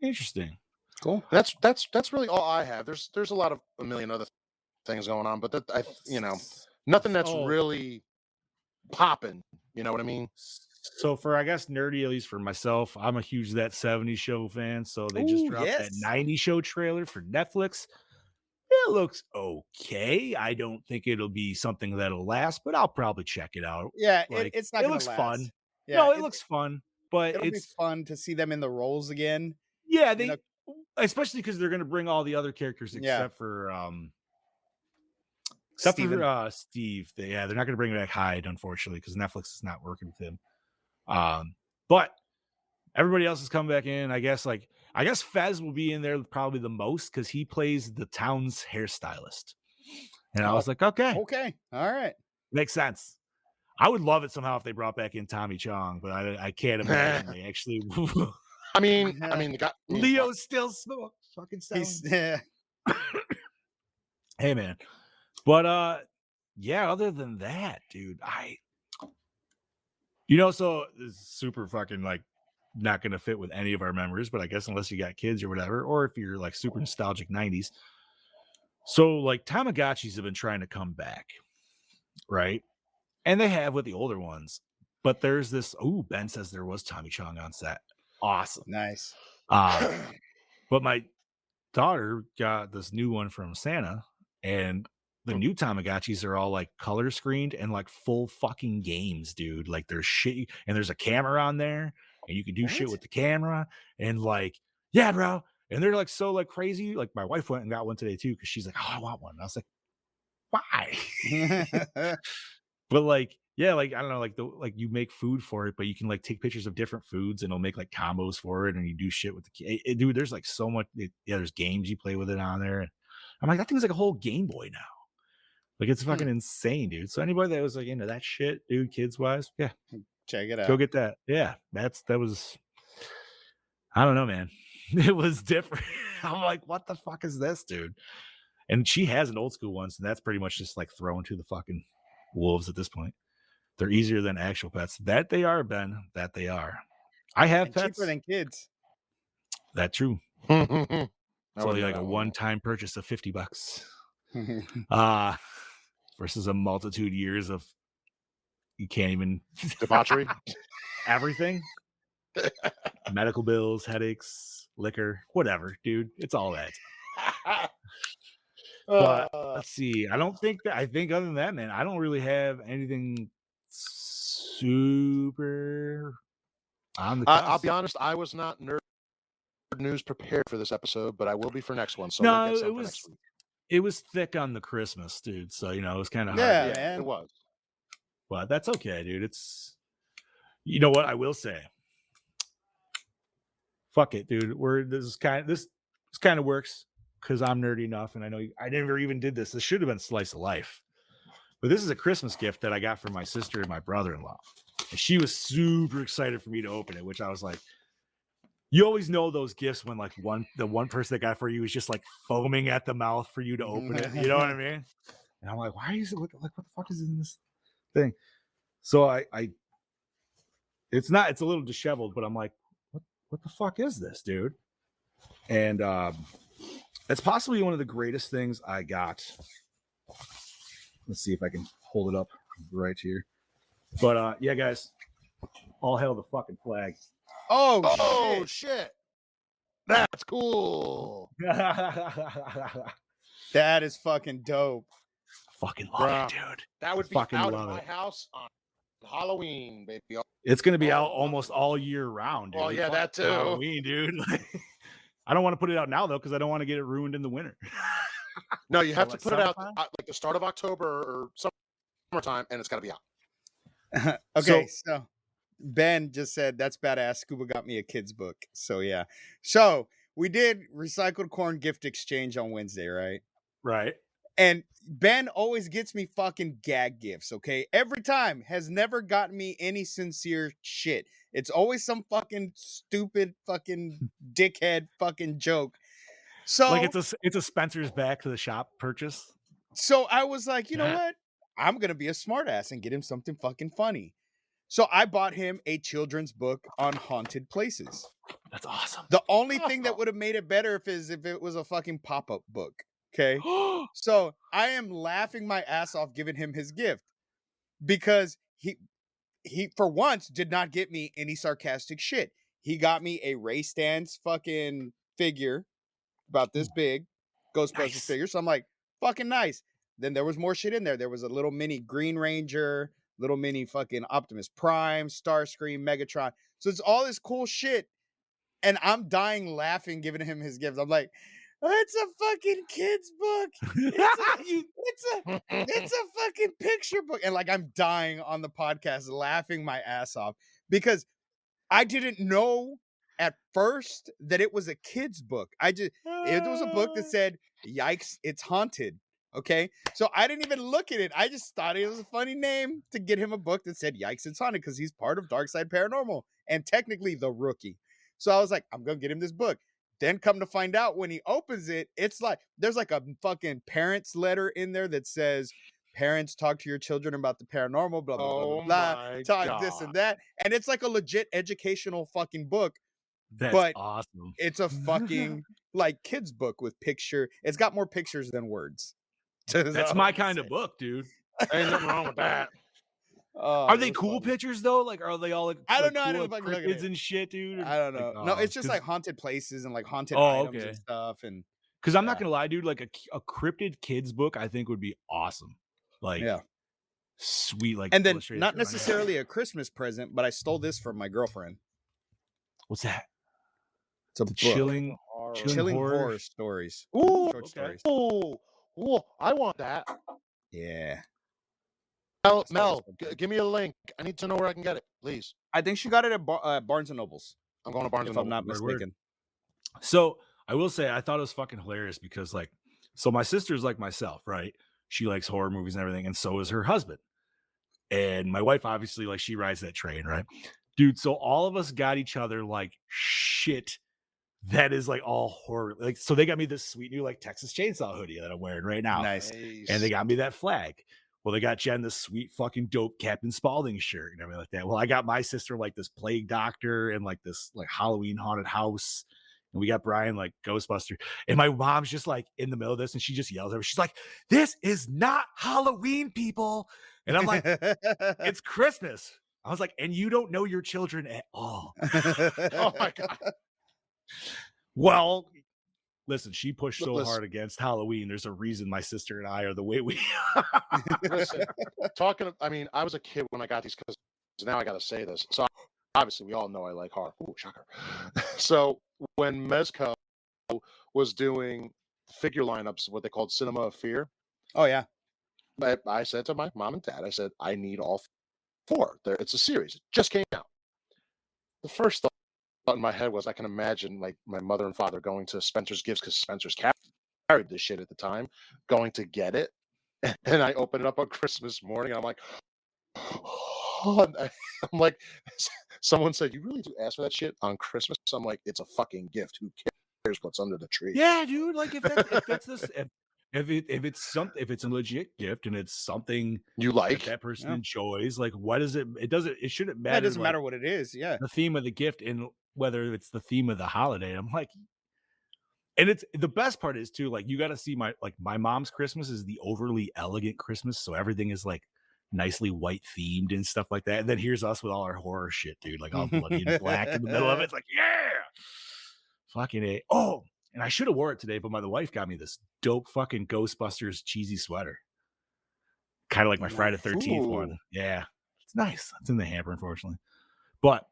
Speaker 6: Interesting.
Speaker 7: Cool.
Speaker 8: That's really all I have. There's a million other things going on, but nothing that's really popping. You know what I mean?
Speaker 6: So for, I guess, nerdy, at least for myself, I'm a huge That 70s Show fan. So they just dropped that 90s Show trailer for Netflix. It looks okay. I don't think it'll be something that'll last, but I'll probably check it out.
Speaker 7: Yeah,
Speaker 6: Like,
Speaker 7: it's not.
Speaker 6: It
Speaker 7: gonna
Speaker 6: looks
Speaker 7: last.
Speaker 6: fun.
Speaker 7: Yeah,
Speaker 6: No, it looks fun, but
Speaker 7: it'll be fun to see them in the roles again.
Speaker 6: Yeah, especially because they're going to bring all the other characters except for Steve. They're not going to bring back Hyde, unfortunately, because Netflix is not working with him. But everybody else is coming back in. I guess Fez will be in there probably the most because he plays the town's hairstylist. And I was like, okay,
Speaker 7: all right,
Speaker 6: makes sense. I would love it somehow if they brought back in Tommy Chong, but I can't imagine they actually.
Speaker 8: I mean, the guy,
Speaker 6: Leo's still fucking sounds. Hey man, but yeah. Other than that, dude, so it's super fucking like not gonna fit with any of our memories, but I guess unless you got kids or whatever, or if you're like super nostalgic 90s. So like Tamagotchis have been trying to come back, right? And they have with the older ones, but there's this. Oh, Ben says there was Tommy Chong on set. Awesome,
Speaker 7: nice.
Speaker 6: But my daughter got this new one from Santa, and the new Tamagotchis are all like color screened and like full fucking games, dude. Like there's shit, and there's a camera on there, and you can do shit with the camera, and like, yeah, bro. And they're like so like crazy. Like my wife went and got one today too because she's like, oh, I want one. And I was like, why? But like, yeah, like I don't know, like you make food for it, but you can like take pictures of different foods and it'll make like combos for it, and you do shit with the dude. There's like so much. There's games you play with it on there. I'm like, that thing's like a whole Game Boy now. Like it's fucking insane, dude. So anybody that was like into that shit, dude, kids wise, yeah,
Speaker 7: check it out.
Speaker 6: Go get that. Yeah, that was. I don't know, man. It was different. I'm like, what the fuck is this, dude? And she has an old school one, so that's pretty much just like thrown to the fucking wolves at this point. They're easier than actual pets. That they are, Ben. That they are. I have pets.
Speaker 7: Cheaper than kids.
Speaker 6: That's true. It's only like a one-time purchase of $50. Versus a multitude years of you can't even
Speaker 8: debauchery.
Speaker 6: Everything. Medical bills, headaches, liquor, whatever, dude. It's all that. But let's see. I think other than that, man, I don't really have anything super on the
Speaker 8: I'll be honest, I was not nerd news prepared for this episode, but I will be for next one. So
Speaker 6: no,
Speaker 8: we'll get some for next week.
Speaker 6: It was thick on the Christmas, dude. So it was kind of hard.
Speaker 7: Yeah, man.
Speaker 8: It was.
Speaker 6: But that's okay, dude. It's what I will say. Fuck it, dude. This kind of works because I'm nerdy enough, and I know I never even did this. This should have been Slice of Life. But this is a Christmas gift that I got from my sister and my brother-in-law. And she was super excited for me to open it, which I was like, You always know those gifts when like the one person that got for you is just like foaming at the mouth for you to open it. You know what I mean? And I'm like, why is it like what the fuck is in this thing? So I it's a little disheveled, but I'm like, what the fuck is this, dude? And it's possibly one of the greatest things I got. Let's see if I can hold it up right here. But yeah, guys, all hail the fucking flag.
Speaker 8: Oh shit. That's cool.
Speaker 7: That is fucking dope.
Speaker 6: Fucking love it, dude.
Speaker 8: That would be
Speaker 6: fucking
Speaker 8: out
Speaker 6: love
Speaker 8: of my house on Halloween, baby.
Speaker 6: It's gonna be out almost all year round, dude.
Speaker 8: Oh yeah, that too.
Speaker 6: Halloween, dude. I don't want to put it out now though, because I don't want to get it ruined in the winter.
Speaker 8: No, you have to put it out like the start of October or summertime, and it's got to be out.
Speaker 7: Okay, so Ben just said that's badass. Scuba got me a kid's book. So yeah. So we did recycled corn gift exchange on Wednesday, right?
Speaker 6: Right.
Speaker 7: And Ben always gets me fucking gag gifts, okay? Every time, has never gotten me any sincere shit. It's always some fucking stupid fucking dickhead fucking joke. So
Speaker 6: like it's a Spencer's back to the shop purchase.
Speaker 7: So I was like, you know what? I'm gonna be a smartass and get him something fucking funny. So I bought him a children's book on haunted places.
Speaker 6: That's awesome.
Speaker 7: The only thing that would have made it better if it was a fucking pop-up book. Okay. So I am laughing my ass off giving him his gift because he for once did not get me any sarcastic shit. He got me a Ray Stans fucking figure about this big, Ghostbusters figure. So I'm like, fucking nice. Then there was more shit in there. There was a little mini Green Ranger, little mini fucking Optimus Prime, Starscream, Megatron. So it's all this cool shit. And I'm dying laughing giving him his gifts. I'm like, it's a fucking kid's book. It's a fucking picture book. And like I'm dying on the podcast laughing my ass off because I didn't know at first that it was a kid's book. It was a book that said, "Yikes, it's haunted." Okay, so I didn't even look at it. I just thought it was a funny name to get him a book that said, "Yikes, it's haunted," because he's part of Dark Side Paranormal and technically the Rookie. So I was like, I'm gonna get him this book. Then come to find out when he opens it, it's like there's like a fucking parents letter in there that says, "Parents, talk to your children about the paranormal, blah, blah, blah, blah, talk this and that." And it's like a legit educational fucking book.
Speaker 6: That's awesome.
Speaker 7: It's a fucking like kids book with picture. It's got more pictures than words.
Speaker 6: That's my kind of book, dude.
Speaker 8: Ain't nothing wrong with that.
Speaker 6: Are they cool pictures though? Like, are they all like?
Speaker 7: I don't know.
Speaker 6: Cool,
Speaker 7: I didn't fucking look at it
Speaker 6: and shit, dude.
Speaker 7: I don't know.
Speaker 6: Like,
Speaker 7: no, it's just like haunted places and like haunted items and stuff. And
Speaker 6: because I'm not gonna lie, dude, like a cryptid kids book, I think would be awesome. Like, sweet, like,
Speaker 7: and then not necessarily a Christmas present, but I stole this from my girlfriend.
Speaker 6: What's that?
Speaker 7: It's a
Speaker 6: chilling
Speaker 7: horror stories.
Speaker 8: Ooh,
Speaker 7: short stories.
Speaker 8: Ooh, I want that.
Speaker 7: Yeah.
Speaker 8: Mel, give me a link. I need to know where I can get it, please.
Speaker 7: I think she got it at Barnes and Nobles.
Speaker 8: I'm going to Barnes and
Speaker 7: Nobles.
Speaker 8: Nobles.
Speaker 7: I'm not mistaken.
Speaker 6: So I will say I thought it was fucking hilarious because like, so my sister's like myself, right? She likes horror movies and everything, and so is her husband. And my wife, obviously, like she rides that train, right? Dude, so all of us got each other like shit that is like all horror. Like, so they got me this sweet new like Texas Chainsaw hoodie that I'm wearing right now.
Speaker 7: Nice.
Speaker 6: And they got me that flag. Well, they got Jen this sweet fucking dope Captain Spaulding shirt and everything like that. Well, I got my sister like this plague doctor and like this like Halloween haunted house. And we got Brian like Ghostbuster. And my mom's just like in the middle of this and she just yells at me. She's like, "This is not Halloween, people." And I'm like, "It's Christmas." I was like, "And you don't know your children at all."
Speaker 8: Oh my God.
Speaker 6: Well, listen, she pushed so hard against Halloween. There's a reason my sister and I are the way we are.
Speaker 8: Listen, I mean, I was a kid when I got these because now I got to say this. So obviously we all know I like horror. Ooh, shocker. So when Mezco was doing figure lineups, what they called Cinema of Fear.
Speaker 7: Oh, yeah.
Speaker 8: I said to my mom and dad, I said, I need all four. It's a series. It just came out. The first thought in my head was I can imagine like my mother and father going to Spencer's Gifts because Spencer's carried this shit at the time, going to get it. And I open it up on Christmas morning and I'm like, oh, I'm like, Someone said, "You really do ask for that shit on Christmas?" I'm like, "It's a fucking gift. Who cares what's under the tree?"
Speaker 6: Yeah, dude. Like if that's this if it's a legit gift and it's something
Speaker 8: You like
Speaker 6: that person enjoys, like what is it? It shouldn't matter.
Speaker 7: It doesn't
Speaker 6: like,
Speaker 7: matter what it is. Yeah.
Speaker 6: the theme of the gift and whether it's the theme of the holiday. I'm like, and it's the best part is too, like you got to see my mom's Christmas is the overly elegant Christmas, so everything is like nicely white themed and stuff like that. And then here's us with all our horror shit, dude, like all bloody and black in the middle of it. It's like, yeah, fucking A. Oh, and I should have wore it today, but the wife got me this dope fucking Ghostbusters cheesy sweater. Kind of like my Friday 13th one. Yeah. It's nice. It's in the hamper, unfortunately. But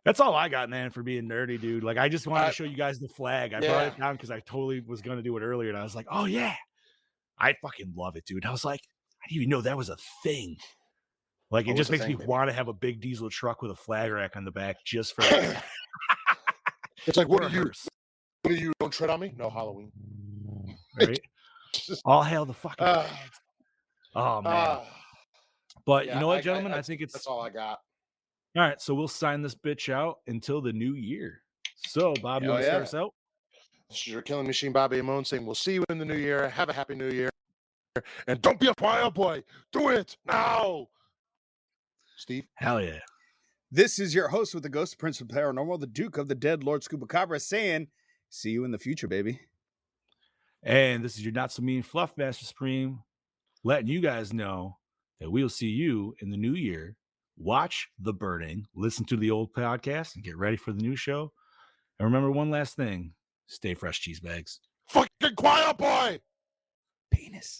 Speaker 6: that's all I got, man, for being nerdy, dude. Like, I just wanted to show you guys the flag. I brought it down because I totally was going to do it earlier. And I was like, oh, yeah. I fucking love it, dude. I was like, I didn't even know that was a thing. Like, it just makes me want to have a big diesel truck with a flag rack on the back just for
Speaker 8: it's like, what are you? Don't tread on me? No Halloween.
Speaker 6: Right? All hail the fucking flags. Oh, man. But you know what, gentlemen? I think
Speaker 8: that's all I got.
Speaker 6: All right, so we'll sign this bitch out until the new year. So, Bob, you want to start us out?
Speaker 8: This is your Killing Machine, Bobby Amon, saying we'll see you in the new year. Have a happy new year. And don't be a wild boy. Do it now. Steve?
Speaker 6: Hell yeah.
Speaker 7: This is your host with the Ghost Prince of Paranormal, the Duke of the Dead, Lord Scubacabra, saying, see you in the future, baby.
Speaker 6: And this is your Not So Mean Fluff Master Supreme, letting you guys know that we'll see you in the new year. Watch The Burning, listen to the old podcast, and get ready for the new show. And remember one last thing. Stay fresh, cheese bags.
Speaker 8: Fucking quiet boy!
Speaker 7: Penis.